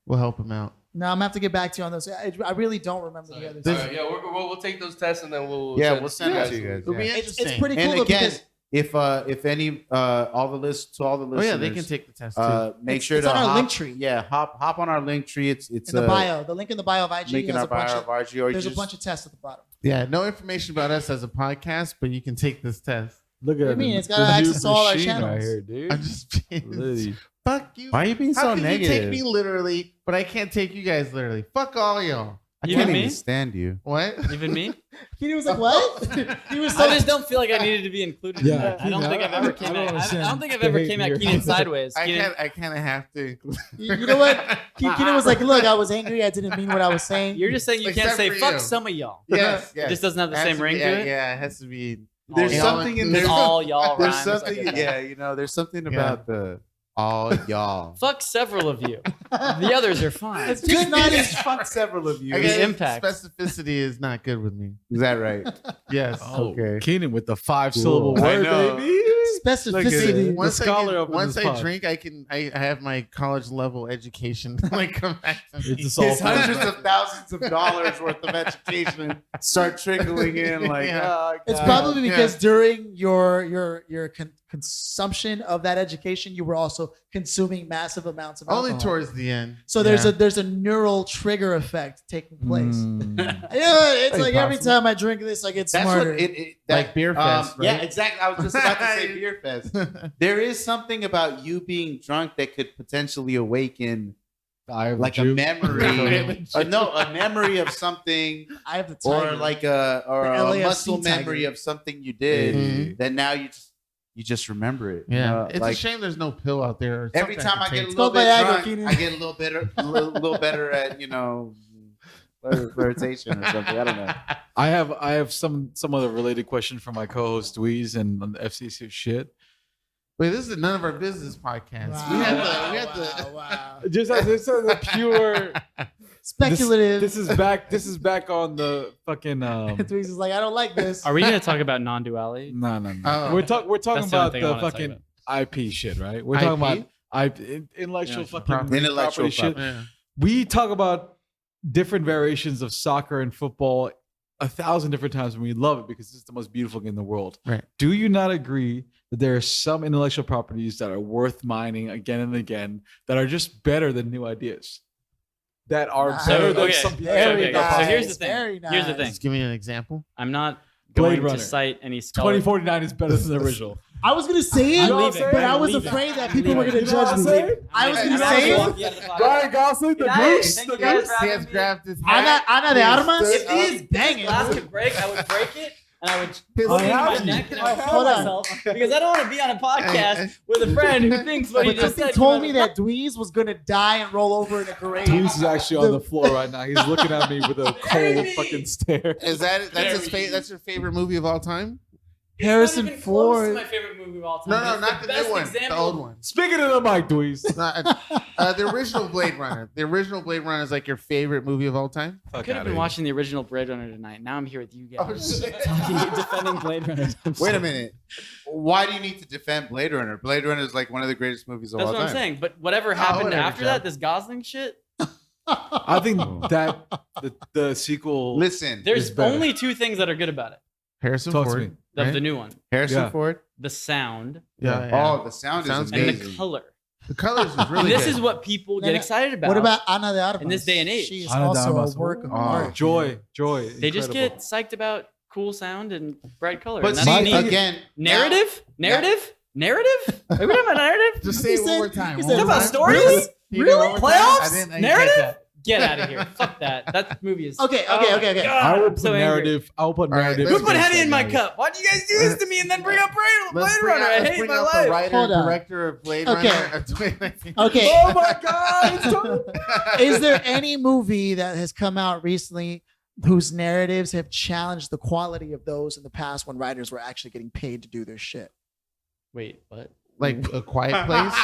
We'll help him out. No, I'm gonna have to get back to you on those. I really don't remember the other 2. All right, yeah, we'll take those tests and then we'll We'll send it to you guys. It'll be yeah. interesting. It's pretty cool And though, again, because if any all the listeners, Oh yeah, they can take the test too. make It's- sure it's to on our hop, link tree. Yeah, hop on our link tree. It's in the bio, the link in the bio of IG link in has our a bunch bio of. of RG, or There's a just, bunch of tests at the bottom. Yeah, no information about us as a podcast, but you can take this test. Look do you at mean? the- It's gotta the new access all our machine channels. out here, dude. I'm just being Literally. fuck you. Why are you being How so can negative? you take me literally, but I can't take you guys literally? Fuck all y'all. I Even can't me? even stand you. What? Even me? He was like, "What?" He was I so. just don't feel like I needed to be included. Yeah, in that. I don't Keenan, think I've I ever don't came at. I understand don't think I've the ever hate came at here. Keenan sideways. I Keenan, kind of have to. You know what? Keenan was like, "Look, I was angry. I didn't mean what I was saying." you're just saying you Except can't say for fuck you. some of y'all. Yes, It just doesn't have the Has same to ring be- to it. Yeah, it has to be. There's All something in There's there. all y'all There's rhymes. I something, get that. yeah, there's something about the all y'all. Fuck several of you. The others are fine. It's just not as. Fuck several of you. The Again, impact. Specificity is not good with me. Is that right? Yes. Oh, Okay. Keenan with the 5-syllable Cool. I word, know. baby. Specificity. The scholar up in Once this I pod. drink, I have my college level education like come back to me. It's just all His hundreds of thousands of dollars worth of education start trickling in. Like, Yeah. oh, It's God. probably because during your consumption of that education, you were also consuming massive amounts of Only alcohol. towards the end. So there's a neural trigger effect taking place. Mm. Yeah, it's Very like every possible. time I drink this, I get That's smarter. what it that, Like beer fest, Yeah, right? exactly. I was just about to say beer beer fest. There is something about you being drunk that could potentially awaken like a memory. A memory of something, I have the tiger. or like a LAFC muscle tiger. memory of something you did. That now you just remember it. Yeah, it's like, a shame there's no pill out there. Or every something time I could get a take. little Go bit Viagra, drunk, Keenan. I get a little better at flirtation or something. I don't know. I have some other related question from my co-host Dweezy and on the FCC shit. Wait, this is none of our business podcast. We had the. Wow. Just as a pure Speculative. This is back on the fucking. Dweezy is like, I don't like this. Are we gonna talk about non-duality? No. Oh. We're talking That's the only about thing I the wanna talk fucking about. IP shit, right? We're talking IP? about intellectual fucking Intellectual property shit. Yeah. We talk about different variations of soccer and football 1,000 different times, and we love it because it's the most beautiful game in the world. Right. Do you not agree that there are some intellectual properties that are worth mining again and again that are just better than new ideas? That are Nice. better than Okay, some okay, people. okay, nice. So here's the thing. Very Here's the nice. thing. Just give me an example. I'm not Blade going Runner. to cite any scholar. 2049 is better than the original. I was gonna say I'm it, leaving. but I I'm was leaving. afraid that I'm people were leaving. gonna judge me. I was gonna say it. Ryan Gosling, the Goose. Thank The you guys Goose. for He having has me. grabbed his Ana de Armas. If He is banging. Glass could break, I would break it, and I would His put it in my hand. neck, and I would Hold kill on. myself because I don't want to be on a podcast with a friend who thinks what he But just something said. told me that Dweezy was gonna die and roll over in a grave. Goose is actually on the floor right now. He's looking at me with a cold fucking stare. Is that's that's your favorite movie of all time? Harrison Close to Ford. my favorite movie of all time. No, It's not the best new one, example. the old one. Speaking of the mic, Dweezy. The original Blade Runner. The original Blade Runner is like your favorite movie of all time. I could have been watching the original Blade Runner tonight. Now I'm here with you Oh, guys. shit. Defending Blade Runner. Wait a minute. Why do you need to defend Blade Runner? Blade Runner is like one of the greatest movies of That's all what time. I'm saying. But whatever happened whatever, after Joe. that, this Gosling shit, I think that the sequel. Listen, there's better. only two things that are good about it. Harrison Talk to Ford. me. Of right? the new one. Harrison Yeah. Ford. The sound Yeah. Oh, the sound Sounds is and amazing. the color. The colors is really and this good. is what people No, get no. excited about. What about Ana de Armas? In this day and age. She is Ana de also Armas. a work of Oh, art. Joy. They just Incredible. get psyched about cool sound and bright color. But and that's see, neat. again, narrative? Narrative? Narrative? Are we talking about narrative? Just say He it one said- more time. he One said- more Talk about time. stories? Can you do it Really? one more time? I Playoffs? didn't catch Narrative? that. Get out of here. Fuck that. That movie is. Okay. God, I will I'm put so angry. narrative. I'll put All right, narrative. Who let's put get Henny in my narrative. cup? Why'd you guys do this to me and then bring up Blade Let's Runner? I let's hate bring my out the life. writer Hold and on. director of Blade Okay. Runner of 2019. Okay. Oh my God! Is there any movie that has come out recently whose narratives have challenged the quality of those in the past when writers were actually getting paid to do their shit? Wait, what? Like A Quiet Place.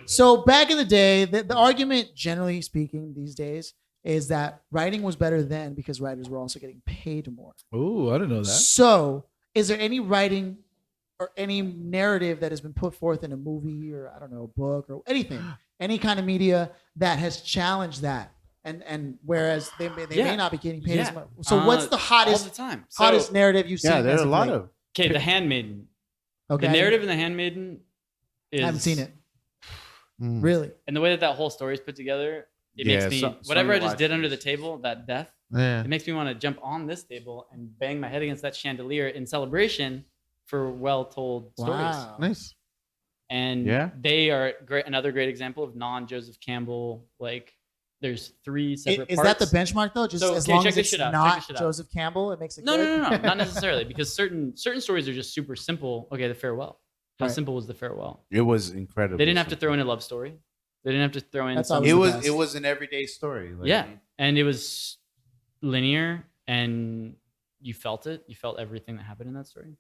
So back in the day, the argument, generally speaking, these days, is that writing was better then because writers were also getting paid more. Ooh, I didn't know that. So, is there any writing or any narrative that has been put forth in a movie or I don't know, a book or anything, any kind of media that has challenged that? And whereas they Yeah. may not be getting paid as Yeah. much. So, what's the all hottest the time? hottest narrative you've seen? yeah, there's as a lot late? of. Okay, The Handmaiden. Okay, The narrative in The Handmaiden is. I haven't seen it. Mm. Really? And the way that whole story is put together, it Yeah, makes me so- whatever Sony I just did watches. under the table, that death. Yeah. It makes me want to jump on this table and bang my head against that chandelier in celebration for well-told stories. Wow. Nice. And Yeah. they are great. Another great example of non-Joseph Campbell. Like, there's three separate Is parts. that the benchmark though? Just So, as okay, long check as this it's shit out, check not this shit out. Joseph Campbell, it makes it No, good. no, not necessarily, because certain stories are just super simple. Okay, The Farewell. How Right. simple was The Farewell? It was incredible. They didn't have to throw in a love story. They didn't have to throw in. That's some, always It the was best. it was an everyday story. Like, yeah, and it was linear, and you felt it. You felt everything that happened in that story.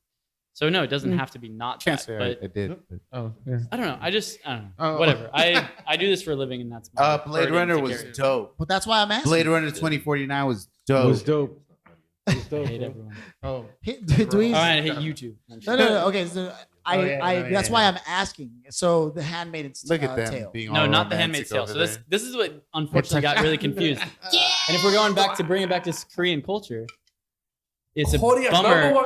So no, it doesn't have to be not Can't that. say But I did. Oh, yeah. I don't know. I don't know. Oh. Whatever. I do this for a living, and that's my Blade burden Runner to was carry. dope. But that's why I'm asking. Blade Runner 2049 was It dope. was dope. It was I dope. hate bro. everyone. Oh. Do we? Oh, I hate you too. No. Okay, so that's yeah. why I'm asking. So the Handmaid's Look at them Tale. being No, all not The romantic Handmaid's Tale. over So there. this is what unfortunately got really confused. And if we're going back to bring it back to Korean culture, it's a bummer.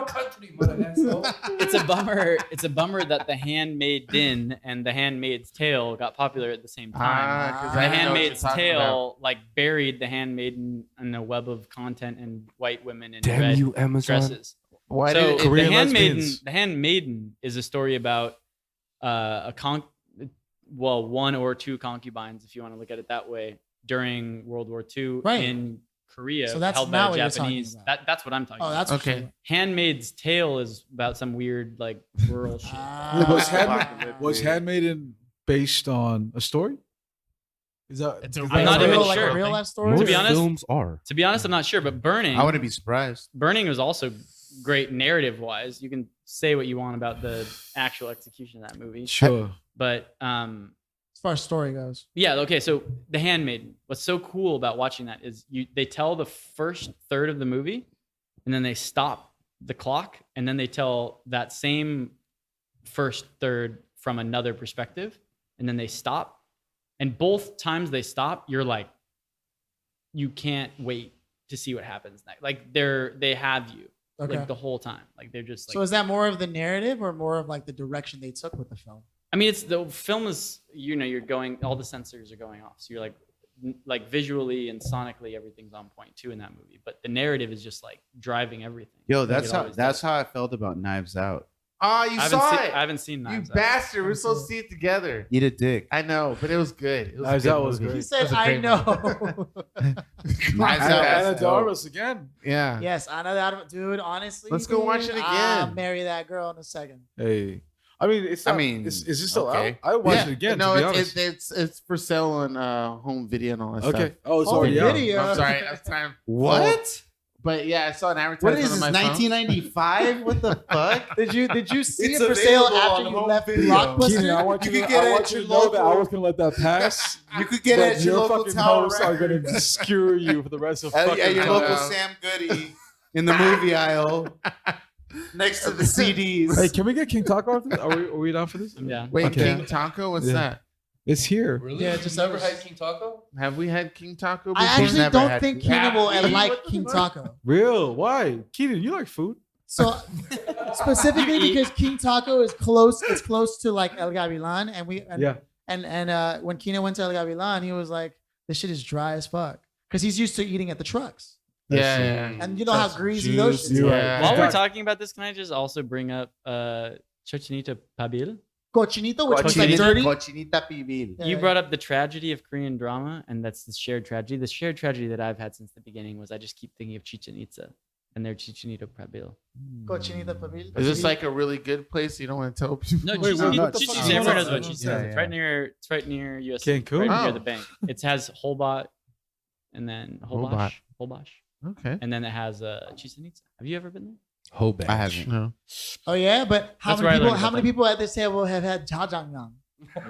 country, asshole. It's a bummer. It's a bummer that The Handmaiden and The Handmaid's Tale got popular at the same time. 'cause The I didn't know what you're Handmaid's talking Tale about. like buried the handmaiden in a web of content and white women in Damn red you, Amazon. dresses. Why So did it? Korean the Handmaiden, lesbians. The Handmaiden is a story about one or two concubines, if you want to look at it that way, during World War II Right. in Korea, So that's held not by what the you're talking Japanese. about. That's what I'm talking Oh, about. that's Okay. Handmaid's Tale is about some weird like rural shit. Was Handmaiden based on a story? Is that? I'm not even like sure. a real life story. Most To be honest- films are. To be honest, I'm not sure, but Burning, I wouldn't be surprised. Burning was also great narrative wise. You can say what you want about the actual execution of that movie, Sure. but As far as story goes. yeah, okay. So The Handmaiden. What's so cool about watching that is they tell the first third of the movie, and then they stop the clock, and then they tell that same first third from another perspective, and then they stop. And both times they stop, you're like, you can't wait to see what happens next. Like they have you Okay. like the whole time. Like they're just like. So is that more of the narrative or more of like the direction they took with the film? I mean, it's the film is, you're going, all the sensors are going off. So you're like visually and sonically, everything's on point too in that movie. But the narrative is just like driving everything. Yo, Like, that's it how always that's does. how I felt about Knives Out. Oh, you I saw haven't, it. I haven't seen You Knives Out. bastard. We're supposed to see it together. Eat a dick. I know, but it was good. It was a Knives good Out was movie. great. He It said, was a I great know. Knives Anna, Out. Anna was de dope. Armas again. Yeah. Yes, I know that, dude. Honestly, Let's go watch dude, it again. I'll marry that girl in a second. Hey, I mean, it's. I Not, mean, is this still okay. out? I would watch Yeah. it again. No, to be honest. it's for sale on home video and all that Okay. stuff. Oh, it's Home already out. video. I'm sorry. I was trying. What? But yeah, I saw an advertisement What is on this? my phone. 1995? What the fuck? Did you see It's it for sale available after on you home left video. Blockbuster? Keenan, I want You you, could to, get I it want at you your to know that I local- was gonna let that pass. You could get it but at your local fucking tower hosts are gonna skewer you for the rest of fucking at your I local know. Sam Goody in the movie aisle next to the CDs. Hey, can we get King Taco after this? Are we down for this? Yeah. Wait, Okay. King Taco? What's Yeah. that? It's here. Really? Yeah, just never over- had King Taco. Have we had King Taco? I before? actually never don't had- think Yeah. Keenan will What like the King fuck? Taco. Real? Why? Keenan, you like food? So specifically because King Taco is close. It's close to like El Gavilan, and Yeah. And when Keenan went to El Gavilan, he was like, "This shit is dry as fuck," because he's used to eating at the trucks, Yeah, yeah. and you know how greasy those Juice, shits you're are. right. Yeah. While we're Got- talking about this, can I just also bring up Cochinita Pibil? Cochinito, which is like Cochinita, dirty. Cochinita pibil. Yeah, You yeah. brought up the tragedy of Korean drama, and that's the shared tragedy. The shared tragedy that I've had since the beginning was I just keep thinking of Chichen Itza and their Chichenito Pibil. Cochinita pibil. Is this like a really good place? You don't want to tell people? No, Wait, Chichen what the Itza. fuck? Everyone knows about Yeah, Chichen Itza. yeah. It's right near US. Cancun? Right near Oh. the bank. It has Holbach, and then Holbox, Okay. and then it has Chichen Itza. Have you ever been there? Hobach. I haven't. No. Oh yeah, but how That's where I many people? learned How about many that. people at this table have had jjajangmyeon?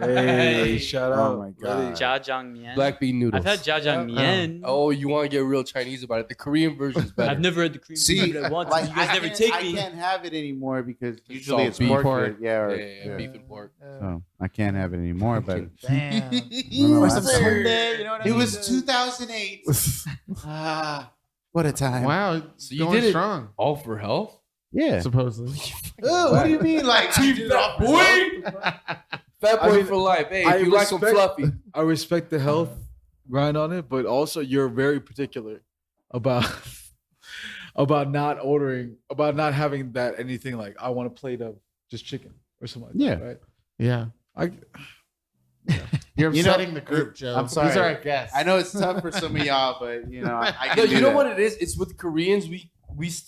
Hey, shout out. Oh my god. Jjajangmyeon. Black bean noodles. I've had jjajangmyeon. Oh, you want to get real Chinese about it? The Korean version is better. I've never had the cream See, cheese, but I want to. like, You guys I never can't- take I me. can't have it anymore because It's usually all it's beef. pork. Yeah, or, Yeah, beef and pork. So I can't have it anymore. But Damn. Remember Or last some year? sundae, you know what I It mean? was 2008. What a time. Wow. So you going did it strong. all for health? Yeah. Supposedly. Oh, what do you mean? Like, you did it off Fat I boy mean, for life. Hey, I if you like them respect- fluffy. I respect the health grind on it, but also you're very particular about not ordering, about not having that anything like I want a plate of just chicken or something like Yeah. that, right? Yeah. You're You know- upsetting the group, Joe. I'm sorry. These are our guests. I know it's tough for some of y'all, but you know, I No, can do you know that. what it is? It's with Koreans.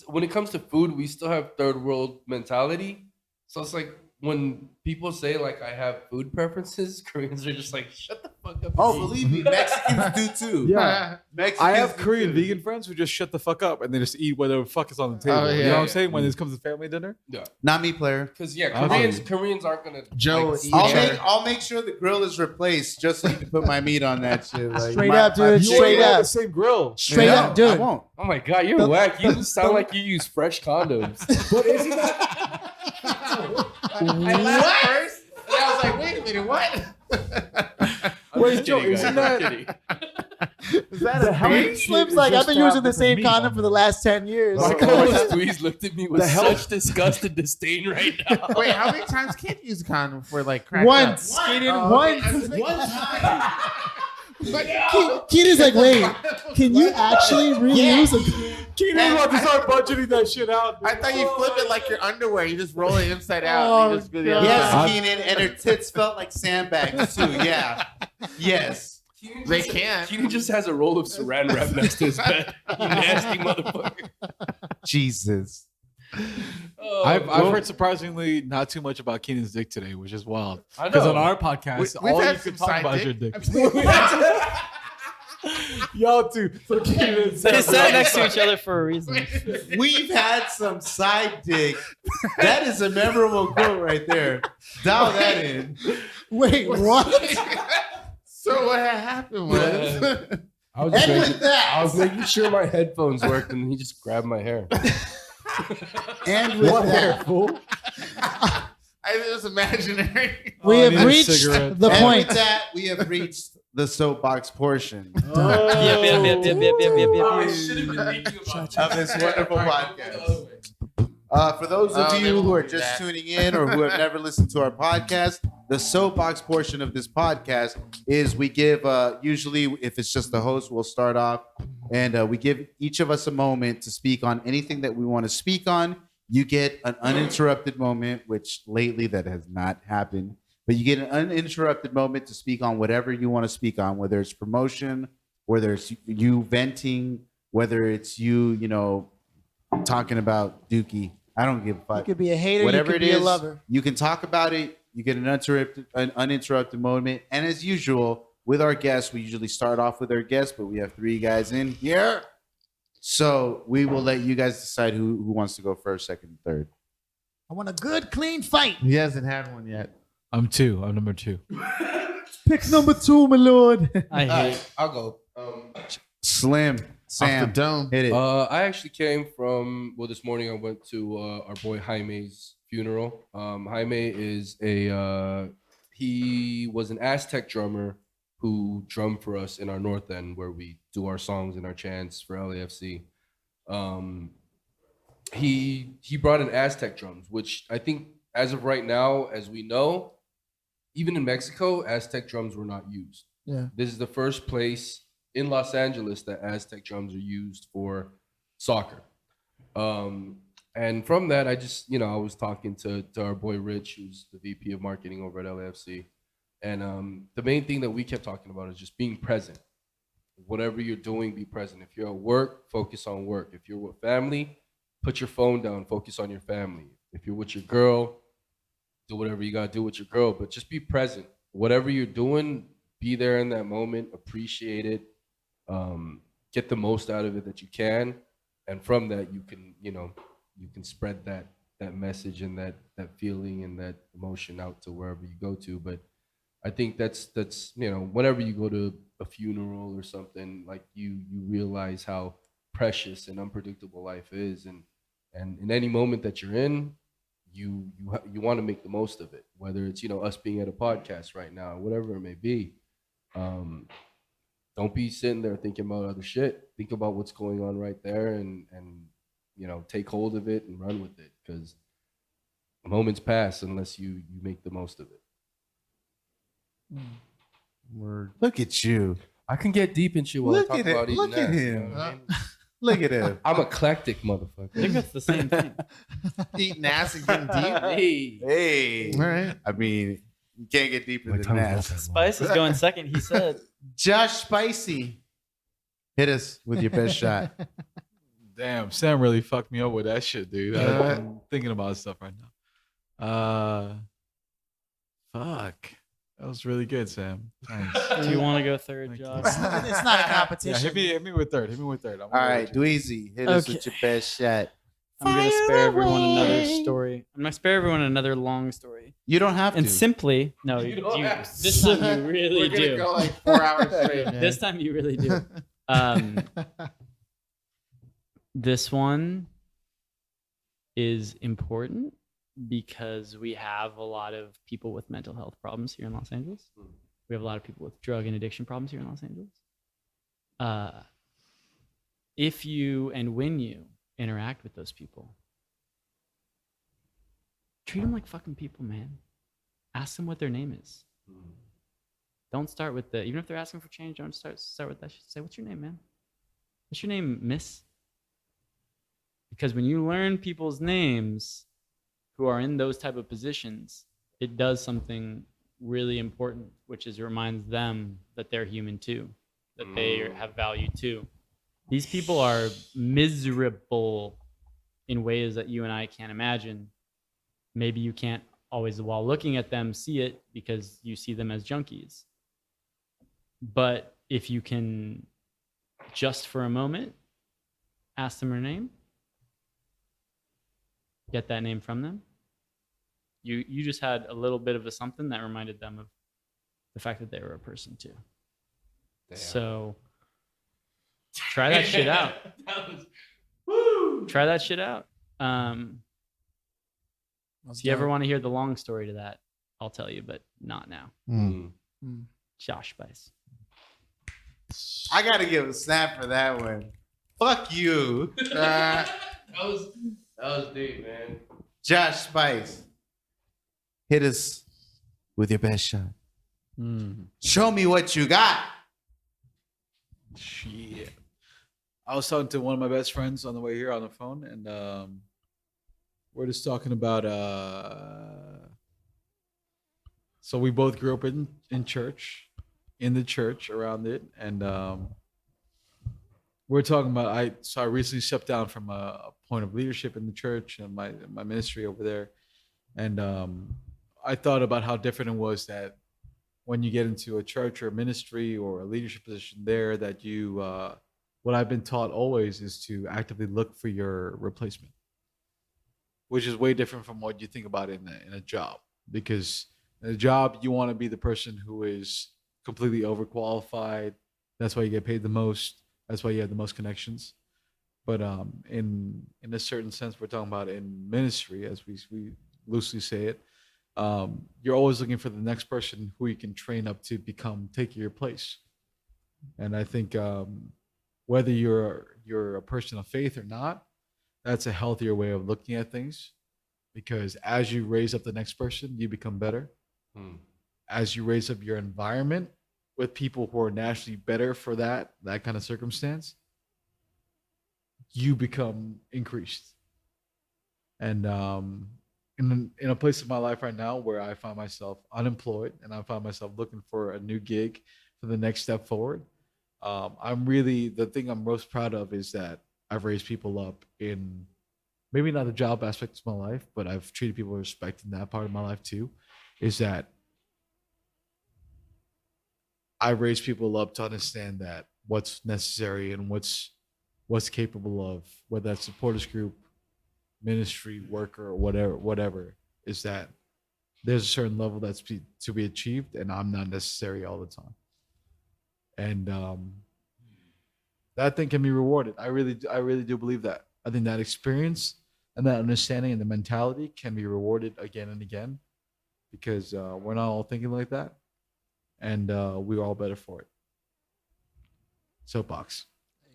When it comes to food, we still have third world mentality. So it's like when people say like I have food preferences, Koreans are just like shut the fuck up. Oh, and eat." believe me, Mexicans do too. Yeah. Mexicans I have do Korean too. vegan friends who just shut the fuck up and they just eat whatever the fuck is on the table. Oh, You yeah, know what I'm yeah. saying? When it comes to family dinner. Not me, player. Because yeah, Okay. Koreans aren't gonna Joe, like, eat I'll each make other. I'll make sure the grill is replaced just so you can put my meat on that shit. Like, Straight up, dude, You straight only have up. the same grill. Straight No, up, I dude. won't. Oh my god, you're whack. You sound like you use fresh condoms. But isn't that I laughed first, and I was like, wait a minute, what? Wait, Joe, isn't that Is that the a health thing? shit Slim's is like, I've just been to have using the same different meat condom on for the there. last 10 years. My co-host Dweezy looked at me with The health- such disgust and disdain right now. Wait, how many times can you use a condom for like crack Once. up? Skated Oh, once. okay. One time. Keenan's like, wait, can you actually reuse a Keenan about to start budgeting that shit out. I thought you flip it like your underwear. You just roll it inside out. Oh, You just go the God. other Yes, side. Keenan, and her tits felt like sandbags too. Yeah. Yes. They can. Keenan just has a roll of saran wrap next to his bed. You nasty motherfucker. Jesus. I've heard surprisingly not too much about Keenan's dick today, which is wild. I Because know. on our podcast, We've all had you can some talk side about is your dick. dick. Y'all too. So Keenan They sat next to each other for a reason. We've had some side dick. That is a memorable quote right there. Dial that in. wait, what? So what happened was I was, just And making, with that, I was making sure my headphones worked, and he just grabbed my hair. and with that, fool? it was imaginary. We I have need a reached cigarette. the and point. with that, we have reached the soapbox portion Yep. I should have been thinking about of this wonderful podcast. For those of Oh, they you who won't are do just that. tuning in or who have never listened to our podcast, the soapbox portion of this podcast is we give, usually if it's just the host, we'll start off and we give each of us a moment to speak on anything that we want to speak on. You get an uninterrupted moment, which lately that has not happened, but you get an uninterrupted moment to speak on whatever you want to speak on, whether it's promotion, whether it's you venting, whether it's you talking about Dookie. I don't give a You fuck. could be a hater, Whatever you could it be a is, lover. you can talk about it. You get an uninterrupted moment. And as usual, with our guests, we usually start off with our guests, but we have 3 guys in here. So we will let you guys decide who wants to go first, second, and third. I want a good, clean fight. He hasn't had one yet. I'm 2. I'm number 2. Pick number 2, my lord. I hate. I'll go. Slim, Off the Sam, dome. hit it. I actually came from, this morning I went to our boy Jaime's funeral. Jaime is he was an Aztec drummer who drummed for us in our North End where we do our songs and our chants for LAFC. He brought in Aztec drums, which I think as of right now, as we know, even in Mexico, Aztec drums were not used. Yeah. This is the first place in Los Angeles that Aztec drums are used for soccer. And from that, I just, I was talking to our boy Rich, who's the VP of marketing over at LAFC. And the main thing that we kept talking about is just being present. Whatever you're doing, be present. If you're at work, focus on work. If you're with family, put your phone down, focus on your family. If you're with your girl, do whatever you gotta do with your girl, but just be present. Whatever you're doing, be there in that moment, appreciate it, get the most out of it that you can. And from that, you can spread that message and that feeling and that emotion out to wherever you go to. But I think that's whenever you go to a funeral or something, like you realize how precious and unpredictable life is, and in any moment that you're in, you want to make the most of it. Whether it's us being at a podcast right now, whatever it may be. Don't be sitting there thinking about other shit. Think about what's going on right there, and take hold of it and run with it, because moments pass unless you make the most of it. Look at you. I can get deep in shit while Look I talk at it. about eating Look at ass, him. you know what I mean? Look at him. I'm eclectic, I motherfucker. think that's the same thing. Eating ass and getting deep. Hey. Hey. All right. I mean, you can't get deeper than that. Spice is going second. He said. Josh Spicy, hit us with your best shot. Damn, Sam really fucked me up with that shit, dude. I'm thinking about stuff right now. Fuck. That was really good, Sam. Thanks. Do you want to go third, Thank you. Josh? It's not a Yeah, competition. hit me with third. All right, Dweezy, hit us with Okay. your best shot. I'm gonna spare everyone another story. I'm gonna spare everyone another long story. You don't have And to. simply, no, You you, don't you, have to. this time you really We're gonna do. go like 4 hours straight, man. This time you really do. This one is important because we have a lot of people with mental health problems here in Los Angeles. We have a lot of people with drug and addiction problems here in Los Angeles. If you and when you interact with those people, treat them like fucking people, man. Ask them what their name is. Don't start with the, even if they're asking for change, don't start with that. Say, what's your name, man? What's your name, miss? Because when you learn people's names who are in those type of positions, it does something really important, which is it reminds them that they're human too, that they have value too. These people are miserable in ways that you and I can't imagine. Maybe you can't always, while looking at them, see it because you see them as junkies. But if you can just for a moment ask them her name, get that name from them, you just had a little bit of a something that reminded them of the fact that they were a person too. Damn. So try that shit out. Try that shit out. If you ever want to hear the long story to that, I'll tell you, but not now. Josh Spice. I gotta give a snap for that one. Fuck you. That was deep, man. Josh Spice. Hit us with your best shot. Show me what you got. Shit. I was talking to one of my best friends on the way here on the phone, and we're just talking about so we both grew up in church, in the church, around it, and we're talking about I recently stepped down from a point of leadership in the church and my ministry over there, and I thought about how different it was that when you get into a church or a ministry or a leadership position there, that you what I've been taught always is to actively look for your replacement, which is way different from what you think about in a job. Because in a job, you want to be the person who is completely overqualified. That's why you get paid the most. That's why you have the most connections. But in a certain sense, we're talking about in ministry, as we loosely say it, you're always looking for the next person who you can train up to take your place. And I think whether you're a person of faith or not, that's a healthier way of looking at things, because as you raise up the next person, you become better. As you raise up your environment with people who are naturally better for that kind of circumstance, you become increased. And in a place in my life right now where I find myself unemployed and I find myself looking for a new gig for the next step forward, the thing I'm most proud of is that I've raised people up in maybe not the job aspect of my life, but I've treated people with respect in that part of my life too, is that I raise people up to understand that what's necessary and what's capable of, whether that's supporters group, ministry, worker, or whatever, is that there's a certain level that's to be achieved, and I'm not necessary all the time. And that thing can be rewarded. I really do believe that. I think that experience and that understanding and the mentality can be rewarded again and again, because we're not all thinking like that, and we're all better for it. Soapbox.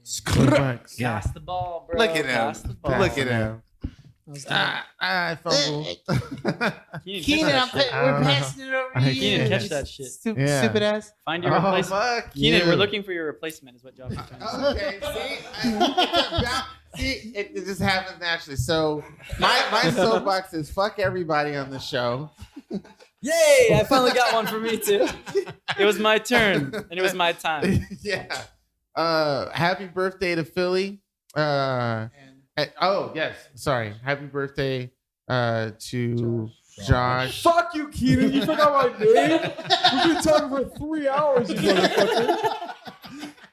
Pass the ball, bro. Look at him. Pass the ball. Look at him. I fumbled. Keenan, we're passing it over to you. Keenan, catch that shit. Stupid Yeah. ass. Find your replacement. Fuck Keenan, you. we're looking for your replacement, is what Josh is trying to say. Okay, it just happens naturally. So my soapbox is fuck everybody on the show. Yay! I finally got one for me too. It was my turn, and it was my time. Yeah. Happy birthday to Philly. Oh yes, sorry. Happy birthday to Josh. Fuck you, Keenan. You forgot my name. We've been talking for 3 hours, you motherfucker.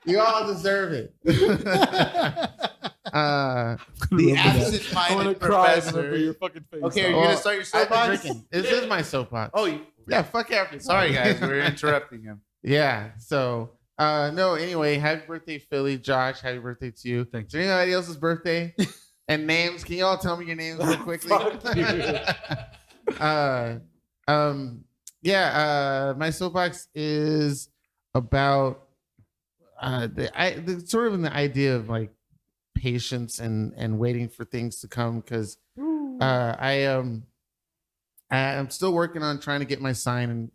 You all deserve it. The absent-minded professor. your fucking face. Okay, are you Well, gonna start your I've been soapbox? drinking. This is my soapbox. Oh, yeah. Fuck everything. sorry guys, we're interrupting him. Yeah. So, no. Anyway, happy birthday, Philly. Josh, happy birthday to you. Thank you. Is there anybody else's birthday? And names? Can you all tell me your names real quickly? My soapbox is about the sort of in the idea of like patience and waiting for things to come, because I'm still working on trying to get my sign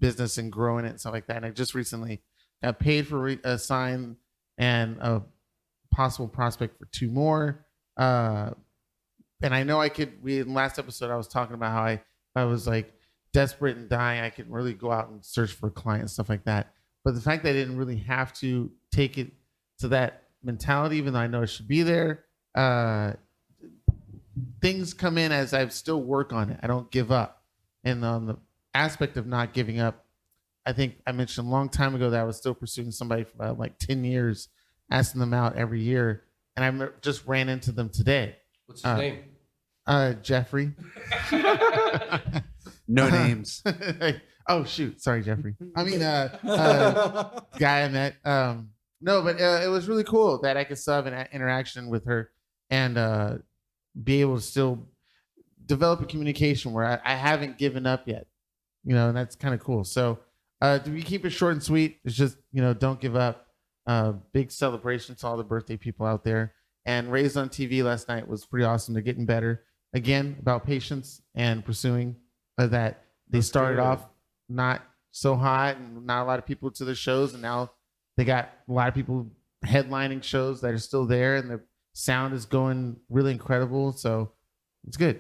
business and growing it and stuff like that. And I just recently got paid for a sign and a possible prospect for 2 more. And I know I could. In last episode I was talking about how I was like desperate and dying. I could really go out and search for a client and stuff like that. But the fact that I didn't really have to take it to that mentality, even though I know it should be there, things come in as I still work on it. I don't give up. And on the aspect of not giving up, I think I mentioned a long time ago that I was still pursuing somebody for about like 10 years, asking them out every year. And I just ran into them today. What's his name? Jeffrey. No names. Oh shoot, sorry, Jeffrey. I mean, guy I met. No, but it was really cool that I could still have an interaction with her and be able to still develop a communication where I haven't given up yet. And that's kind of cool. So, do we keep it short and sweet? It's just don't give up. Big celebration to all the birthday people out there. And Raised on TV last night was pretty awesome. They're getting better again about patience and pursuing that. They started off not so hot and not a lot of people to the shows, and now they got a lot of people headlining shows that are still there, and the sound is going really incredible. So it's good.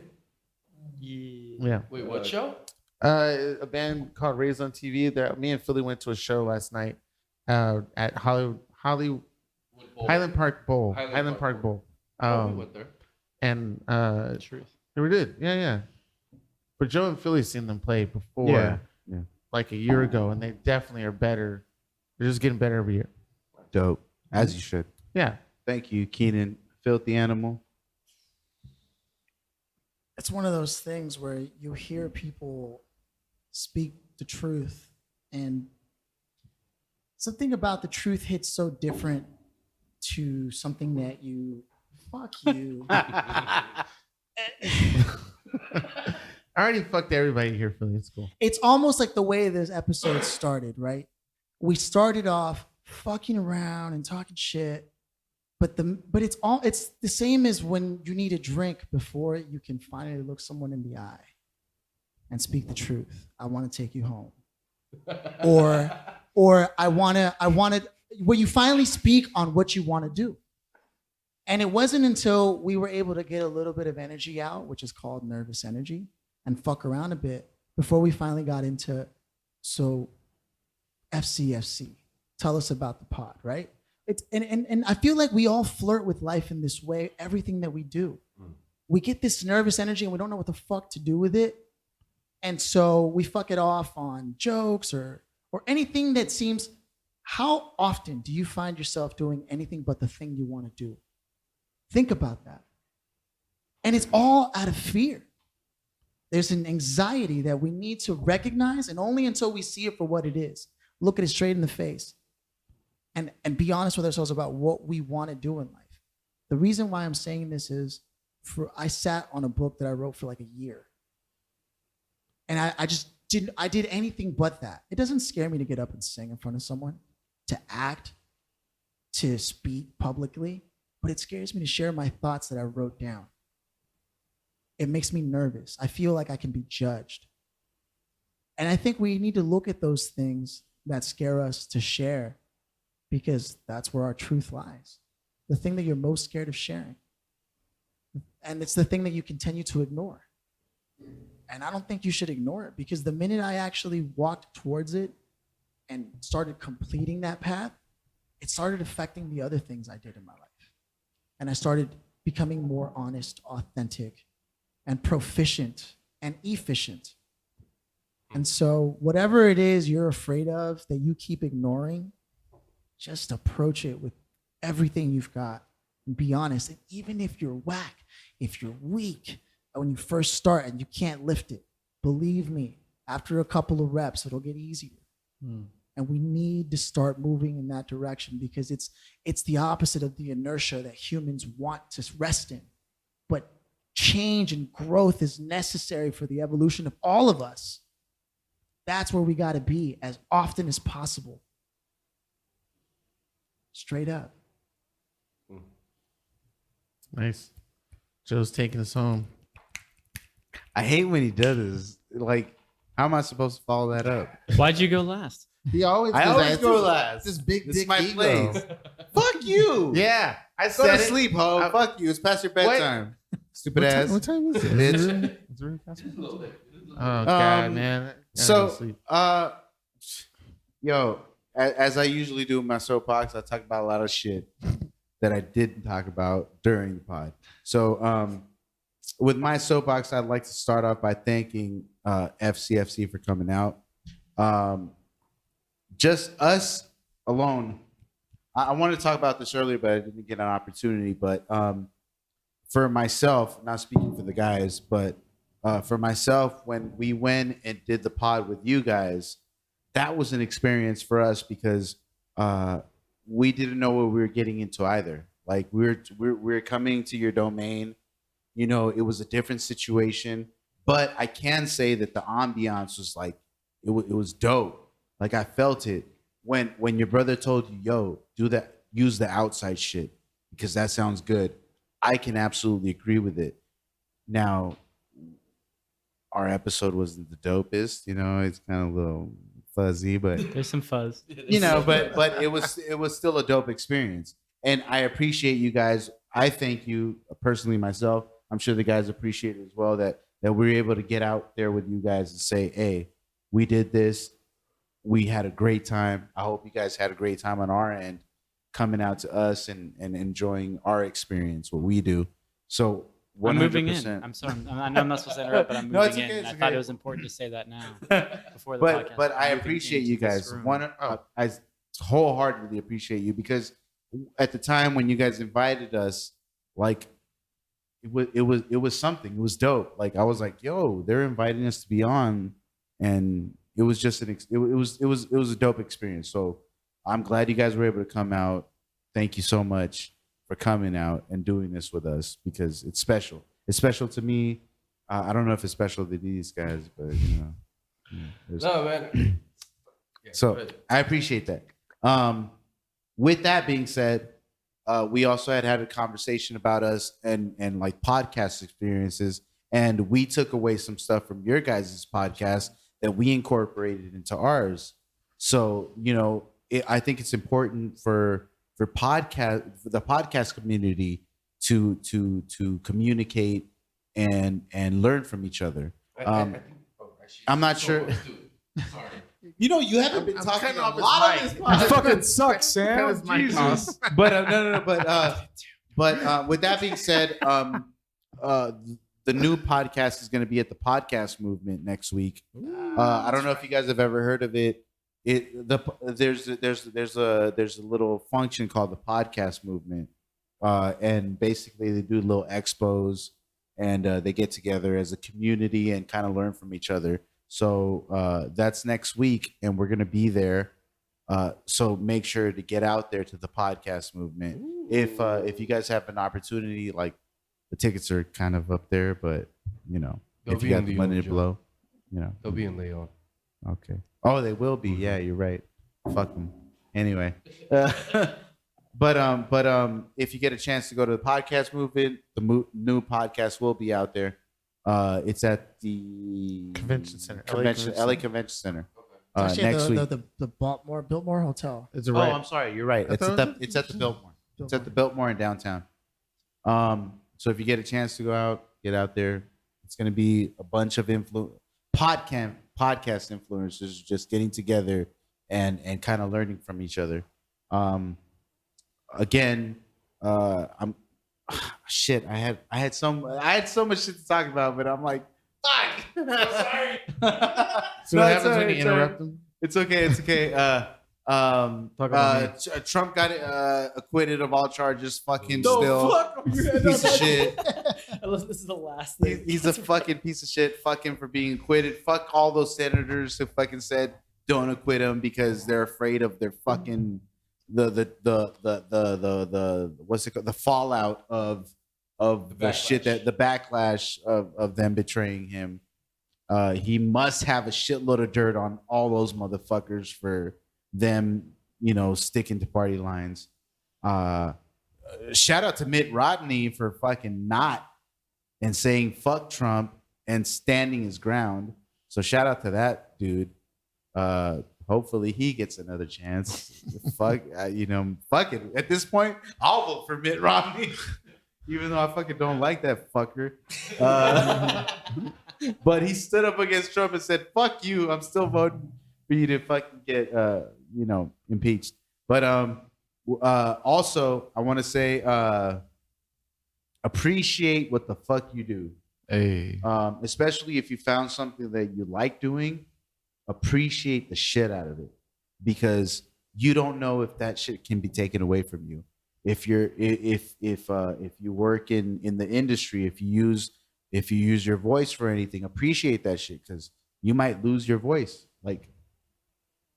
Yeah. Wait, what show? A band called Raised on TV. Me and Philly went to a show last night at Highland Park Bowl. Highland Park Bowl. We went there. And Truth. they were good. Yeah. But Joe and Philly seen them play before, like a year ago, and they definitely are better. They're just getting better every year. Dope. As you should. Yeah. Thank you, Keenan. Filthy Animal. It's one of those things where you hear people speak the truth, and something about the truth hits so different to something that you fuck you. I already fucked everybody here, Philly. It's cool. It's almost like the way this episode started, right? We started off fucking around and talking shit, but it's the same as when you need a drink before you can finally look someone in the eye and speak the truth. I want to take you home, or I want to. Where you finally speak on what you want to do. And it wasn't until we were able to get a little bit of energy out, which is called nervous energy, and fuck around a bit before we finally got into, so FCFC, tell us about the pod, right? It's and I feel like we all flirt with life in this way, everything that we do. We get this nervous energy and we don't know what the fuck to do with it. And so we fuck it off on jokes or anything that seems. How often do you find yourself doing anything but the thing you want to do? Think about that. And it's all out of fear. There's an anxiety that we need to recognize, and only until we see it for what it is, look at it straight in the face, and be honest with ourselves about what we want to do in life. The reason why I'm saying this is I sat on a book that I wrote for like a year. And I did anything but that. It doesn't scare me to get up and sing in front of someone, to act, to speak publicly, but it scares me to share my thoughts that I wrote down. It makes me nervous. I feel like I can be judged. And I think we need to look at those things that scare us to share, because that's where our truth lies. The thing that you're most scared of sharing. And it's the thing that you continue to ignore. And I don't think you should ignore it, because the minute I actually walked towards it and started completing that path, it started affecting the other things I did in my life. And I started becoming more honest, authentic, and proficient and efficient. And so whatever it is you're afraid of that you keep ignoring, just approach it with everything you've got and be honest. And even if you're whack, if you're weak, when you first start and you can't lift it, believe me, after a couple of reps, it'll get easier. And we need to start moving in that direction, because it's the opposite of the inertia that humans want to rest in. But change and growth is necessary for the evolution of all of us. That's where we got to be as often as possible. Straight up. Nice. Joe's taking us home. I hate when he does this. Like, How am I supposed to follow that up? Why'd you go last? He always. I does always that. go It's last. This big This is dick my ego. place. Fuck you. Yeah, I Go said to it. sleep, ho. I- Fuck you. It's past your bedtime. Stupid ass. What time is it? Bitch. Is it really- is it really past my- Oh God, man. I gotta go to So, sleep. yo, as I usually do in my soapbox, I talk about a lot of shit that I didn't talk about during the pod. So, with my soapbox, I'd like to start off by thanking FCFC for coming out. Just us alone. I wanted to talk about this earlier, but I didn't get an opportunity. But for myself, not speaking for the guys, but for myself, when we went and did the pod with you guys, that was an experience for us because we didn't know what we were getting into either. Like we're coming to your domain, you know, it was a different situation, but I can say that the ambiance was like it was dope. Like I felt it when your brother told you, "Yo, do that, use the outside shit because that sounds good." I can absolutely agree with it. Now, our episode wasn't the dopest, you know, it's kind of a little fuzzy, but There's some fuzz. you know, but it was still a dope experience. And I appreciate you guys. I thank you personally myself. I'm sure the guys appreciate it as well that we were able to get out there with you guys and say, hey, we did this. We had a great time. I hope you guys had a great time on our end coming out to us and enjoying our experience, what we do. So 100%. I'm moving in. I'm sorry. I know I'm not supposed to interrupt, but I'm moving No, it's okay, in. it's I thought okay. it was important to say that now before the podcast. But I I'm moving appreciate you into this guys. room. I wholeheartedly appreciate you because at the time when you guys invited us, like it was something. It was dope. Like I was like, yo, they're inviting us to be on, and it was just it was a dope experience. So I'm glad you guys were able to come out. Thank you so much for coming out and doing this with us because it's special. It's special to me. I don't know if it's special to these guys, but you know. there's- No, man. Yeah, So go ahead. I appreciate that. With that being said, we also had a conversation about us and like podcast experiences, and we took away some stuff from your guys' podcast that we incorporated into ours. So you know, I think it's important for the podcast community to communicate and learn from each other. I'm not sure. You know, you haven't been talking cutting a off his lot mic. of this podcast. fucking sucks, Cut Sam. his mic off. But no. But with that being said, the new podcast is going to be at the Podcast Movement next week. I don't know if you guys have ever heard of it. There's a little function called the Podcast Movement, and basically they do little expos and they get together as a community and kind of learn from each other. So that's next week, and we're gonna be there. So make sure to get out there to the Podcast Movement. If you guys have an opportunity, like the tickets are kind of up there, but you know, They'll if you be got in the Leon, money to Joe. blow, you know. They'll be in Leon. Okay. Oh, they will be. Yeah, you're right. Fuck them. Anyway, but if you get a chance to go to the Podcast Movement, the new podcast will be out there. It's at the Convention Center. LA Convention Center. Actually, Next week. the Biltmore Hotel. It's a Oh, I'm sorry. You're right. I It's thought at the Biltmore. It's at the Biltmore in downtown. So if you get a chance to go out, get out there. It's going to be a bunch of podcast influencers just getting together and kind of learning from each other. Again, I'm shit. I had so much shit to talk about, but I'm like, fuck. Sorry. So what happens when you interrupt them? It's okay. It's okay. Trump got acquitted of all charges. Fucking still piece of shit. This is the last thing. He's a fucking piece of shit. Fuck him for being acquitted. Fuck all those senators who fucking said don't acquit him because they're afraid of their fucking the what's it called, the fallout of the shit, that the backlash of them betraying him. He must have a shitload of dirt on all those motherfuckers for them, you know, sticking to party lines. Shout out to Mitt Romney for fucking not and saying fuck Trump and standing his ground. So shout out to that dude. Hopefully he gets another chance. Fuck it. At this point, I'll vote for Mitt Romney, even though I fucking don't like that fucker. But he stood up against Trump and said, "Fuck you. I'm still voting for you to fucking get impeached." But also, I want to say appreciate what the fuck you do. Hey. Especially if you found something that you like doing. Appreciate the shit out of it, because you don't know if that shit can be taken away from you. If you work in the industry, if you use your voice for anything, appreciate that shit, because you might lose your voice like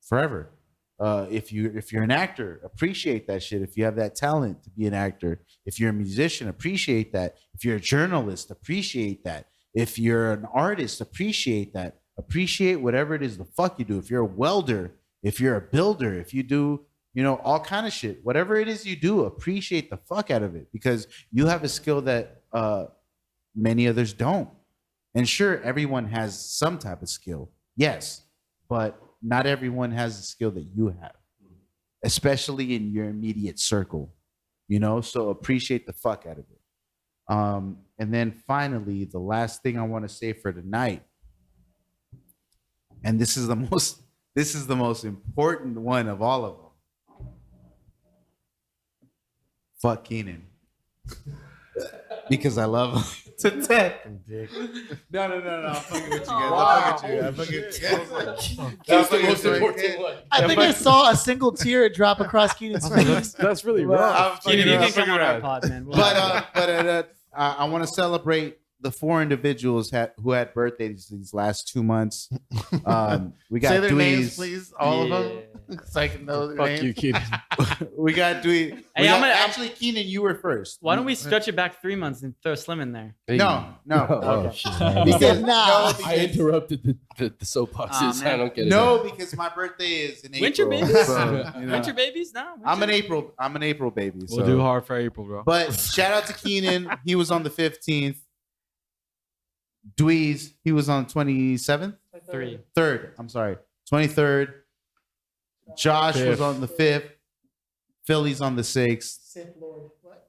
forever. If you're an actor, appreciate that shit. If you have that talent to be an actor, if you're a musician, appreciate that. If you're a journalist, appreciate that. If you're an artist, appreciate that. Appreciate whatever it is the fuck you do. If you're a welder, if you're a builder, if you do, all kind of shit, whatever it is you do, appreciate the fuck out of it, because you have a skill that many others don't. And sure, everyone has some type of skill. Yes, but not everyone has the skill that you have, especially in your immediate circle, so appreciate the fuck out of it. And then finally, the last thing I want to say for tonight, and this is the most important one of all of them. Fuck Keenan. Because I love him to death. No. I'm fucking with you guys. I'm fucking with you. That's the most important one. I think I saw a single tear drop across Keenan's face. That's really rough. Keenan, you can come on our pod, man. But I want to celebrate the 4 individuals who had birthdays these last 2 months. We got Say their names, Dweezy. please. All of them. So I can know their Fuck names. you, Keenan. We got Dweezy. Hey, Actually, Keenan, you were first. Why don't we stretch it back 3 months and throw Slim in there? No. Oh, shit. Because I interrupted the soapboxes. man. I don't get it. No, because my birthday is in April. Winter babies? So, Winter babies? No. I'm an April baby. We'll so. do hard for April, bro. But shout out to Keenan. He was on the 15th. Dweezy, he was on 27th? 3rd. I'm sorry. 23rd. Josh was on the 5th. Philly's on the 6th.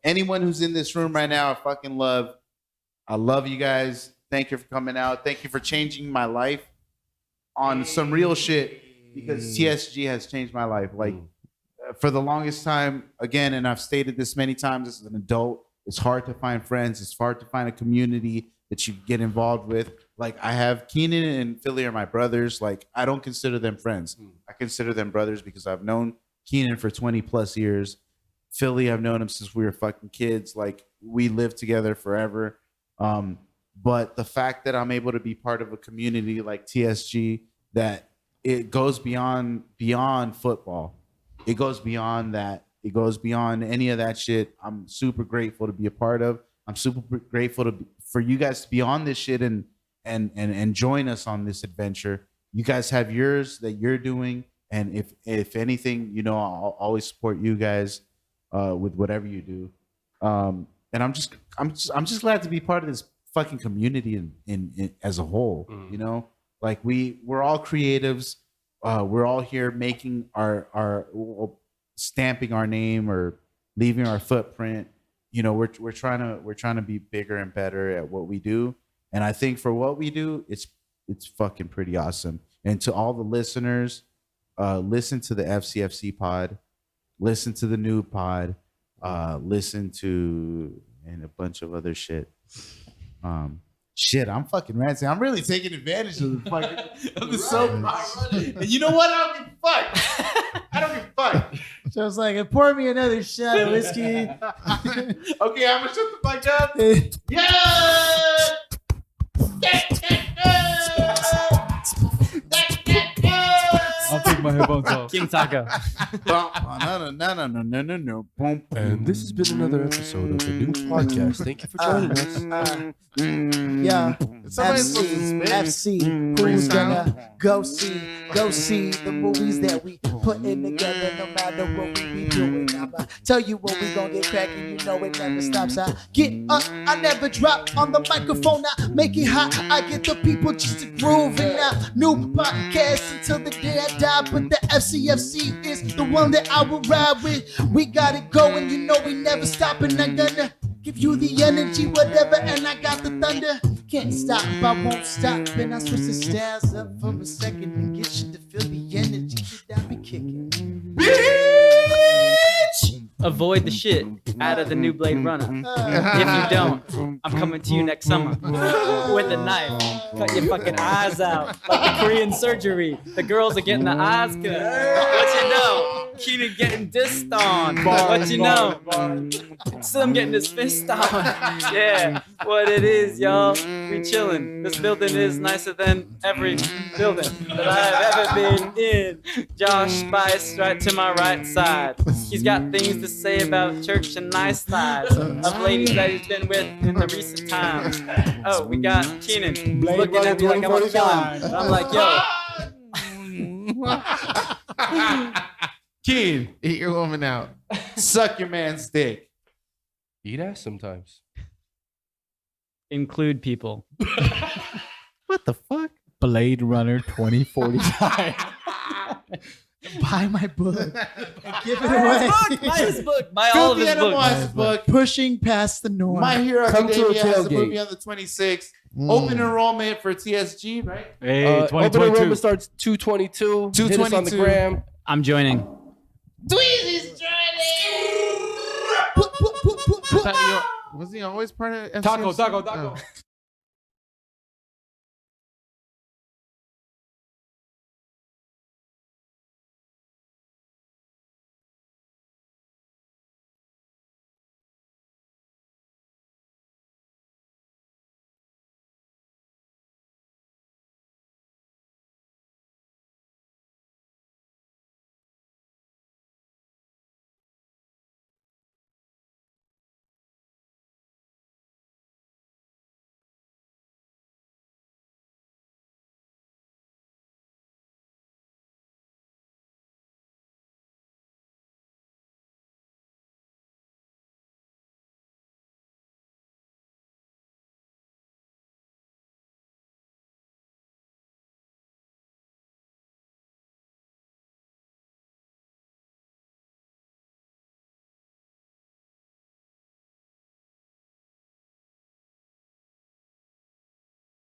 Anyone who's in this room right now, I fucking love. I love you guys. Thank you for coming out. Thank you for changing my life on some real shit, because TSG has changed my life. Like, for the longest time, again, and I've stated this many times as an adult, it's hard to find friends. It's hard to find a community that you get involved with. Like, I have Keenan and Philly are my brothers. Like, I don't consider them friends. I consider them brothers because I've known Keenan for 20 plus years. Philly, I've known him since we were fucking kids. Like, we lived together forever. But the fact that I'm able to be part of a community like TSG, that it goes beyond football. It goes beyond that. It goes beyond any of that shit. I'm super grateful to be a part of. I'm super grateful for you guys to be on this shit and join us on this adventure. You guys have yours that you're doing, and if anything, I'll always support you guys with whatever you do. And I'm just glad to be part of this fucking community in as a whole. Like we're all creatives. We're all here making our stamping our name or leaving our footprint. We're trying to be bigger and better at what we do. And I think for what we do, it's fucking pretty awesome. And to all the listeners, listen to the FCFC pod, listen to the new pod, listen to and a bunch of other shit. Shit, I'm fucking ranting. I'm really taking advantage of the fucking of the soap. And you know what? I don't give a fuck. I don't give a fuck. So I was like, pour me another shot of whiskey. Okay, I'm gonna shut the fuck up. Yeah! I'll take my headphones off. King Taco. No. And this has been another episode of the new podcast. Thank you for joining us. Yeah. Somebody's supposed to spit. FC, who's gonna go see the movies that we putting together, no matter what we be doing. stop. I tell you when we gon' get cracking, you know it never stops. I get up, I never drop on the microphone. I make it hot, I get the people just to groove. And now, new podcast until the day I die. But the FCFC is the one that I will ride with. We got it going, you know we never stop. And I'm gonna give you the energy, whatever. And I got the thunder. Can't stop, I won't stop. And I switch the styles up for a second and get you to feel the energy that I be kicking. Avoid the shit out of the new Blade Runner. If you don't, I'm coming to you next summer with a knife. Cut your fucking eyes out like the Korean surgery. The girls are getting their eyes cut. What you know? Keenan getting dissed on. What you know? Slim getting his fist on. Yeah, what it is, y'all. We chilling. This building is nicer than every building that I've ever been in. Josh Spice right to my right side. He's got things to say about church and nice lives of ladies that he's been with in the recent times. Oh, we got Keenan looking at me like I'm a felon. I'm like, yo. Keen, eat your woman out. Suck your man's dick. Eat ass sometimes. Include people. What the fuck? Blade Runner 2049. Buy my book and give it away. Buy his book. Buy all of his books. book. Pushing past the norm. My Hero Come to a Academia has a tailgate. movie on the 26th. Open enrollment for TSG, right? Hey, Open 2022. enrollment starts 222. Hit us on the 222. gram. I'm joining. Dweezy's I thought wasn't he always part of FCFC? Taco. Oh.